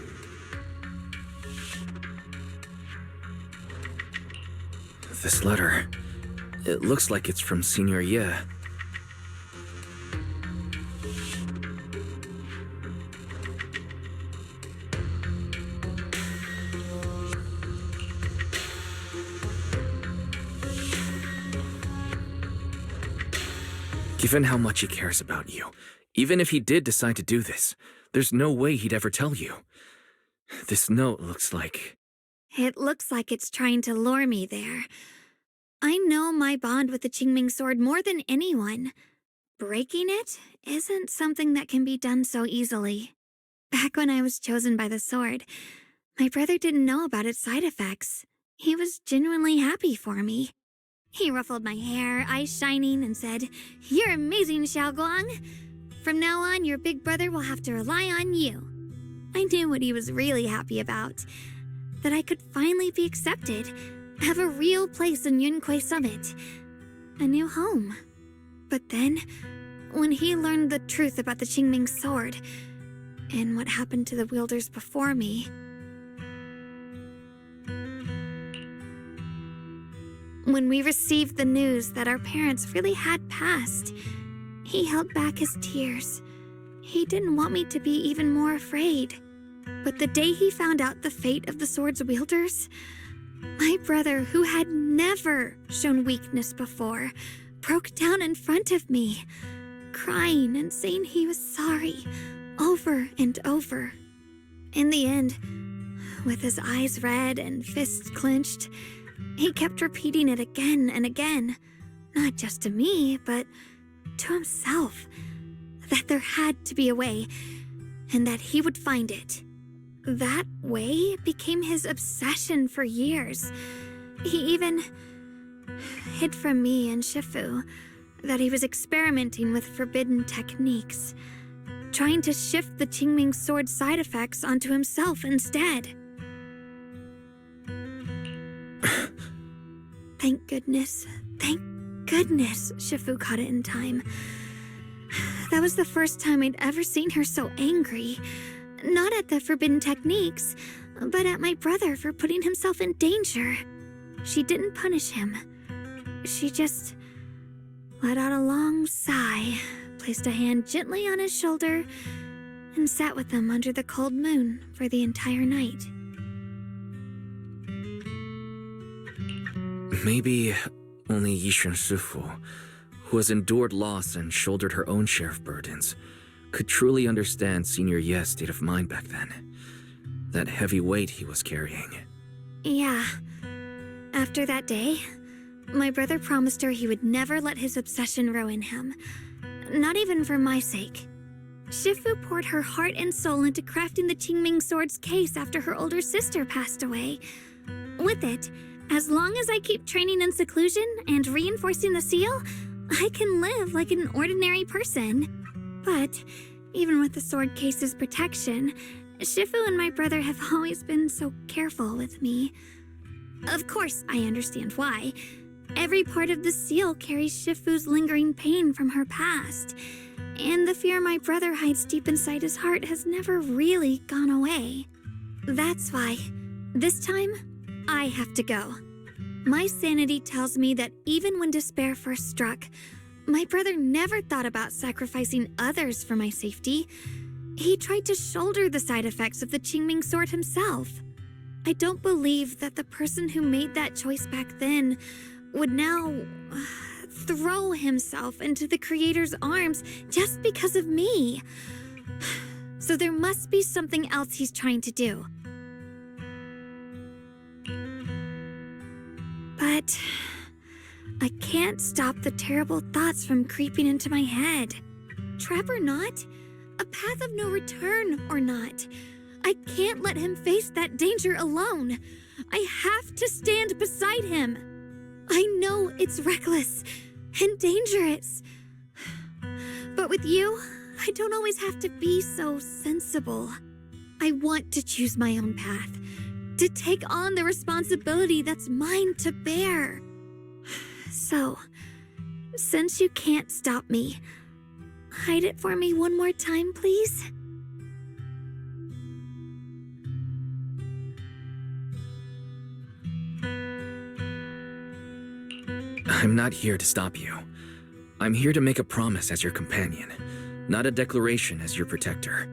This letter, it looks like it's from Senior Ye. Given how much he cares about you, even if he did decide to do this, there's no way he'd ever tell you. This note looks like... It looks like it's trying to lure me there. I know my bond with the Qingming sword more than anyone. Breaking it isn't something that can be done so easily. Back when I was chosen by the sword, my brother didn't know about its side effects. He was genuinely happy for me. He ruffled my hair, eyes shining, and said, "You're amazing, Xiaoguang. From now on, your big brother will have to rely on you." I knew what he was really happy about. That I could finally be accepted, have a real place in Yunquei Summit, a new home. But then, when he learned the truth about the Qingming sword, and what happened to the wielders before me, when we received the news that our parents really had passed, he held back his tears. He didn't want me to be even more afraid. But the day he found out the fate of the sword's wielders, my brother, who had never shown weakness before, broke down in front of me, crying and saying he was sorry, over and over. In the end, with his eyes red and fists clenched, he kept repeating it again and again, not just to me, but to himself, that there had to be a way, and that he would find it. That way became his obsession for years. He even hid from me and Shifu that he was experimenting with forbidden techniques, trying to shift the Qingming sword side effects onto himself instead. Thank goodness Shifu caught it in time. That was the first time I'd ever seen her so angry. Not at the forbidden techniques, but at my brother for putting himself in danger. She didn't punish him. She just let out a long sigh, placed a hand gently on his shoulder, and sat with him under the cold moon for the entire night. Maybe only Yishun Shifu, who has endured loss and shouldered her own share of burdens, could truly understand Senior Ye's state of mind back then. That heavy weight he was carrying. Yeah. After that day, my brother promised her he would never let his obsession ruin him. Not even for my sake. Shifu poured her heart and soul into crafting the Qingming sword's case after her older sister passed away. With it, as long as I keep training in seclusion and reinforcing the seal, I can live like an ordinary person. But even with the sword case's protection, Shifu and my brother have always been so careful with me. Of course, I understand why. Every part of the seal carries Shifu's lingering pain from her past, and the fear my brother hides deep inside his heart has never really gone away. That's why, this time, I have to go. My sanity tells me that even when despair first struck, my brother never thought about sacrificing others for my safety. He tried to shoulder the side effects of the Qingming sword himself. I don't believe that the person who made that choice back then would now throw himself into the Creator's arms just because of me. so there must be something else he's trying to do. But I can't stop the terrible thoughts from creeping into my head. Trap or not, a path of no return or not, I can't let him face that danger alone. I have to stand beside him. I know it's reckless and dangerous. But with you, I don't always have to be so sensible. I want to choose my own path, to take on the responsibility that's mine to bear. So, since you can't stop me, hide it for me one more time, please? I'm not here to stop you. I'm here to make a promise as your companion, not a declaration as your protector.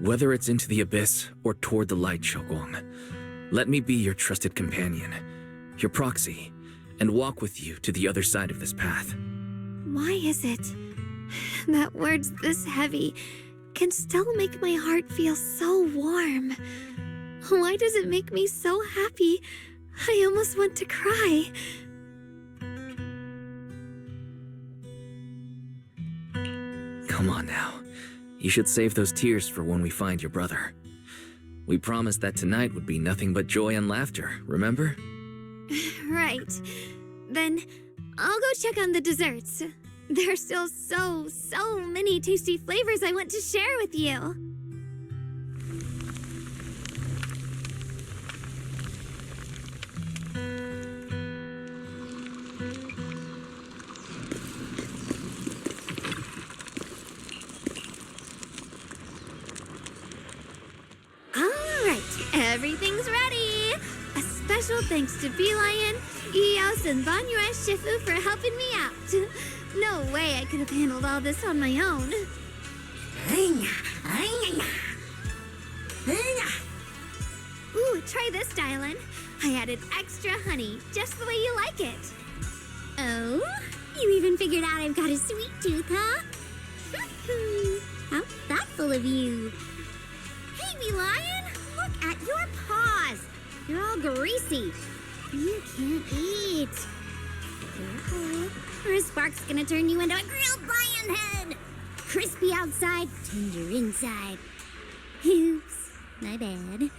Whether it's into the abyss or toward the light, Xiaoguang, let me be your trusted companion, your proxy, and walk with you to the other side of this path. Why is it that words this heavy can still make my heart feel so warm? Why does it make me so happy I almost want to cry? Come on now. You should save those tears for when we find your brother. We promised that tonight would be nothing but joy and laughter, remember? Right. Then I'll go check on the desserts. There are still so many tasty flavors I want to share with you. Everything's ready! A special thanks to Beelion, Eos, and Banyue Shifu for helping me out. No way I could have handled all this on my own. Ooh, try this, Dylan. I added extra honey, just the way you like it. Oh? You even figured out I've got a sweet tooth, huh? How thoughtful of you. Hey, Beelion! Look at your paws! You're all greasy. You can't eat. Careful, or a spark's gonna turn you into a grilled lion head! Crispy outside, tender inside. Oops, my bad.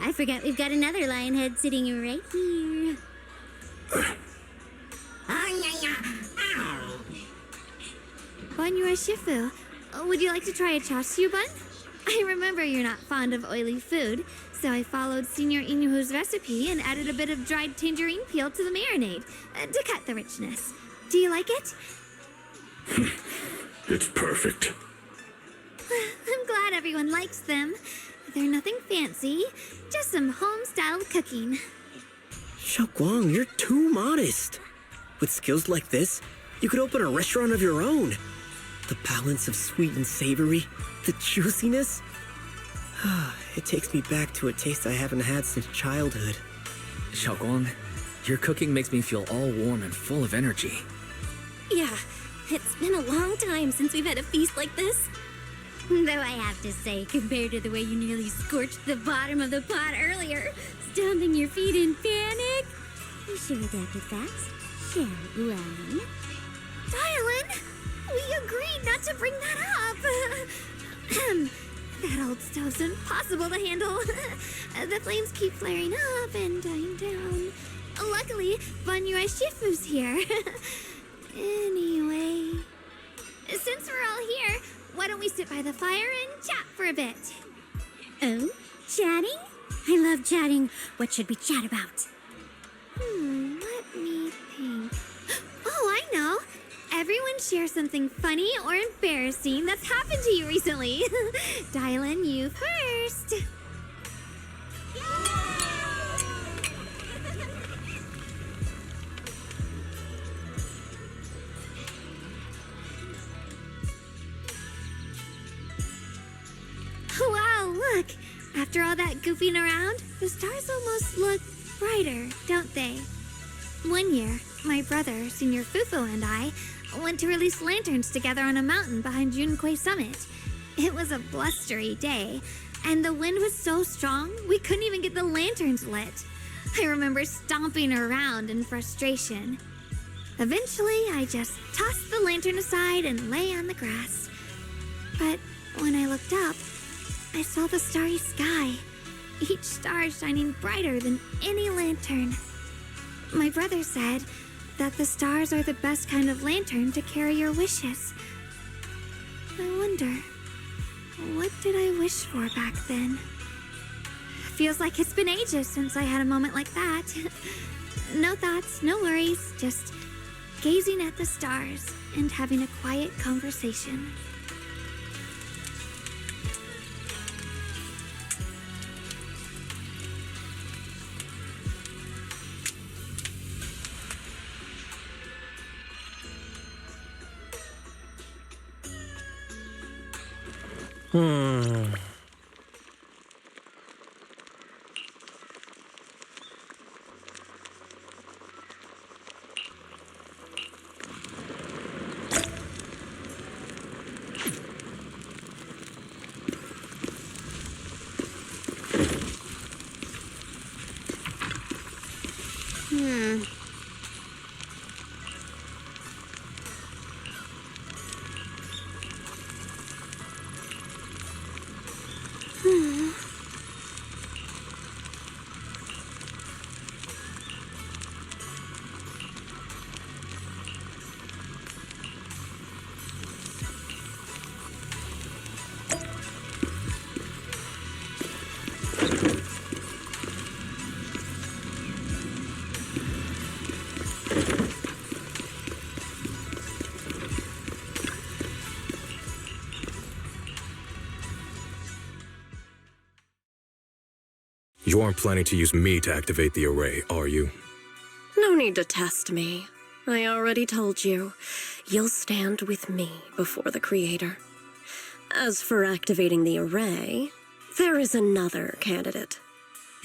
I forgot we've got another lion head sitting right here. Banyue Shifu, would you like to try a chashu bun? I remember you're not fond of oily food, so I followed Senior Inuhu's recipe and added a bit of dried tangerine peel to the marinade to cut the richness. Do you like it? It's perfect. I'm glad everyone likes them. They're nothing fancy, just some home-styled cooking. Xiaoguang, you're too modest. With skills like this, you could open a restaurant of your own. The balance of sweet and savory, the juiciness. It takes me back to a taste I haven't had since childhood. Xiaoguang, your cooking makes me feel all warm and full of energy. Yeah, it's been a long time since we've had a feast like this. Though I have to say, compared to the way you nearly scorched the bottom of the pot earlier, stomping your feet in panic, you sure adapted fast, Xiaoguang. Dylan, we agreed not to bring that up. That old stove's impossible to handle. The flames keep flaring up and dying down. Luckily, Banyue Shifu's here. Anyway, since we're all here, why don't we sit by the fire and chat for a bit? Oh, chatting? I love chatting. What should we chat about? Let me think. Oh, I know. Everyone share something funny or embarrassing that's happened to you recently. Dylan, you first. Wow, look! After all that goofing around, the stars almost look brighter, don't they? One year, my brother, Senior Fufu, and I went to release lanterns together on a mountain behind Junquei Summit. It was a blustery day, and the wind was so strong we couldn't even get the lanterns lit. I remember stomping around in frustration. Eventually, I just tossed the lantern aside and lay on the grass. But when I looked up, I saw the starry sky, each star shining brighter than any lantern. My brother said that the stars are the best kind of lantern to carry your wishes. I wonder, what did I wish for back then? Feels like it's been ages since I had a moment like that. No thoughts, no worries, just gazing at the stars and having a quiet conversation. You aren't planning to use me to activate the array, are you? No need to test me. I already told you. You'll stand with me before the Creator. As for activating the array, there is another candidate.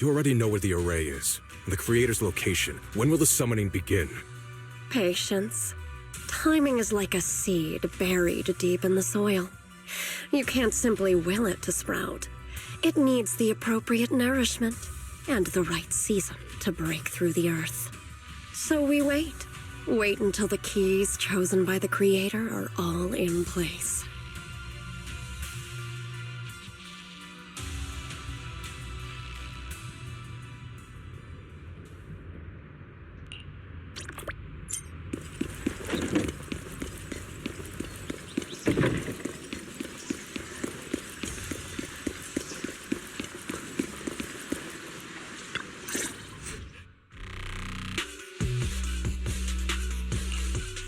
You already know where the array is, and the Creator's location. When will the summoning begin? Patience. Timing is like a seed buried deep in the soil. You can't simply will it to sprout. It needs the appropriate nourishment and the right season to break through the earth. So we wait. Wait until the keys chosen by the Creator are all in place.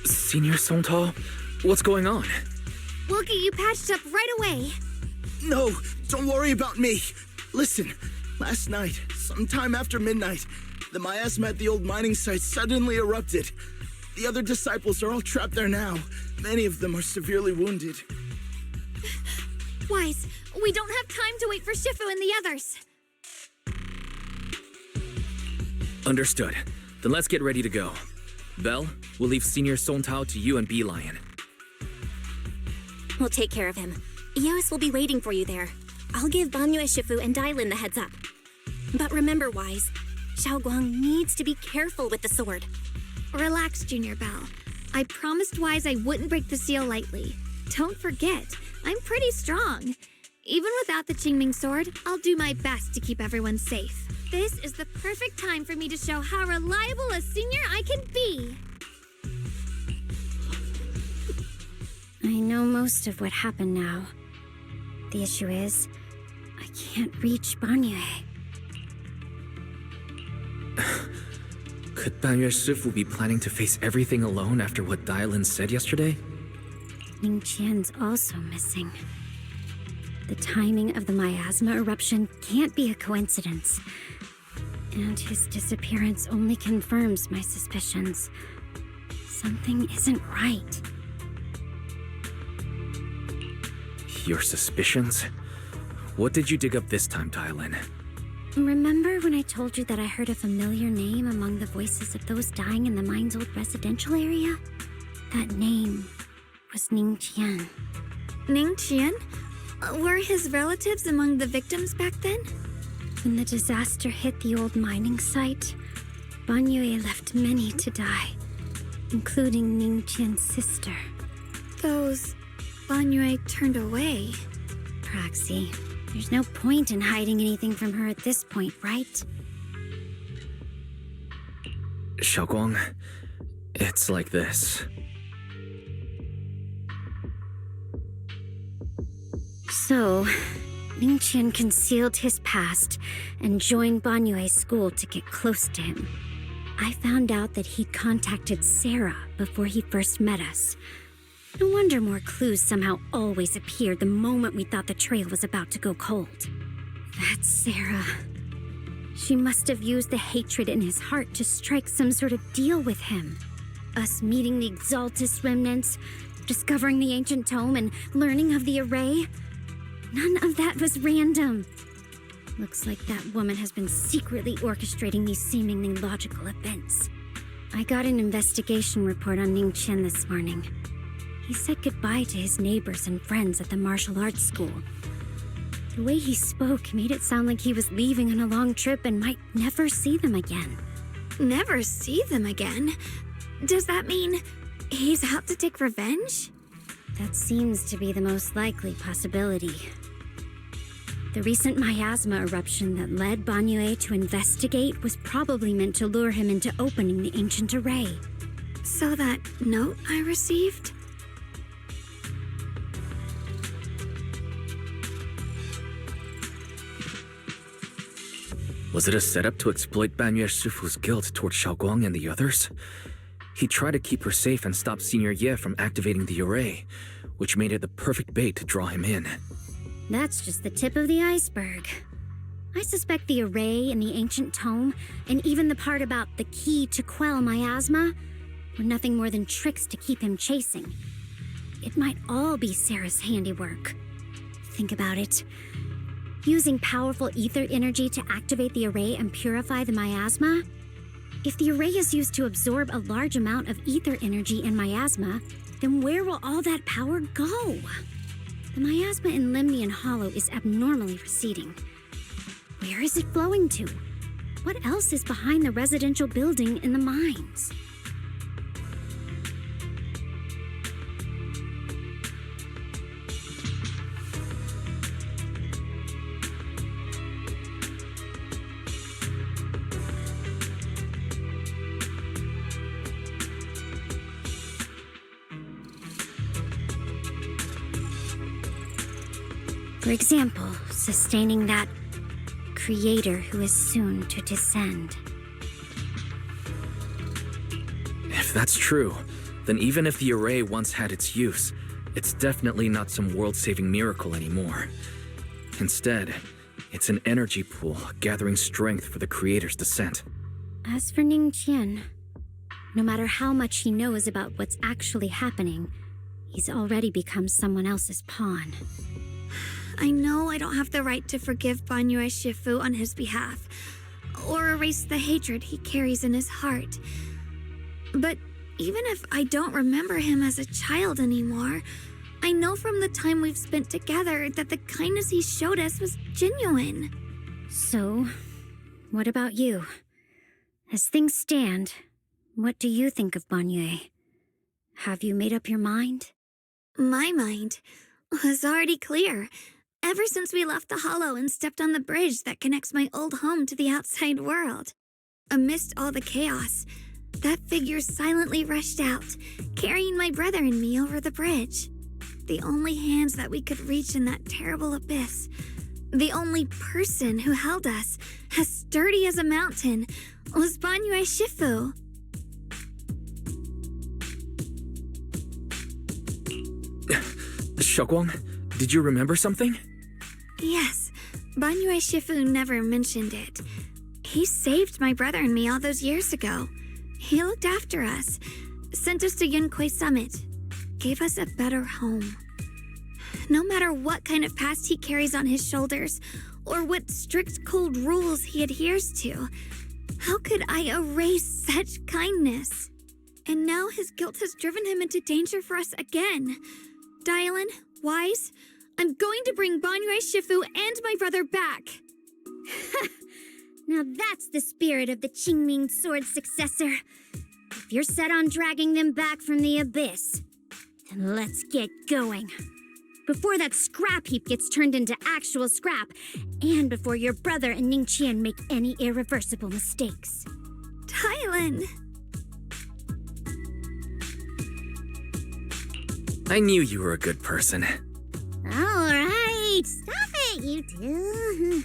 Senior Sontal? What's going on? We'll get you patched up right away. No, don't worry about me. Listen, last night, sometime after midnight, the miasma at the old mining site suddenly erupted. The other disciples are all trapped there now. Many of them are severely wounded. Wise, we don't have time to wait for Shifu and the others. Understood. Then let's get ready to go. Belle, we'll leave Senior Sontal to you and Bee-Lion. We'll take care of him. Eos will be waiting for you there. I'll give Banyo, Shifu, and Dailin the heads up. But remember, Wise, Xiaoguang needs to be careful with the sword. Relax, Junior Belle. I promised Wise I wouldn't break the seal lightly. Don't forget, I'm pretty strong. Even without the Qingming sword, I'll do my best to keep everyone safe. This is the perfect time for me to show how reliable a senior I can be. I know most of what happened now. The issue is, I can't reach Banyo. Could Banyo Shifu be planning to face everything alone after what Dailin said yesterday? Ning Qian's also missing. The timing of the miasma eruption can't be a coincidence. And his disappearance only confirms my suspicions. Something isn't right. Your suspicions? What did you dig up this time, Dailin? Remember when I told you that I heard a familiar name among the voices of those dying in the mine's old residential area? That name was Ning Qian. Ning Qian? Were his relatives among the victims back then? When the disaster hit the old mining site, Banyue left many to die, including Ningqian's sister. Those Banyue turned away. Proxy, there's no point in hiding anything from her at this point, right? Xiaoguang, it's like this. So, Ningqian concealed his past and joined Banyue's school to get close to him. I found out that he contacted Sarah before he first met us. No wonder more clues somehow always appeared the moment we thought the trail was about to go cold. That's Sarah. She must have used the hatred in his heart to strike some sort of deal with him. Us meeting the Exaltus remnants, discovering the ancient tome, and learning of the array. None of that was random. Looks like that woman has been secretly orchestrating these seemingly logical events. I got an investigation report on Ningqian this morning. He said goodbye to his neighbors and friends at the martial arts school. The way he spoke made it sound like he was leaving on a long trip and might never see them again. Never see them again? Does that mean he's out to take revenge? That seems to be the most likely possibility. The recent miasma eruption that led Banyue to investigate was probably meant to lure him into opening the ancient array. So that note I received? Was it a setup to exploit Banyue Shifu's guilt toward Xiaoguang and the others? He tried to keep her safe and stop Senior Ye from activating the array, which made it the perfect bait to draw him in. That's just the tip of the iceberg. I suspect the array and the ancient tome, and even the part about the key to quell miasma, were nothing more than tricks to keep him chasing. It might all be Sarah's handiwork. Think about it. Using powerful ether energy to activate the array and purify the miasma? If the array is used to absorb a large amount of ether energy and miasma, then where will all that power go? The miasma in Limnian Hollow is abnormally receding. Where is it flowing to? What else is behind the residential building in the mines? For example, sustaining that creator who is soon to descend. If that's true, then even if the array once had its use, it's definitely not some world-saving miracle anymore. Instead, it's an energy pool gathering strength for the creator's descent. As for Ningqian, no matter how much he knows about what's actually happening, he's already become someone else's pawn. I know I don't have the right to forgive Banyue Shifu on his behalf, or erase the hatred he carries in his heart. But even if I don't remember him as a child anymore, I know from the time we've spent together that the kindness he showed us was genuine. So, what about you? As things stand, what do you think of Banyue? Have you made up your mind? My mind was already clear. Ever since we left the Hollow and stepped on the bridge that connects my old home to the outside world. Amidst all the chaos, that figure silently rushed out, carrying my brother and me over the bridge. The only hands that we could reach in that terrible abyss. The only person who held us, as sturdy as a mountain, was Banyue Shifu. Xiaoguang, did you remember something? Yes, Banyue Shifu never mentioned it. He saved my brother and me all those years ago. He looked after us, sent us to Yunquay Summit, gave us a better home. No matter what kind of past he carries on his shoulders, or what strict cold rules he adheres to, how could I erase such kindness? And now his guilt has driven him into danger for us again. Dylan, Wise, I'm going to bring Banyue Shifu and my brother back. Now that's the spirit of the Qingming Sword's successor. If you're set on dragging them back from the abyss, then let's get going. Before that scrap heap gets turned into actual scrap, and before your brother and Ningqian make any irreversible mistakes. Dylan! I knew you were a good person. All right, stop it, you two.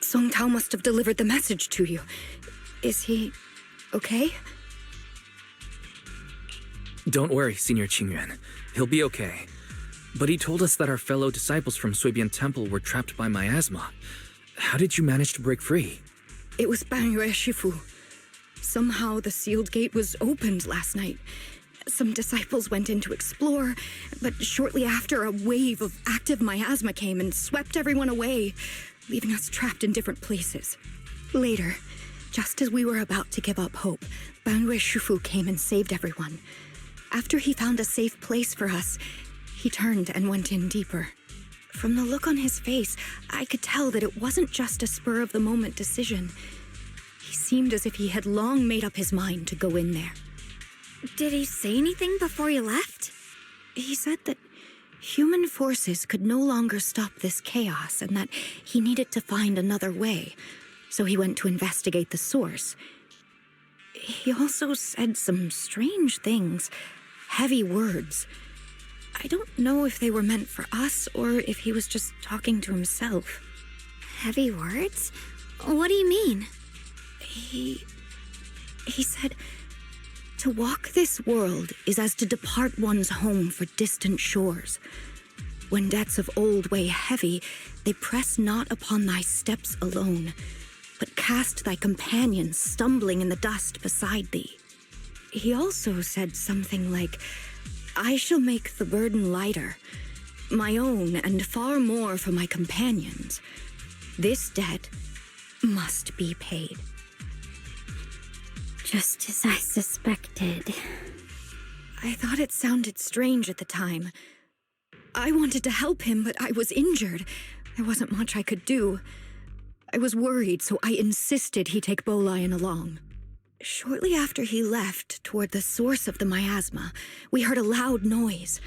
Song Tao must have delivered the message to you. Is he okay? Don't worry, Senior Qingyuan. He'll be okay. But he told us that our fellow disciples from Suibian Temple were trapped by miasma. How did you manage to break free? It was Banyue Shifu. Somehow the sealed gate was opened last night. Some disciples went in to explore, but shortly after, a wave of active miasma came and swept everyone away, leaving us trapped in different places. Later, just as we were about to give up hope, Banyue Shifu came and saved everyone. After he found a safe place for us, he turned and went in deeper. From the look on his face, I could tell that it wasn't just a spur-of-the-moment decision. He seemed as if he had long made up his mind to go in there. Did he say anything before he left? He said that human forces could no longer stop this chaos and that he needed to find another way, so he went to investigate the source. He also said some strange things, heavy words. I don't know if they were meant for us or if he was just talking to himself. Heavy words? What do you mean? He said, to walk this world is as to depart one's home for distant shores. When debts of old weigh heavy, they press not upon thy steps alone, but cast thy companions stumbling in the dust beside thee. He also said something like, I shall make the burden lighter, my own and far more for my companions. This debt must be paid. Just as I suspected. I thought it sounded strange at the time. I wanted to help him, but I was injured. There wasn't much I could do. I was worried, so I insisted he take Bolian along. Shortly after he left, toward the source of the miasma, we heard a loud noise.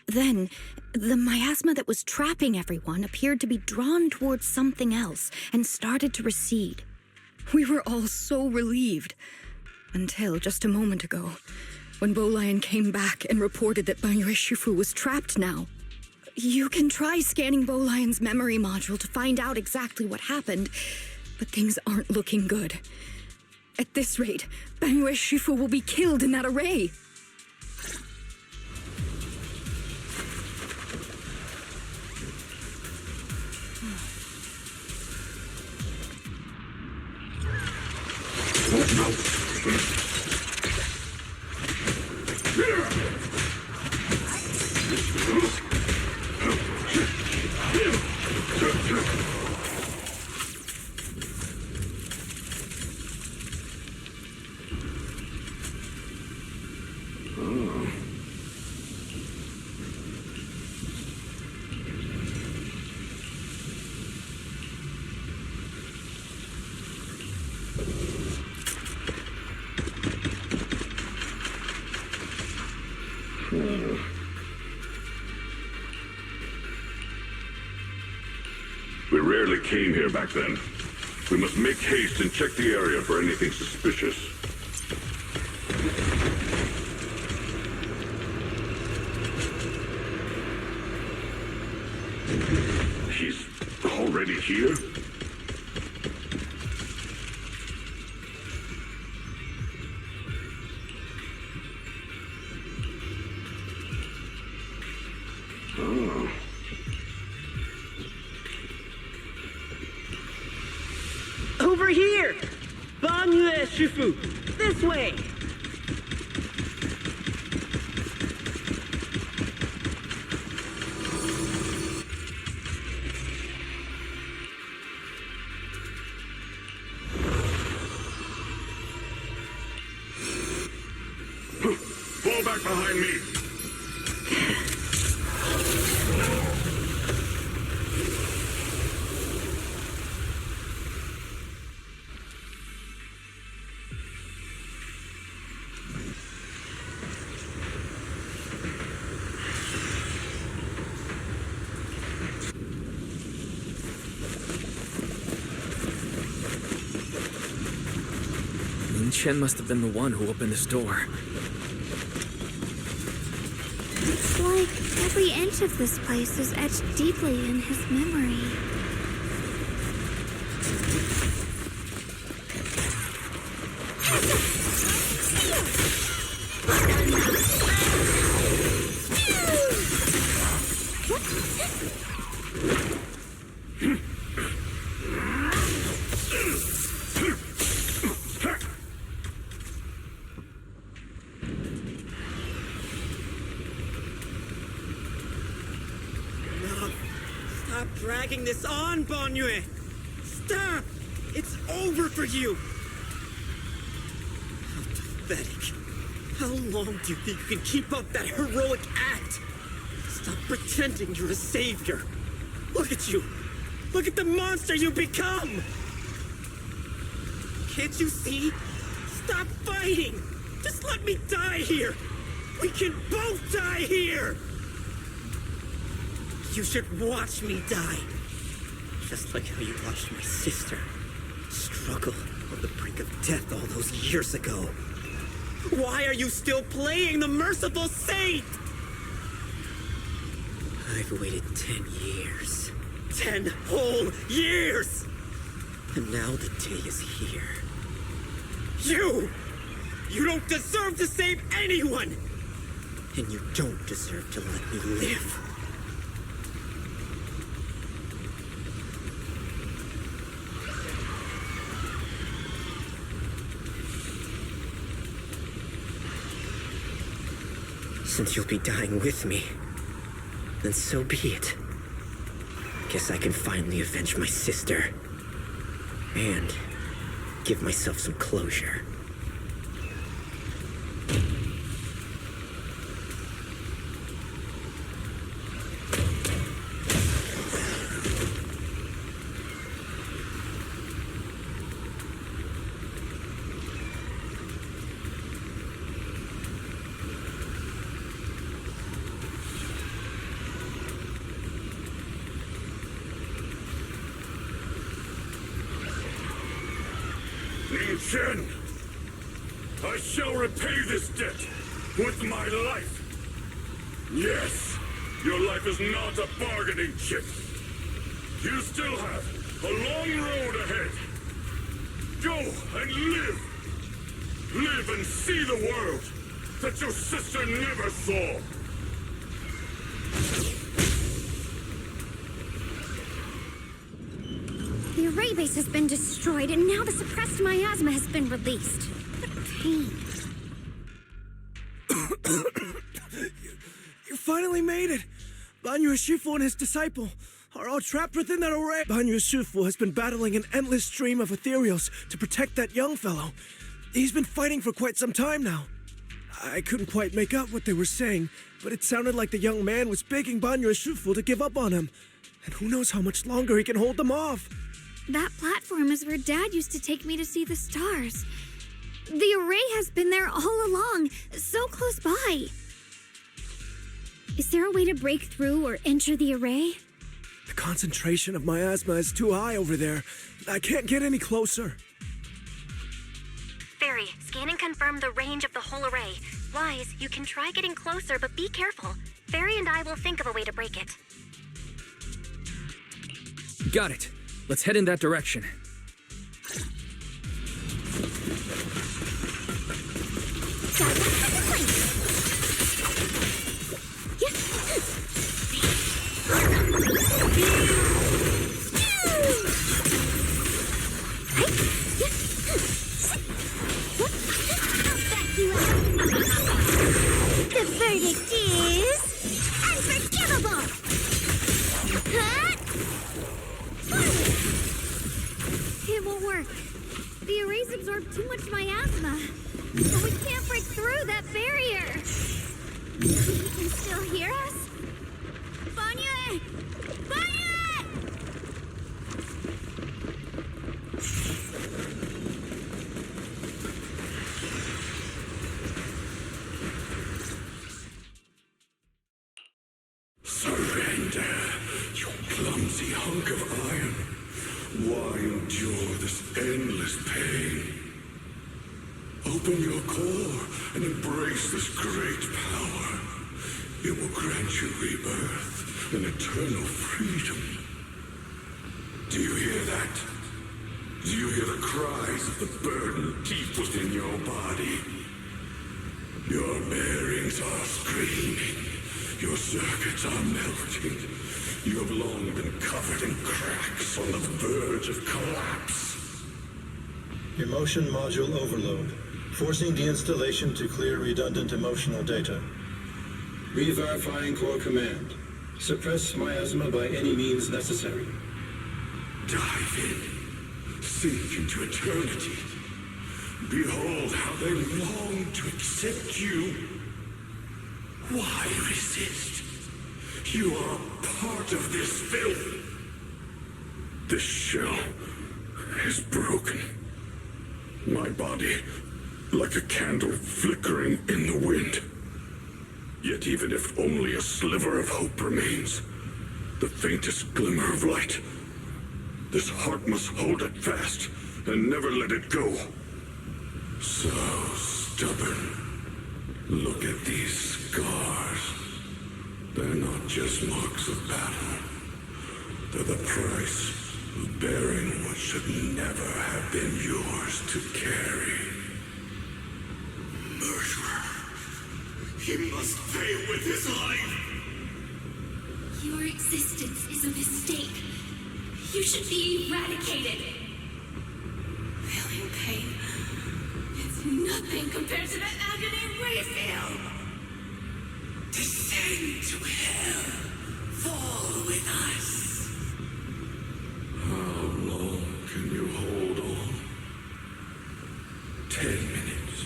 Then, the miasma that was trapping everyone appeared to be drawn towards something else and started to recede. We were all so relieved. Until just a moment ago, when Bolian came back and reported that Banyue Shifu was trapped now. You can try scanning Bolian's memory module to find out exactly what happened, but things aren't looking good. At this rate, Banyue Shifu will be killed in that array. We rarely came here back then. We must make haste and check the area for anything suspicious. He's already here? Over here! Banyue Shifu! This way! Fall back behind me! Lin Chen must have been the one who opened this door. It's like every inch of this place is etched deeply in his memory. Stop dragging this on, Banyue! Stop! It's over for you! How pathetic. How long do you think you can keep up that heroic act? Stop pretending you're a savior. Look at you! Look at the monster you become! Can't you see? Stop fighting! Just let me die here! We can both die here! You should watch me die. Just like how you watched my sister struggle on the brink of death all those years ago. Why are you still playing the merciful saint? I've waited 10 years. 10 whole years! And now the day is here. You don't deserve to save anyone! And you don't deserve to let me live. Since you'll be dying with me, then so be it. Guess I can finally avenge my sister. And give myself some closure. Lin Chen, I shall repay this debt with my life. Yes, your life is not a bargaining chip. You still have a long road ahead. Go and live. Live and see the world that your sister never saw. The array base has been destroyed, and now the suppressed miasma has been released. What pain. You finally made it! Banyue Shifu and his disciple are all trapped within that array. Banyue Shifu has been battling an endless stream of ethereals to protect that young fellow. He's been fighting for quite some time now. I couldn't quite make out what they were saying, but it sounded like the young man was begging Banyue Shifu to give up on him. And who knows how much longer he can hold them off. That platform is where Dad used to take me to see the stars. The array has been there all along, so close by. Is there a way to break through or enter the array? The concentration of miasma is too high over there. I can't get any closer. Fairy, scan and confirm the range of the whole array. Wise, you can try getting closer, but be careful. Fairy and I will think of a way to break it. Got it. Let's head in that direction. work. The arrays absorb too much miasma. But we can't break through that barrier. You can still hear us? Banyue! Banyue! Surrender, you clumsy hunk of iron. Why endure this endless pain? Open your core and embrace this great power. It will grant you rebirth and eternal freedom. Do you hear that? Do you hear the cries of the burden deep within your body? Your bearings are screaming. Your circuits are melting. You have long been covered in cracks on the verge of collapse. Emotion module overload. Forcing deinstallation to clear redundant emotional data. Re-verifying core command. Suppress miasma by any means necessary. Dive in. Sink into eternity. Behold how they long to accept you. Why resist? You are a part of this filth. This shell is broken. My body, like a candle flickering in the wind. Yet even if only a sliver of hope remains, the faintest glimmer of light, this heart must hold it fast and never let it go. So stubborn. Look at these scars. They're not just marks of battle. They're the price of bearing what should never have been yours to carry. Murderer. He must pay with his life. Your existence is a mistake. You should be eradicated. Feeling pain. It's nothing compared to the agony we feel. Descend to hell. Fall with us. How long can you hold on? 10 minutes.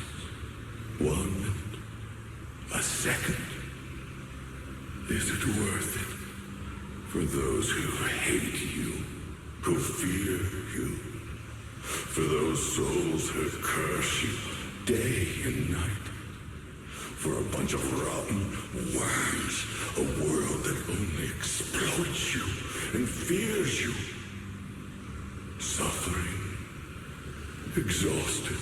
1 minute. A second. Is it worth it? For those who hate you, who fear you, for those souls who curse you day and night, for a bunch of rotten worms, a world that only exploits you and fears you, suffering, exhausted,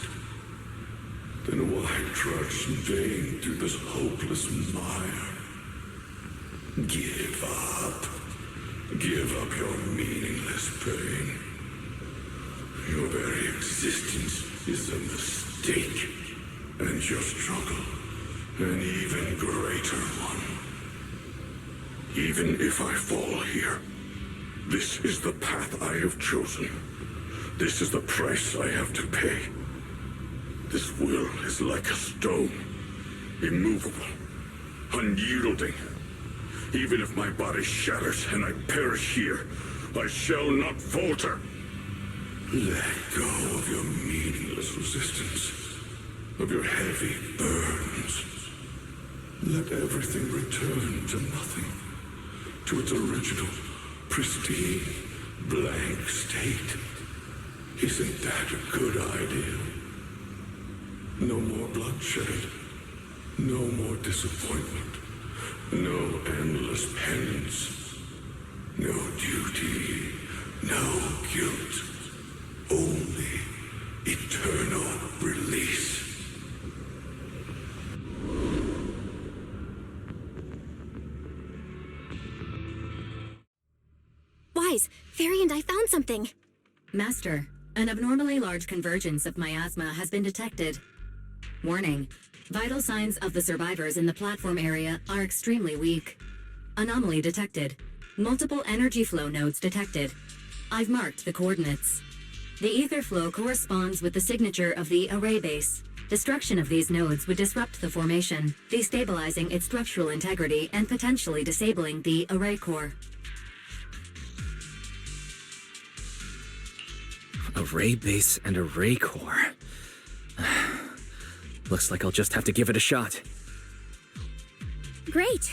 then why trudge in vain through this hopeless mire? Give up. Give up your meaningless pain. Your very existence is a mistake, and your struggle an even greater one. Even if I fall here, this is the path I have chosen. This is the price I have to pay. This will is like a stone, immovable, unyielding. Even if my body shatters and I perish here, I shall not falter. Let go of your meaningless resistance, of your heavy burdens. Let everything return to nothing, to its original, pristine, blank state. Isn't that a good idea? No more bloodshed, no more disappointment. No endless penance, no duty, no guilt, only eternal release. Wise, Fairy and I found something. Master, an abnormally large convergence of miasma has been detected. Warning. Vital signs of the survivors in the platform area are extremely weak. Anomaly detected. Multiple energy flow nodes detected. I've marked the coordinates. The ether flow corresponds with the signature of the array base. Destruction of these nodes would disrupt the formation, destabilizing its structural integrity and potentially disabling the array core. Array base and array core. Looks like I'll just have to give it a shot. Great.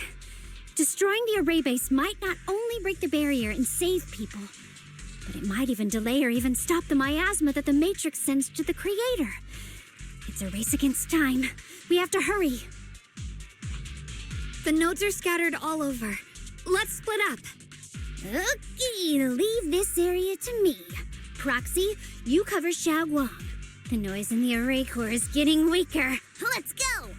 Destroying the array base might not only break the barrier and save people, but it might even delay or even stop the miasma that the Matrix sends to the Creator. It's a race against time. We have to hurry. The nodes are scattered all over. Let's split up. Okay, leave this area to me. Proxy, you cover Xiaoguang. The noise in the array core is getting weaker. Let's go!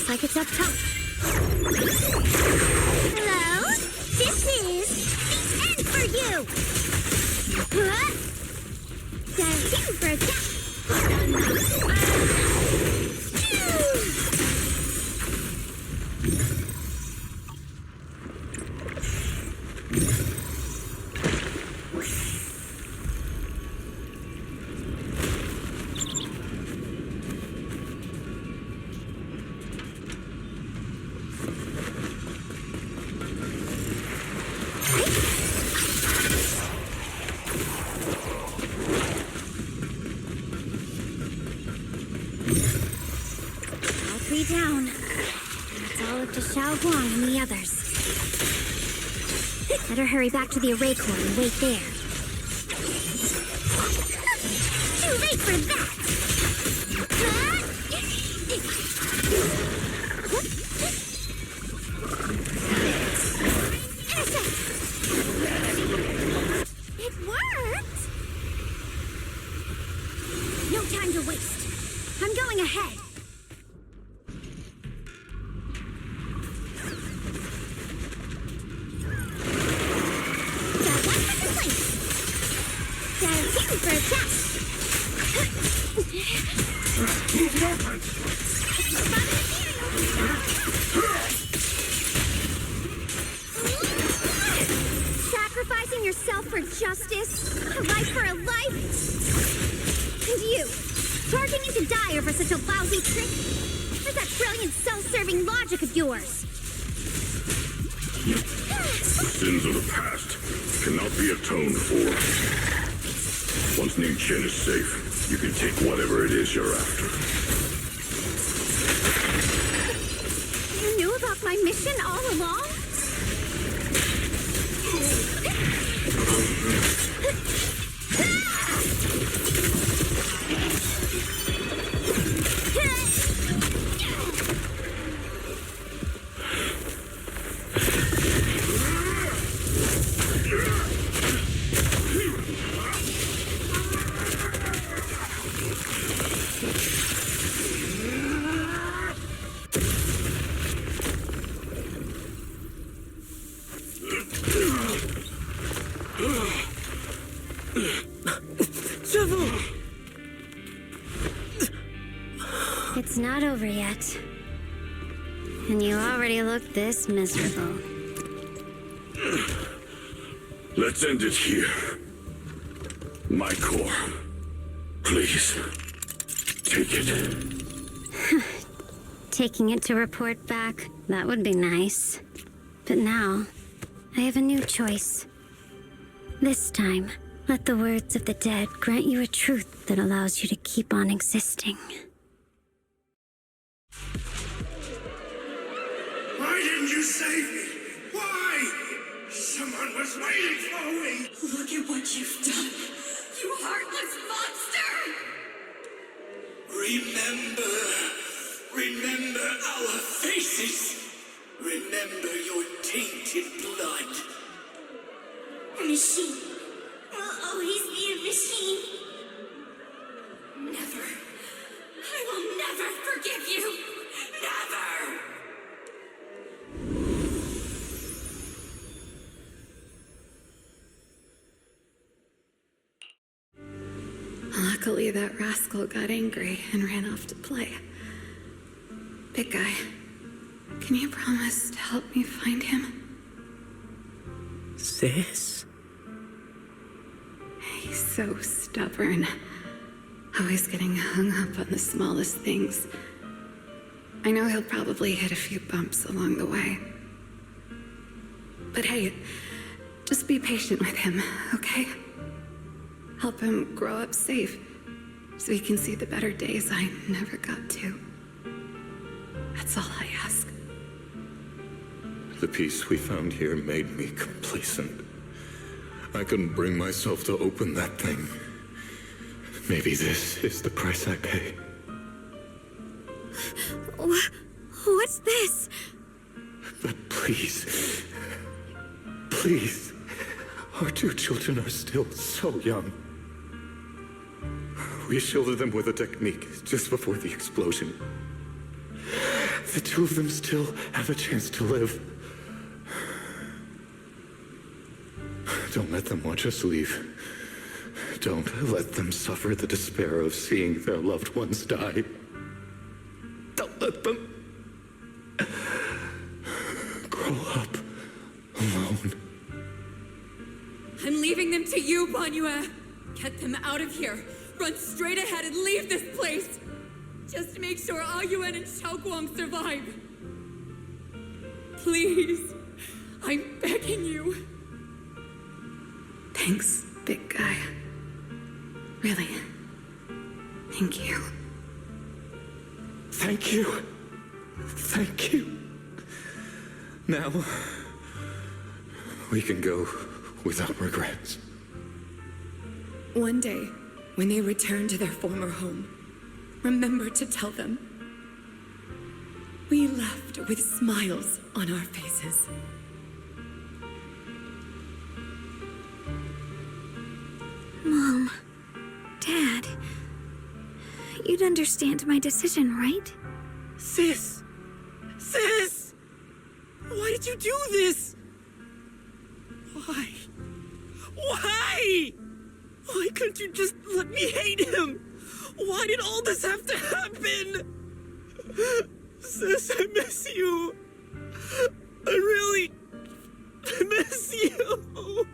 Like it's up top. Hello? This is the end for you! Diving for attack! Down. It's all up to Xiaoguang and the others. Better hurry back to the array core and wait there. Too late for that! It worked! No time to waste. I'm going ahead. For attack! Sacrificing yourself for justice? A life for a life? And you, charging into die over such a lousy trick? Where's that brilliant self-serving logic of yours? The sins of the past cannot be atoned for. Once Ning Chen is safe, you can take whatever it is you're after. You knew about my mission all along? It's not over yet. And you already look this miserable. Let's end it here. My core. Please. Take it. Taking it to report back, that would be nice. But now, I have a new choice. This time, let the words of the dead grant you a truth that allows you to keep on existing. Why didn't you save me? Why? Someone was waiting for me. Look at what you've done. You heartless monster! Luckily, that rascal got angry and ran off to play. Big guy, can you promise to help me find him? Sis? He's so stubborn. Always getting hung up on the smallest things. I know he'll probably hit a few bumps along the way. But hey, just be patient with him, okay? Help him grow up safe, so he can see the better days I never got to. That's all I ask. The peace we found here made me complacent. I couldn't bring myself to open that thing. Maybe this is the price I pay. What's this? But please, please, our two children are still so young. We shielded them with a technique just before the explosion. The two of them still have a chance to live. Don't let them watch us leave. Don't let them suffer the despair of seeing their loved ones die. Don't let them grow up alone. I'm leaving them to you, Banyue. Get them out of here. Run straight ahead and leave this place. Just make sure Ayuan and Xiaoguang survive. Please. I'm begging you. Thanks, big guy. Really. Thank you. Thank you. Thank you. Now, we can go without regrets. One day, when they return to their former home, remember to tell them we left with smiles on our faces. Mom, Dad, you'd understand my decision, right? Sis! Sis! Why did you do this? Why? Why? Why couldn't you just let me hate him? Why did all this have to happen? Sis, I miss you. I miss you.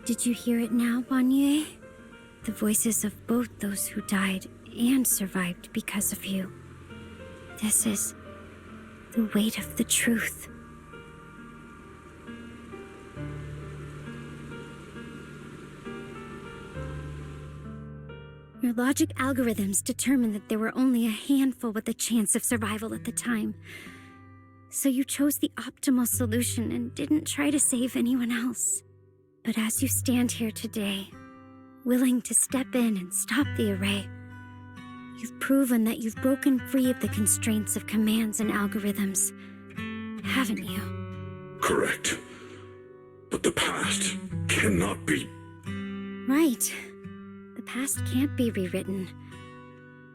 Did you hear it now, Banyue? The voices of both those who died and survived because of you. This is the weight of the truth. Your logic algorithms determined that there were only a handful with a chance of survival at the time. So you chose the optimal solution and didn't try to save anyone else. But as you stand here today, willing to step in and stop the array, you've proven that you've broken free of the constraints of commands and algorithms, haven't you? Correct. But the past cannot be... Right. The past can't be rewritten.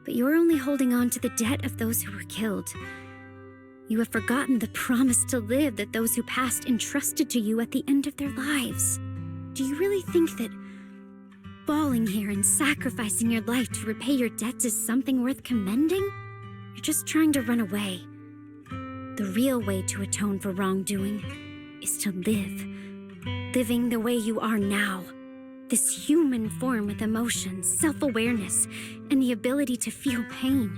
But you're only holding on to the debt of those who were killed. You have forgotten the promise to live that those who passed entrusted to you at the end of their lives. Do you really think that falling here and sacrificing your life to repay your debts is something worth commending? You're just trying to run away. The real way to atone for wrongdoing is to live. Living the way you are now. This human form with emotions, self-awareness, and the ability to feel pain.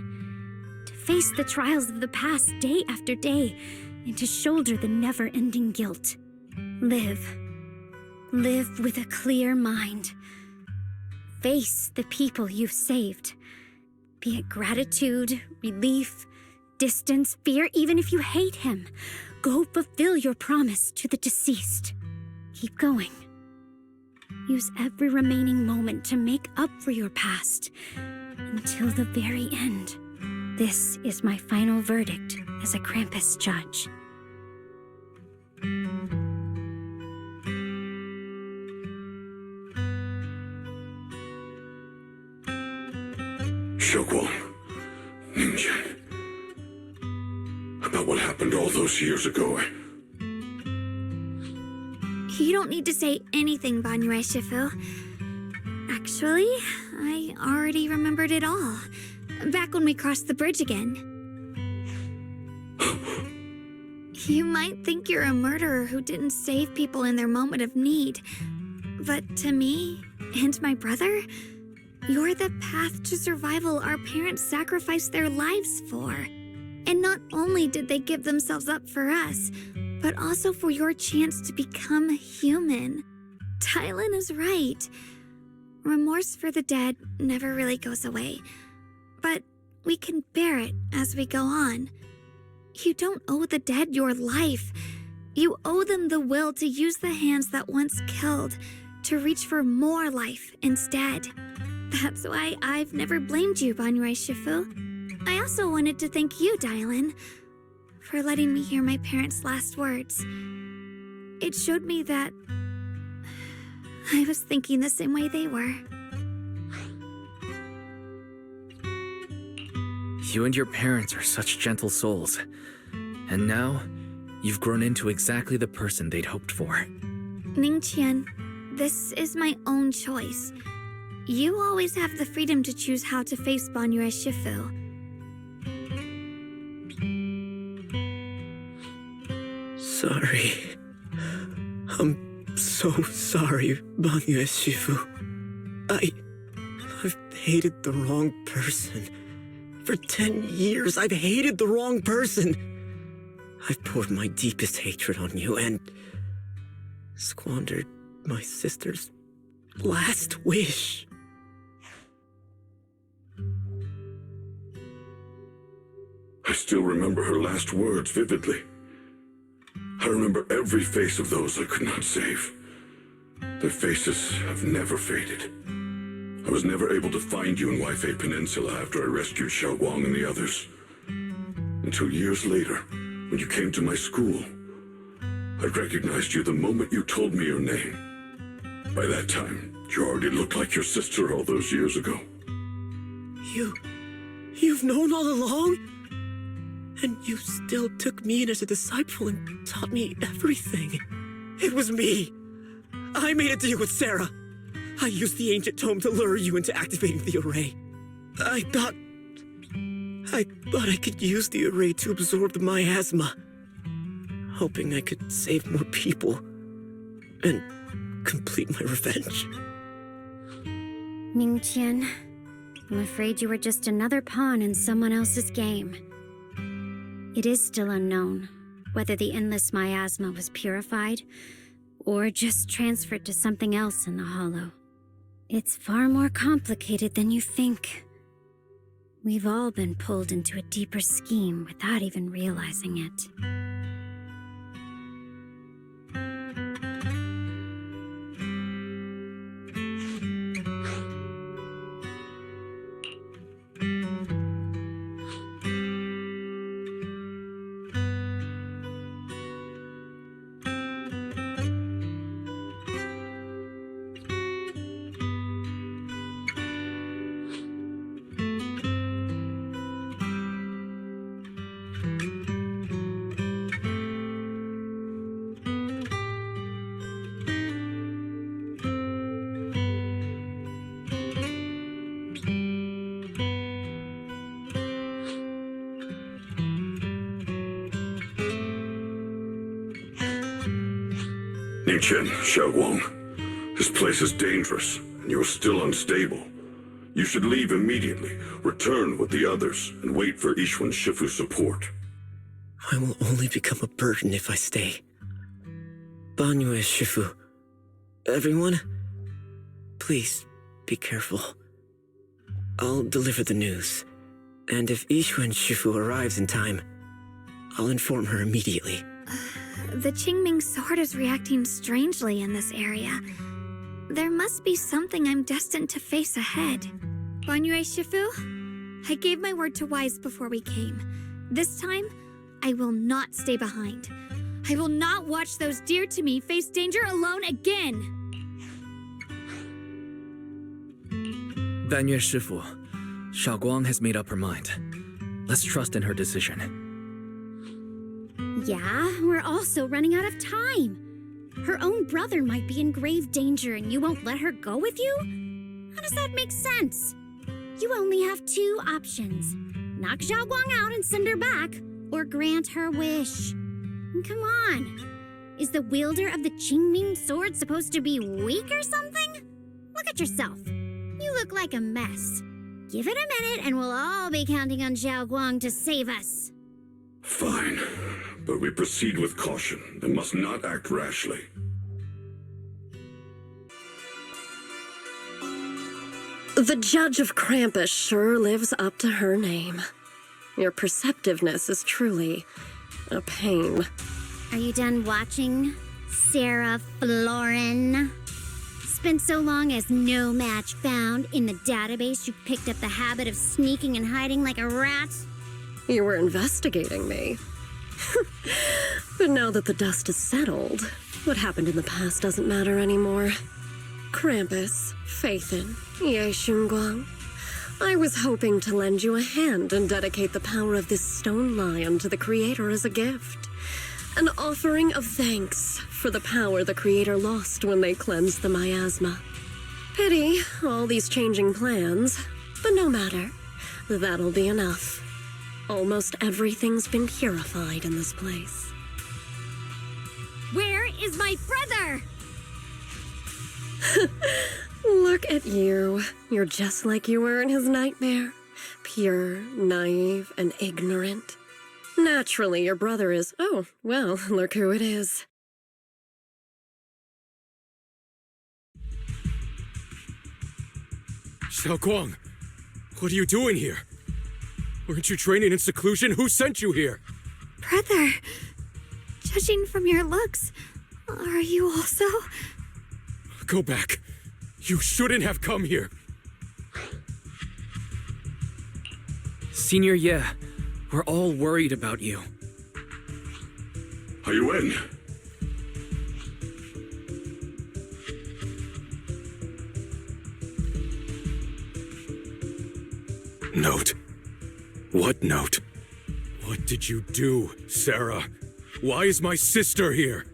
To face the trials of the past day after day, and to shoulder the never-ending guilt. Live. Live with a clear mind. Face the people you've saved. Be it gratitude, relief, distance, fear, even if you hate him. Go fulfill your promise to the deceased. Keep going. Use every remaining moment to make up for your past, until the very end. This is my final verdict as a Krampus judge. Xiaoguang, Ninja. About what happened all those years ago. You don't need to say anything, Banyue Shifu. Actually, I already remembered it all. Back when we crossed the bridge again. You might think you're a murderer who didn't save people in their moment of need. But to me, and my brother, you're the path to survival our parents sacrificed their lives for. And not only did they give themselves up for us, but also for your chance to become human. Tylen is right. Remorse for the dead never really goes away. But we can bear it as we go on. You don't owe the dead your life. You owe them the will to use the hands that once killed to reach for more life instead. That's why I've never blamed you, Banyue Shifu. I also wanted to thank you, Dylan, for letting me hear my parents' last words. It showed me that I was thinking the same way they were. You and your parents are such gentle souls. And now, you've grown into exactly the person they'd hoped for. Ningqian, this is my own choice. You always have the freedom to choose how to face Banyue Shifu. Sorry. I'm so sorry, Banyue Shifu. I've hated the wrong person. For 10 years, I've hated the wrong person. I've poured my deepest hatred on you and squandered my sister's last wish. I still remember her last words vividly. I remember every face of those I could not save. Their faces have never faded. I was never able to find you in Waifei Peninsula after I rescued Xiaoguang and the others. Until years later, when you came to my school, I recognized you the moment you told me your name. By that time, you already looked like your sister all those years ago. You've known all along? And you still took me in as a disciple and taught me everything. It was me. I made a deal with Sarah. I used the ancient tome to lure you into activating the array. I thought I could use the array to absorb the miasma, hoping I could save more people and complete my revenge. Ningqian, I'm afraid you were just another pawn in someone else's game. It is still unknown whether the endless miasma was purified or just transferred to something else in the hollow. It's far more complicated than you think. We've all been pulled into a deeper scheme without even realizing it. Ningqian, Xiaoguang, this place is dangerous, and you're still unstable. You should leave immediately, return with the others, and wait for Yixuan Shifu's support. I will only become a burden if I stay. Banyue Shifu, everyone, please be careful. I'll deliver the news, and if Yixuan Shifu arrives in time, I'll inform her immediately. The Qingming sword is reacting strangely in this area. There must be something I'm destined to face ahead. Banyue Shifu, I gave my word to Wise before we came. This time, I will not stay behind. I will not watch those dear to me face danger alone again! Banyue Shifu, Xiaoguang has made up her mind. Let's trust in her decision. Yeah, we're also running out of time. Her own brother might be in grave danger and you won't let her go with you? I does that make sense? You only have two options. Knock Xiaoguang out and send her back, or grant her wish. Come on. Is the wielder of the Qingming sword supposed to be weak or something? Look at yourself. You look like a mess. Give it a minute and we'll all be counting on Xiaoguang to save us. Fine, but we proceed with caution and must not act rashly. The Judge of Krampus sure lives up to her name. Your perceptiveness is truly a pain. Are you done watching, Sarah Florin? Spent so long as no match found in the database you picked up the habit of sneaking and hiding like a rat? You were investigating me. But now that the dust has settled, what happened in the past doesn't matter anymore. Krampus, Phaethon, Ye Xunguang. I was hoping to lend you a hand and dedicate the power of this stone lion to the Creator as a gift. An offering of thanks for the power the Creator lost when they cleansed the miasma. Pity, all these changing plans, but no matter. That'll be enough. Almost everything's been purified in this place. Where is my brother? Look at you. You're just like you were in his nightmare. Pure, naive, and ignorant. Naturally, your brother is... Oh, well, look who it is. Xiaoguang, what are you doing here? Weren't you training in seclusion? Who sent you here? Brother, judging from your looks, are you also? Go back. You shouldn't have come here. Senior Ye, we're all worried about you. Are you in? Note. What note? What did you do, Sarah? Why is my sister here?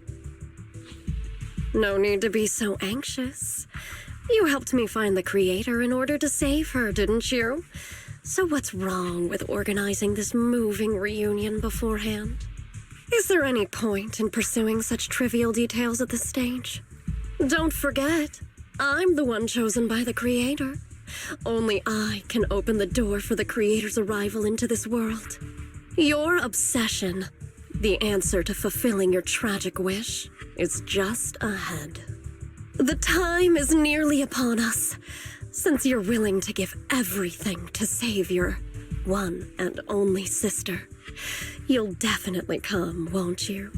No need to be so anxious. You helped me find the Creator in order to save her, didn't you? So what's wrong with organizing this moving reunion beforehand? Is there any point in pursuing such trivial details at this stage? Don't forget, I'm the one chosen by the Creator. Only I can open the door for the Creator's arrival into this world. Your obsession, the answer to fulfilling your tragic wish, is just ahead. The time is nearly upon us. Since you're willing to give everything to save your one and only sister, you'll definitely come, won't you?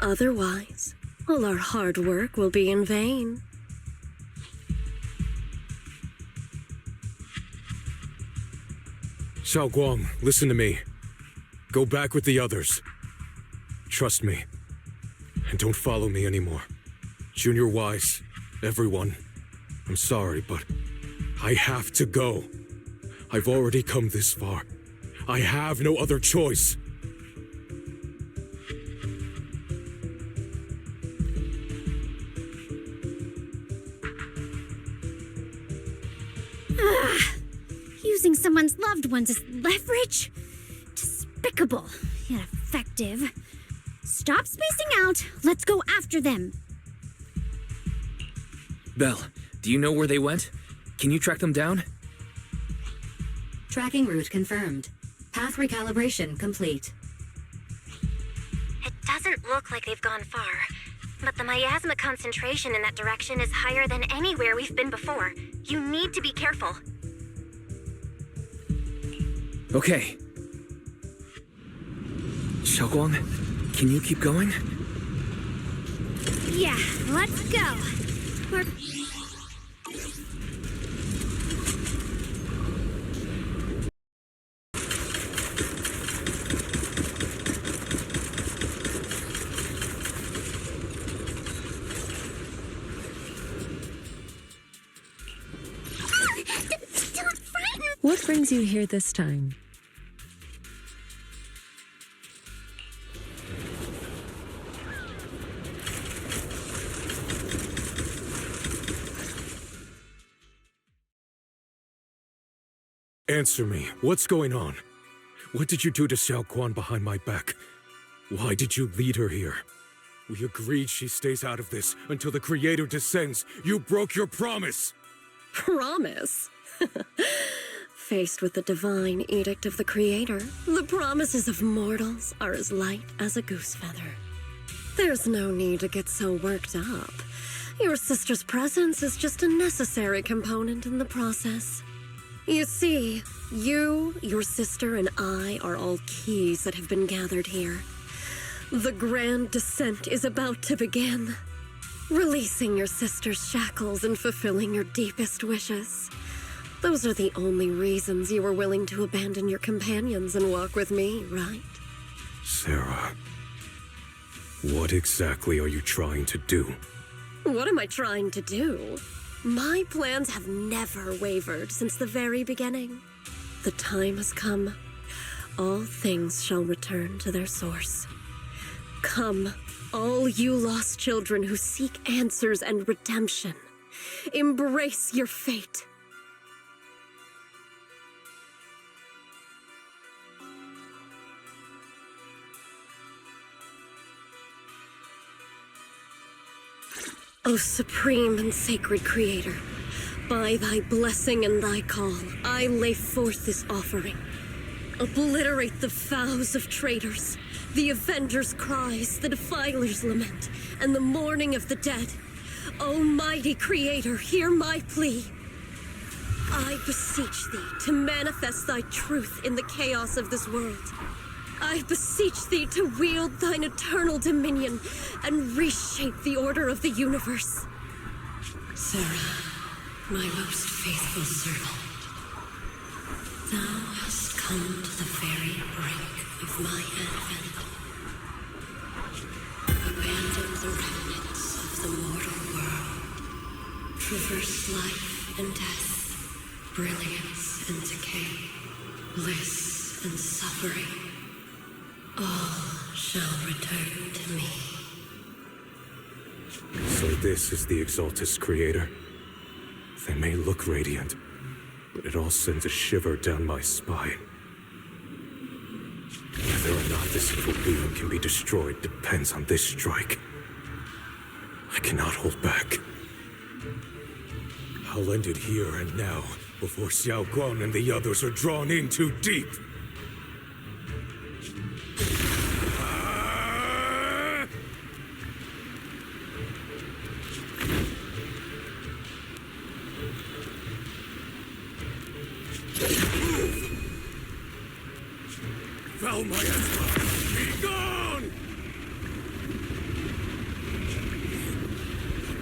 Otherwise, all our hard work will be in vain. Xiaoguang, listen to me. Go back with the others. Trust me. And don't follow me anymore. Junior Wise, everyone, I'm sorry, but I have to go. I've already come this far. I have no other choice. Using someone's loved ones as leverage? Despicable, yet effective. Stop spacing out. Let's go after them. Belle, do you know where they went? Can you track them down? Tracking route confirmed. Path recalibration complete. It doesn't look like they've gone far, but the miasma concentration in that direction is higher than anywhere we've been before. You need to be careful. Okay. Xiaoguang, can you keep going? Yeah, let's go. We're... What brings you here this time? Answer me. What's going on? What did you do to Xiao Guan behind my back? Why did you lead her here? We agreed she stays out of this until the Creator descends. You broke your promise! Promise? Faced with the divine edict of the Creator, the promises of mortals are as light as a goose feather. There's no need to get so worked up. Your sister's presence is just a necessary component in the process. You see, you, your sister, and I are all keys that have been gathered here. The grand descent is about to begin. Releasing your sister's shackles and fulfilling your deepest wishes. Those are the only reasons you were willing to abandon your companions and walk with me, right? Sarah, what exactly are you trying to do? What am I trying to do? My plans have never wavered since the very beginning. The time has come. All things shall return to their source. Come, all you lost children who seek answers and redemption. Embrace your fate. O supreme and sacred Creator, by thy blessing and thy call, I lay forth this offering. Obliterate the vows of traitors, the avengers' cries, the defilers' lament, and the mourning of the dead. Almighty Creator, hear my plea. I beseech thee to manifest thy truth in the chaos of this world. I beseech thee to wield thine eternal dominion and reshape the order of the universe. Sarah, my most faithful servant, thou hast come to the very brink of my advent. Abandon the remnants of the mortal world. Traverse life and death, brilliance and decay, bliss and suffering. All shall return to me. So this is the Exaltus Creator. They may look radiant, but it all sends a shiver down my spine. Whether or not this evil being can be destroyed depends on this strike. I cannot hold back. I'll end it here and now, before Xiao Guan and the others are drawn in too deep. Be gone!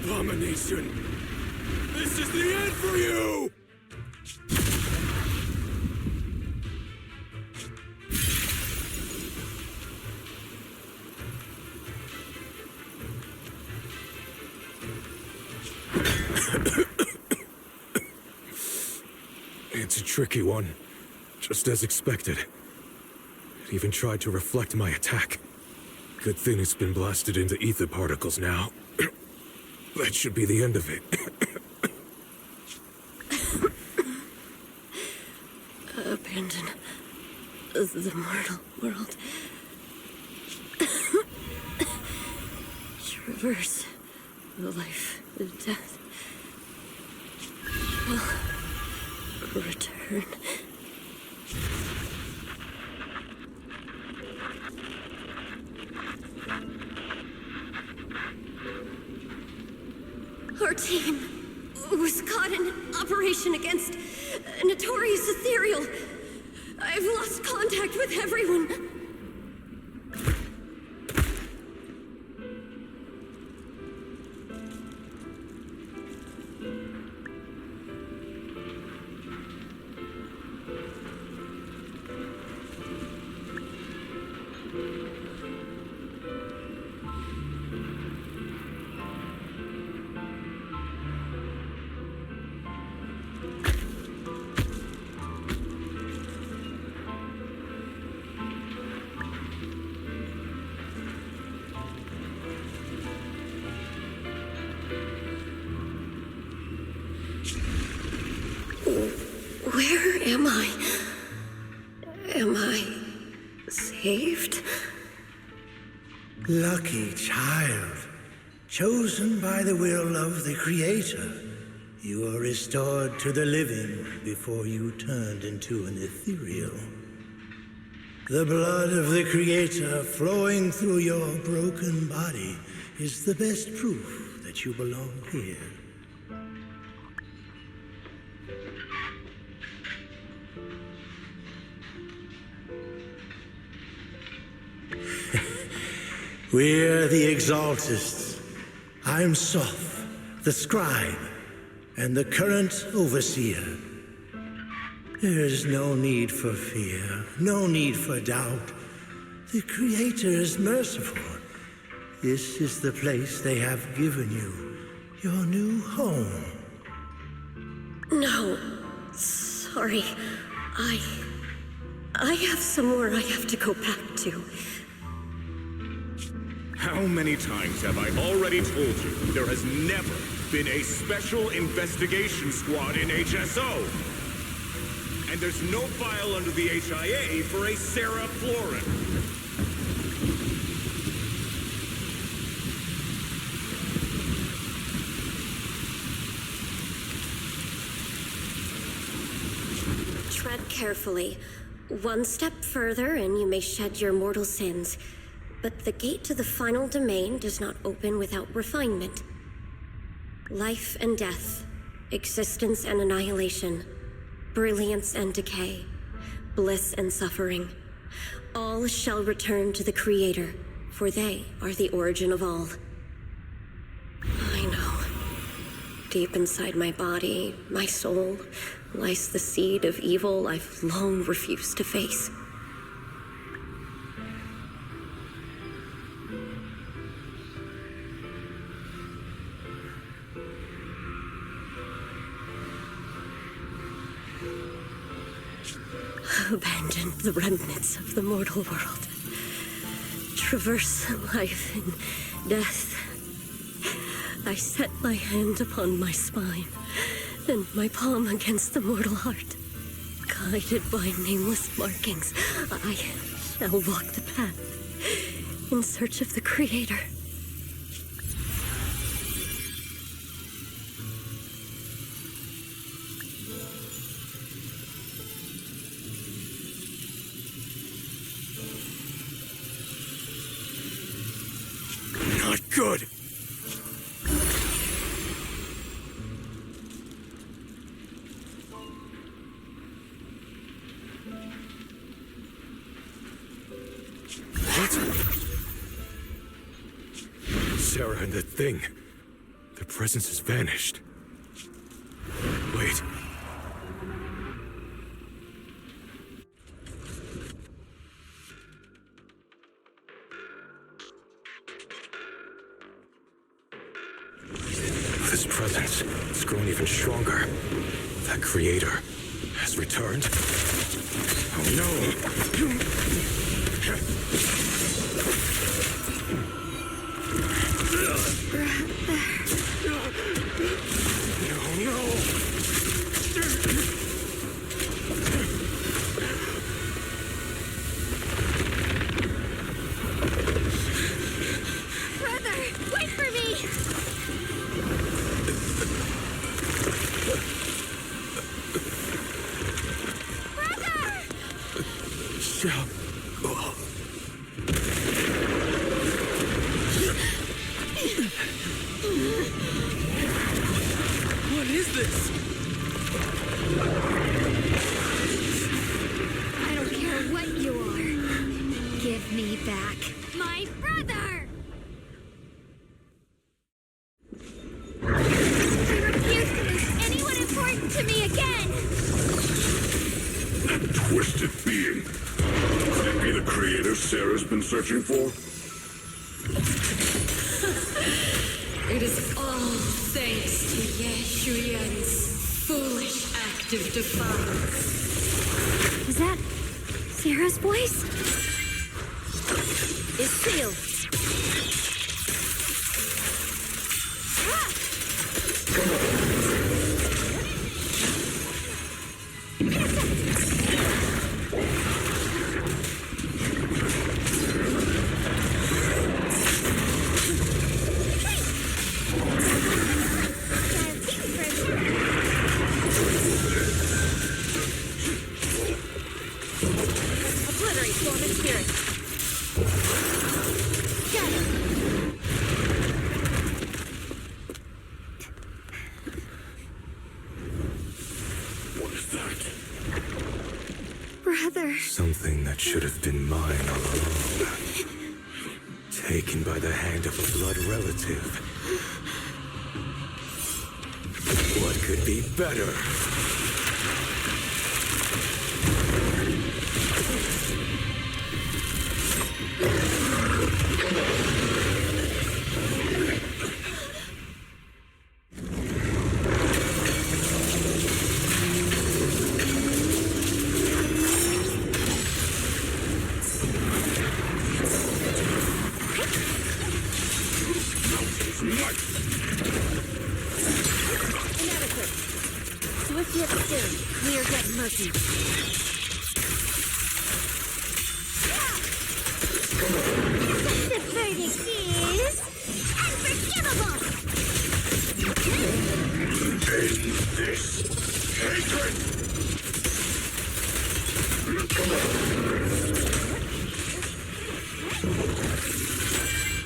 Abomination! This is the end for you! It's a tricky one, just as expected. It even tried to reflect my attack. Good thing it's been blasted into ether particles now. That should be the end of it. Abandon the mortal world. Traverse life and death. Shall return. Our team was caught in an operation against a notorious ethereal. I've lost contact with everyone. Am I saved? Lucky child, chosen by the will of the Creator, you are restored to the living before you turned into an ethereal. The blood of the Creator flowing through your broken body is the best proof that you belong here. We're the Exaltists. I'm Soph, the scribe, and the current overseer. There is no need for fear, no need for doubt. The Creator is merciful. This is the place they have given you, your new home. No, sorry. I have somewhere I have to go back to. How many times have I already told you there has never been a special investigation squad in HSO? And there's no file under the HIA for a Sarah Florin. Tread carefully. One step further and you may shed your mortal sins. But the gate to the final domain does not open without refinement. Life and death, existence and annihilation, brilliance and decay, bliss and suffering. All shall return to the Creator, for they are the origin of all. I know. Deep inside my body, my soul, lies the seed of evil I've long refused to face. Abandon the remnants of the mortal world. Traverse life and death. I set my hand upon my spine, and my palm against the mortal heart. Guided by nameless markings, I shall walk the path in search of the Creator. Not good. Sarah and the thing. Their presence has vanished. Wait. This presence has grown even stronger. That Creator has returned. Oh no! Brother, wait for me! What is this? I don't care what you are. Give me back my brother! I refuse to lose anyone important to me again! That twisted being. Could it be the Creator Sarah's been searching for? It is all thanks to Yeshuyan's foolish act of defiance. Is that Sarah's voice? Is sealed. Obliterate dormant spirit. Got it. What is that? Brother. Something that should have been mine all along. Taken by the hand of a blood relative. What could be better? Inadequate. Swift yet still. Clear yet murky. The verdict is unforgivable. End this hatred!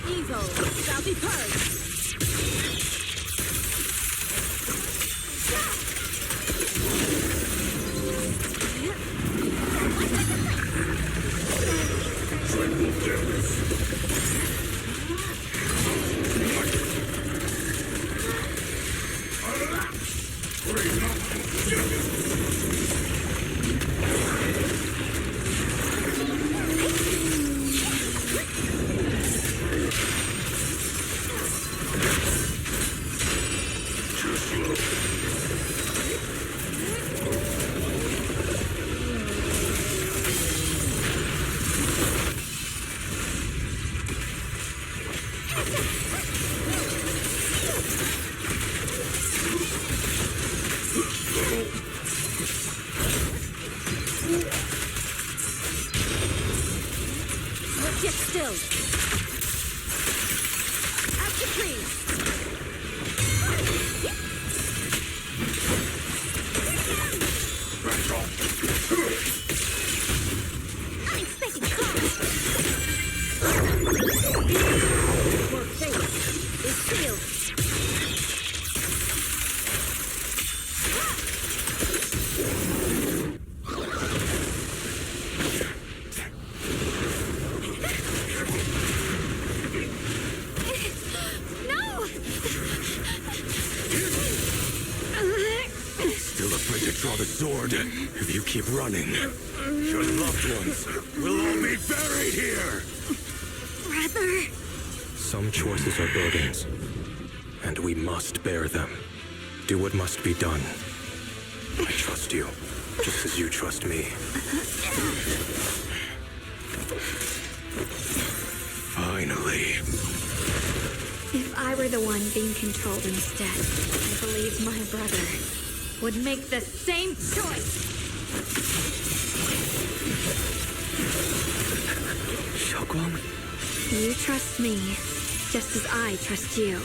Evil shall be purged. Tranquil depths. Get still. Out the trees. Unexpected call. Your fate is sealed. Still afraid to draw the sword. If you keep running, your loved ones will all be buried here! Brother. Some choices are burdens, and we must bear them. Do what must be done. I trust you, just as you trust me. Finally. If I were the one being controlled instead, I believe my brother would make the same choice. Xiaoguang? You trust me, just as I trust you.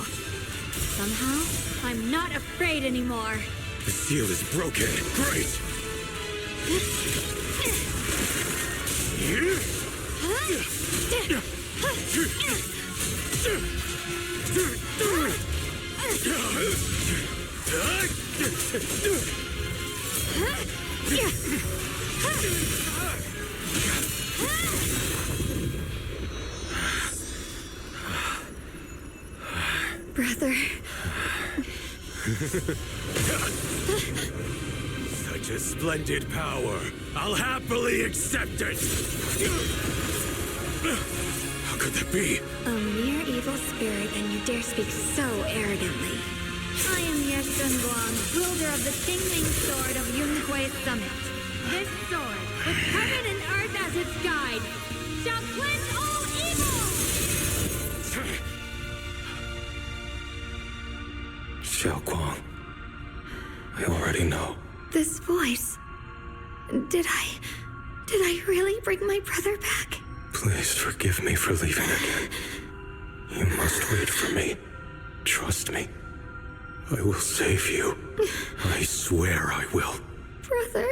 Somehow, I'm not afraid anymore. The seal is broken. Great! Brother. Such a splendid power. I'll happily accept it. How could that be? A mere evil spirit, and you dare speak so arrogantly. I am Zenless, wielder of the Qingming Sword of Yunhui Summit. This sword, with heaven and earth as its guide, shall cleanse all evil! Xiaoguang, I already know. This voice, Did I really bring my brother back? Please forgive me for leaving again. You must wait for me. Trust me. I will save you. I swear I will. Brother.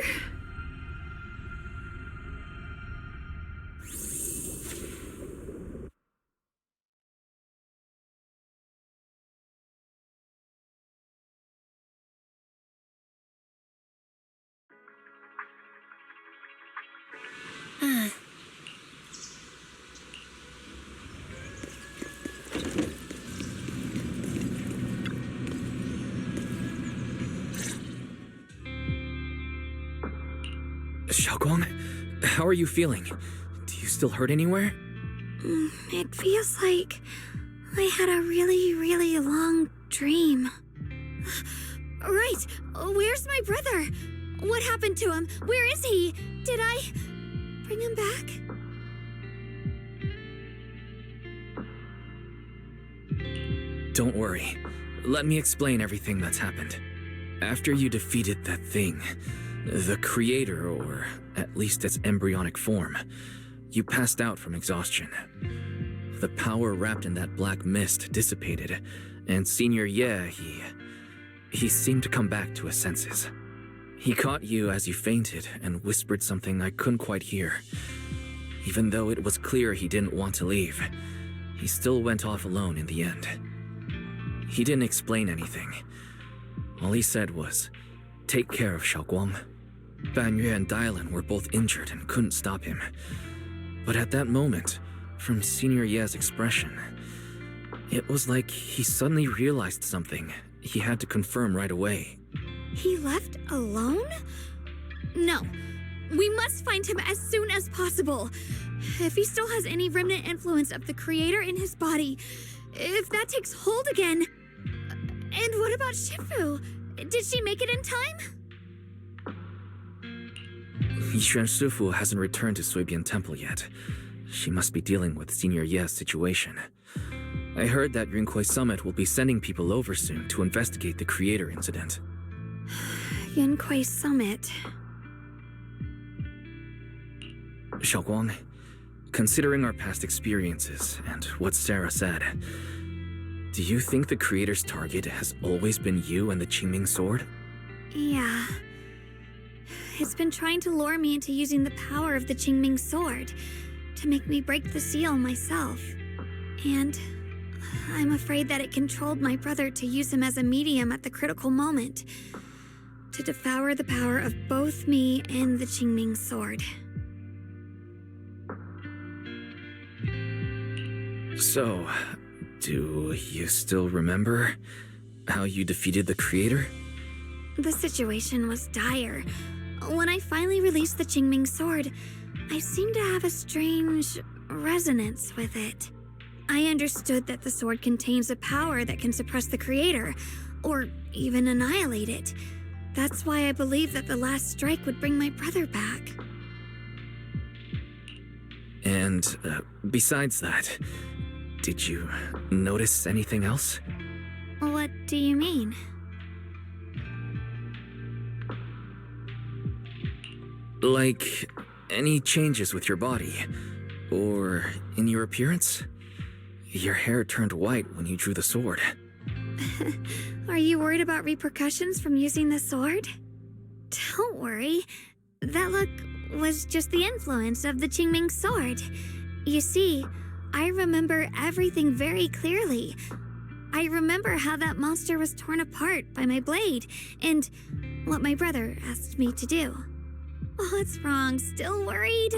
Xiaoguang, how are you feeling? Do you still hurt anywhere? It feels like I had a really, really long dream. Right! Where's my brother? What happened to him? Where is he? Did I bring him back? Don't worry. Let me explain everything that's happened. After you defeated that thing, the creator, or at least its embryonic form, you passed out from exhaustion. The power wrapped in that black mist dissipated, and Senior Ye, he seemed to come back to his senses. He caught you as you fainted and whispered something I couldn't quite hear. Even though it was clear he didn't want to leave, he still went off alone in the end. He didn't explain anything. All he said was, "Take care of Xiaoguang." Banyue and Dylan were both injured and couldn't stop him. But at that moment, from Senior Ye's expression, it was like he suddenly realized something he had to confirm right away. He left alone? No. We must find him as soon as possible. If he still has any remnant influence of the creator in his body, if that takes hold again. And what about Shifu? Did she make it in time? Yixuan Shifu hasn't returned to Suibian Temple yet. She must be dealing with Senior Ye's situation. I heard that Yunquai Summit will be sending people over soon to investigate the creator incident. Yunquai Summit. Xiaoguang, considering our past experiences and what Sarah said, do you think the creator's target has always been you and the Qingming sword? Yeah. It's been trying to lure me into using the power of the Qingming sword to make me break the seal myself. And I'm afraid that it controlled my brother to use him as a medium at the critical moment, to devour the power of both me and the Qingming sword. So, do you still remember how you defeated the creator? The situation was dire. When I finally released the Qingming sword, I seemed to have a strange resonance with it. I understood that the sword contains a power that can suppress the creator, or even annihilate it. That's why I believed that the last strike would bring my brother back. And besides that, did you notice anything else? What do you mean? Like, any changes with your body? Or in your appearance? Your hair turned white when you drew the sword. Are you worried about repercussions from using the sword? Don't worry. That look was just the influence of the Qingming sword. You see, I remember everything very clearly. I remember how that monster was torn apart by my blade, and what my brother asked me to do. What's wrong? Still worried?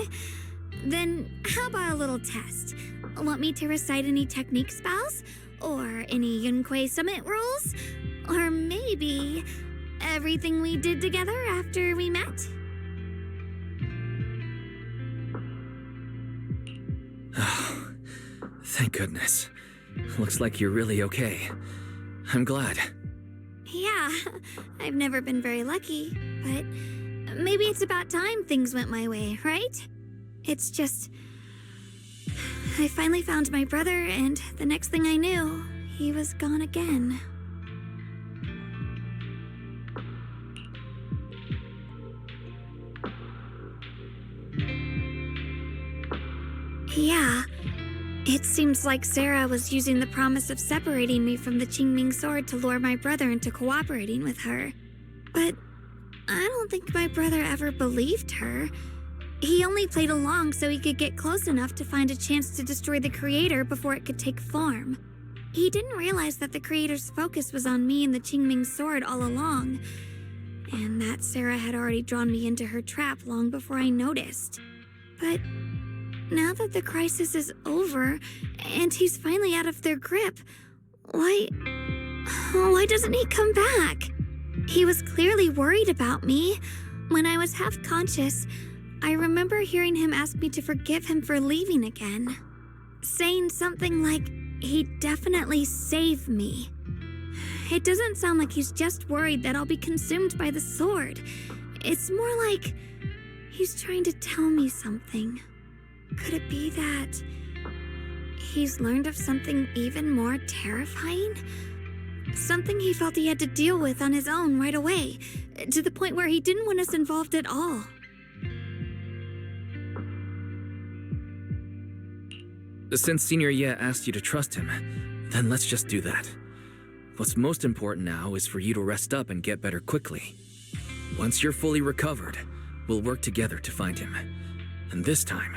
Then how about a little test? Want me to recite any technique spells? Or any Yunquai Summit rules? Or maybe everything we did together after we met? Oh, thank goodness. Looks like you're really okay. I'm glad. Yeah, I've never been very lucky, but maybe it's about time things went my way, right? It's just, I finally found my brother, and the next thing I knew, he was gone again. Yeah. It seems like Sarah was using the promise of separating me from the Qingming sword to lure my brother into cooperating with her. But I don't think my brother ever believed her. He only played along so he could get close enough to find a chance to destroy the creator before it could take form. He didn't realize that the creator's focus was on me and the Qingming sword all along, and that Sarah had already drawn me into her trap long before I noticed. But now that the crisis is over and he's finally out of their grip, why doesn't he come back? He was clearly worried about me. When I was half conscious, I remember hearing him ask me to forgive him for leaving again, saying something like he'd definitely save me. It doesn't sound like he's just worried that I'll be consumed by the sword. It's more like he's trying to tell me something. Could it be that he's learned of something even more terrifying? Something he felt he had to deal with on his own right away, to the point where he didn't want us involved at all. Since Senior Ye asked you to trust him, then let's just do that. What's most important now is for you to rest up and get better quickly. Once you're fully recovered, we'll work together to find him. And this time,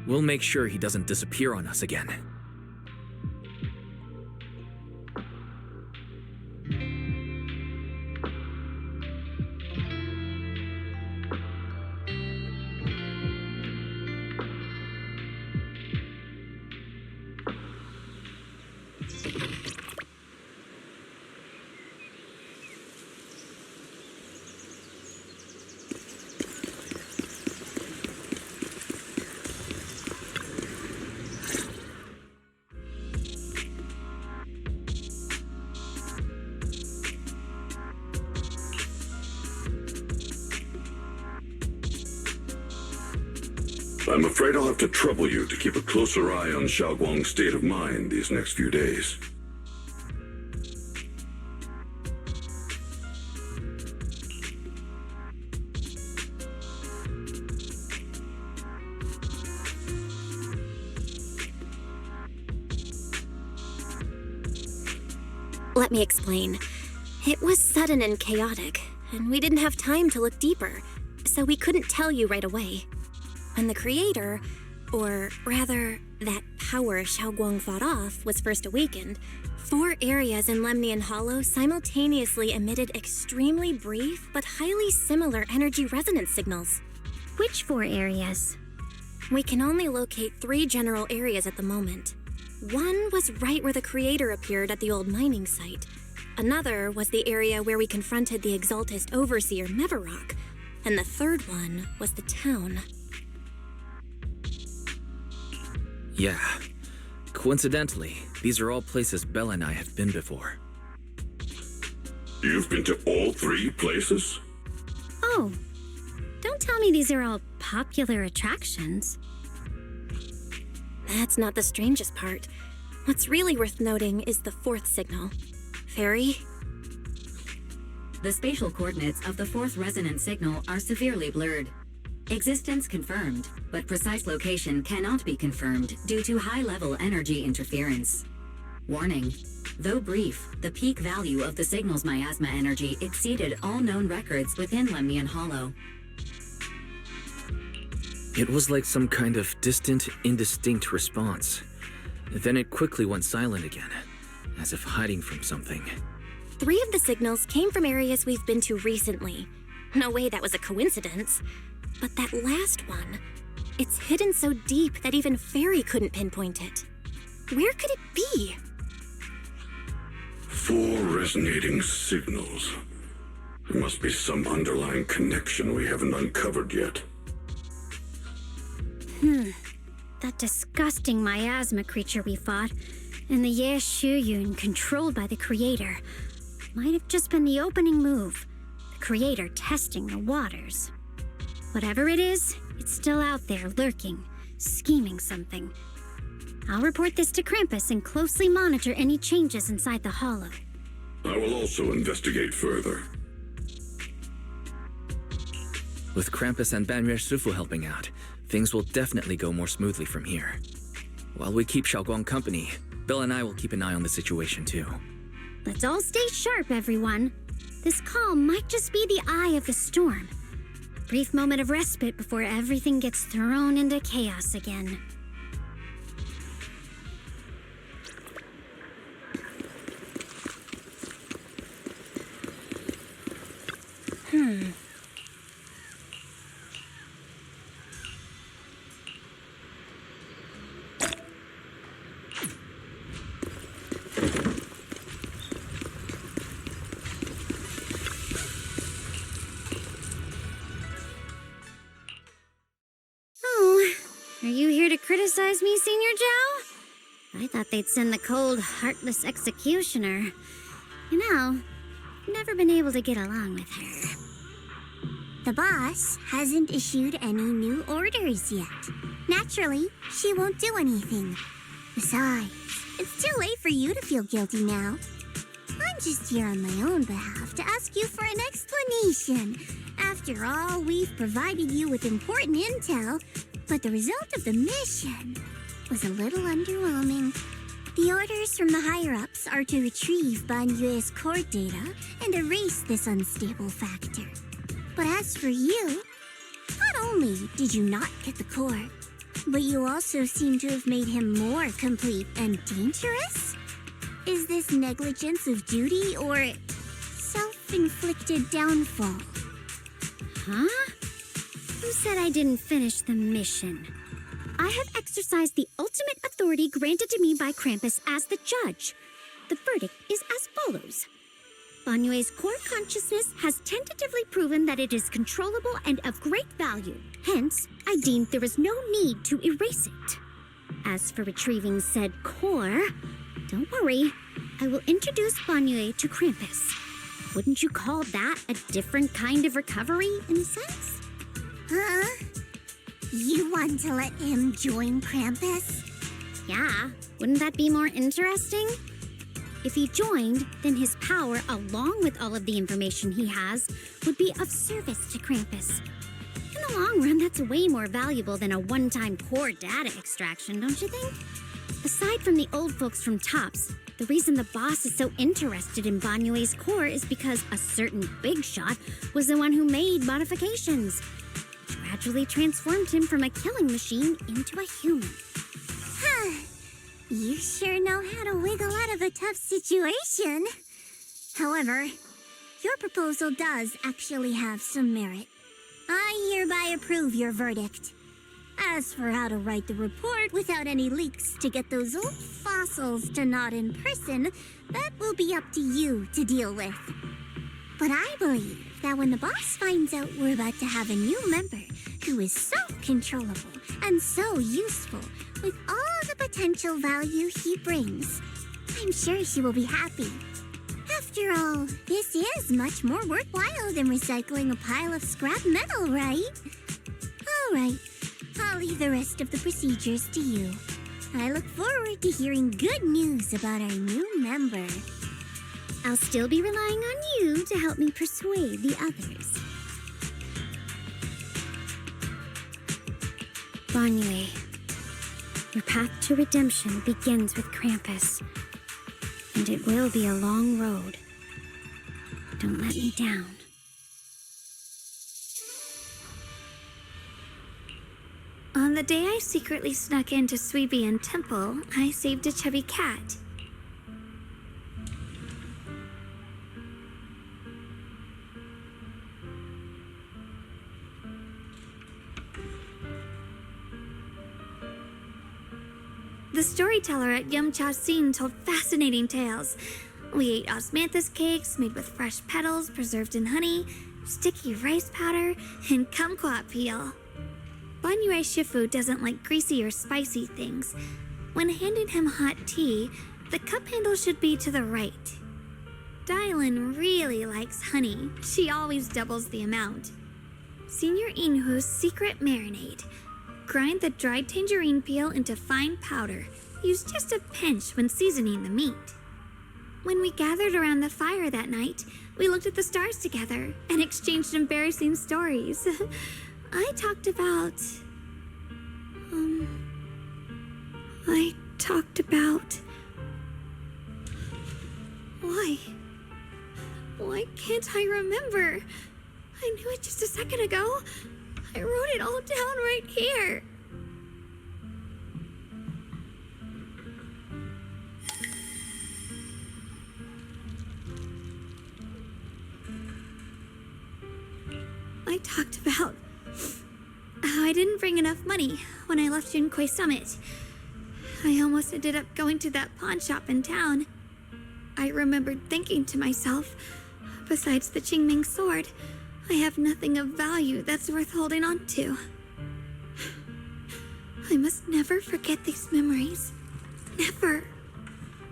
we'll make sure he doesn't disappear on us again. I'm afraid I'll have to trouble you to keep a closer eye on Xiaoguang's state of mind these next few days. Let me explain. It was sudden and chaotic, and we didn't have time to look deeper, so we couldn't tell you right away. When the creator, or rather, that power Xiaoguang fought off, was first awakened, 4 areas in Lemnian Hollow simultaneously emitted extremely brief but highly similar energy resonance signals. Which 4 areas? We can only locate 3 general areas at the moment. One was right where the creator appeared at the old mining site. Another was the area where we confronted the Exaltist Overseer Mevarok. And the third one was the town. Yeah. Coincidentally, these are all places Bella and I have been before. You've been to all 3 places? Oh, don't tell me these are all popular attractions. That's not the strangest part. What's really worth noting is the 4th signal. Fairy? The spatial coordinates of the 4th resonance signal are severely blurred. Existence confirmed, but precise location cannot be confirmed due to high-level energy interference. Warning: though brief, the peak value of the signal's miasma energy exceeded all known records within Lemnian Hollow. It was like some kind of distant, indistinct response. Then it quickly went silent again, as if hiding from something. 3 of the signals came from areas we've been to recently. No way that was a coincidence. But that last one, it's hidden so deep that even Fairy couldn't pinpoint it. Where could it be? 4 resonating signals. There must be some underlying connection we haven't uncovered yet. That disgusting miasma creature we fought, and the Ye Shuyun controlled by the Creator, might have just been the opening move. The Creator testing the waters. Whatever it is, it's still out there lurking, scheming something. I'll report this to Krampus and closely monitor any changes inside the Hollow. I will also investigate further. With Krampus and Banyue Shifu helping out, things will definitely go more smoothly from here. While we keep Xiaoguang company, Bill and I will keep an eye on the situation too. Let's all stay sharp, everyone. This calm might just be the eye of the storm. Brief moment of respite before everything gets thrown into chaos again. Are you here to criticize me, Senior Joe? I thought they'd send the cold, heartless executioner. You know, never been able to get along with her. The boss hasn't issued any new orders yet. Naturally, she won't do anything. Besides, it's too late for you to feel guilty now. I'm just here on my own behalf to ask you for an explanation. After all, we've provided you with important intel, but the result of the mission was a little underwhelming. The orders from the higher-ups are to retrieve Banyue's core data and erase this unstable factor. But as for you, not only did you not get the core, but you also seem to have made him more complete and dangerous? Is this negligence of duty or self-inflicted downfall? Huh? Who said I didn't finish the mission? I have exercised the ultimate authority granted to me by Krampus as the judge. The verdict is as follows. Banyue's core consciousness has tentatively proven that it is controllable and of great value. Hence, I deemed there is no need to erase it. As for retrieving said core, don't worry. I will introduce Banyue to Krampus. Wouldn't you call that a different kind of recovery, in a sense? Huh? You want to let him join Krampus? Yeah, wouldn't that be more interesting? If he joined, then his power, along with all of the information he has, would be of service to Krampus. In the long run, that's way more valuable than a one-time core data extraction, don't you think? Aside from the old folks from TOPS, the reason the boss is so interested in Banyue's core is because a certain big shot was the one who made modifications. Gradually transformed him from a killing machine into a human. Huh. You sure know how to wiggle out of a tough situation. However, your proposal does actually have some merit. I hereby approve your verdict. As for how to write the report without any leaks to get those old fossils to nod in person, that will be up to you to deal with. But I believe that when the boss finds out we're about to have a new member who is so controllable and so useful with all the potential value he brings, I'm sure she will be happy. After all, this is much more worthwhile than recycling a pile of scrap metal, right? All right, I'll leave the rest of the procedures to you. I look forward to hearing good news about our new member. I'll still be relying on you to help me persuade the others. Banyue, your path to redemption begins with Krampus. And it will be a long road. Don't let me down. On the day I secretly snuck into Suibian Temple, I saved a chubby cat. The storyteller at Yumcha Sin told fascinating tales. We ate osmanthus cakes made with fresh petals preserved in honey, sticky rice powder, and kumquat peel. Banyue Shifu doesn't like greasy or spicy things. When handing him hot tea, the cup handle should be to the right. Dylan really likes honey. She always doubles the amount. Senior Inhu's secret marinade. Grind the dried tangerine peel into fine powder. Use just a pinch when seasoning the meat. When we gathered around the fire that night, We looked at the stars together and exchanged embarrassing stories. I talked about... Why can't I remember? I knew it just a second ago. I wrote it all down right here. I talked about how I didn't bring enough money when I left Junkoi Summit. I almost ended up going to that pawn shop in town. I remembered thinking to myself, besides the Qingming sword, I have nothing of value that's worth holding on to. I must never forget these memories. Never.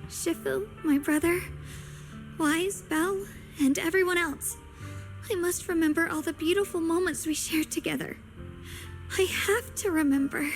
Shifu, my brother, Wise, Belle, and everyone else. I must remember all the beautiful moments we shared together. I have to remember.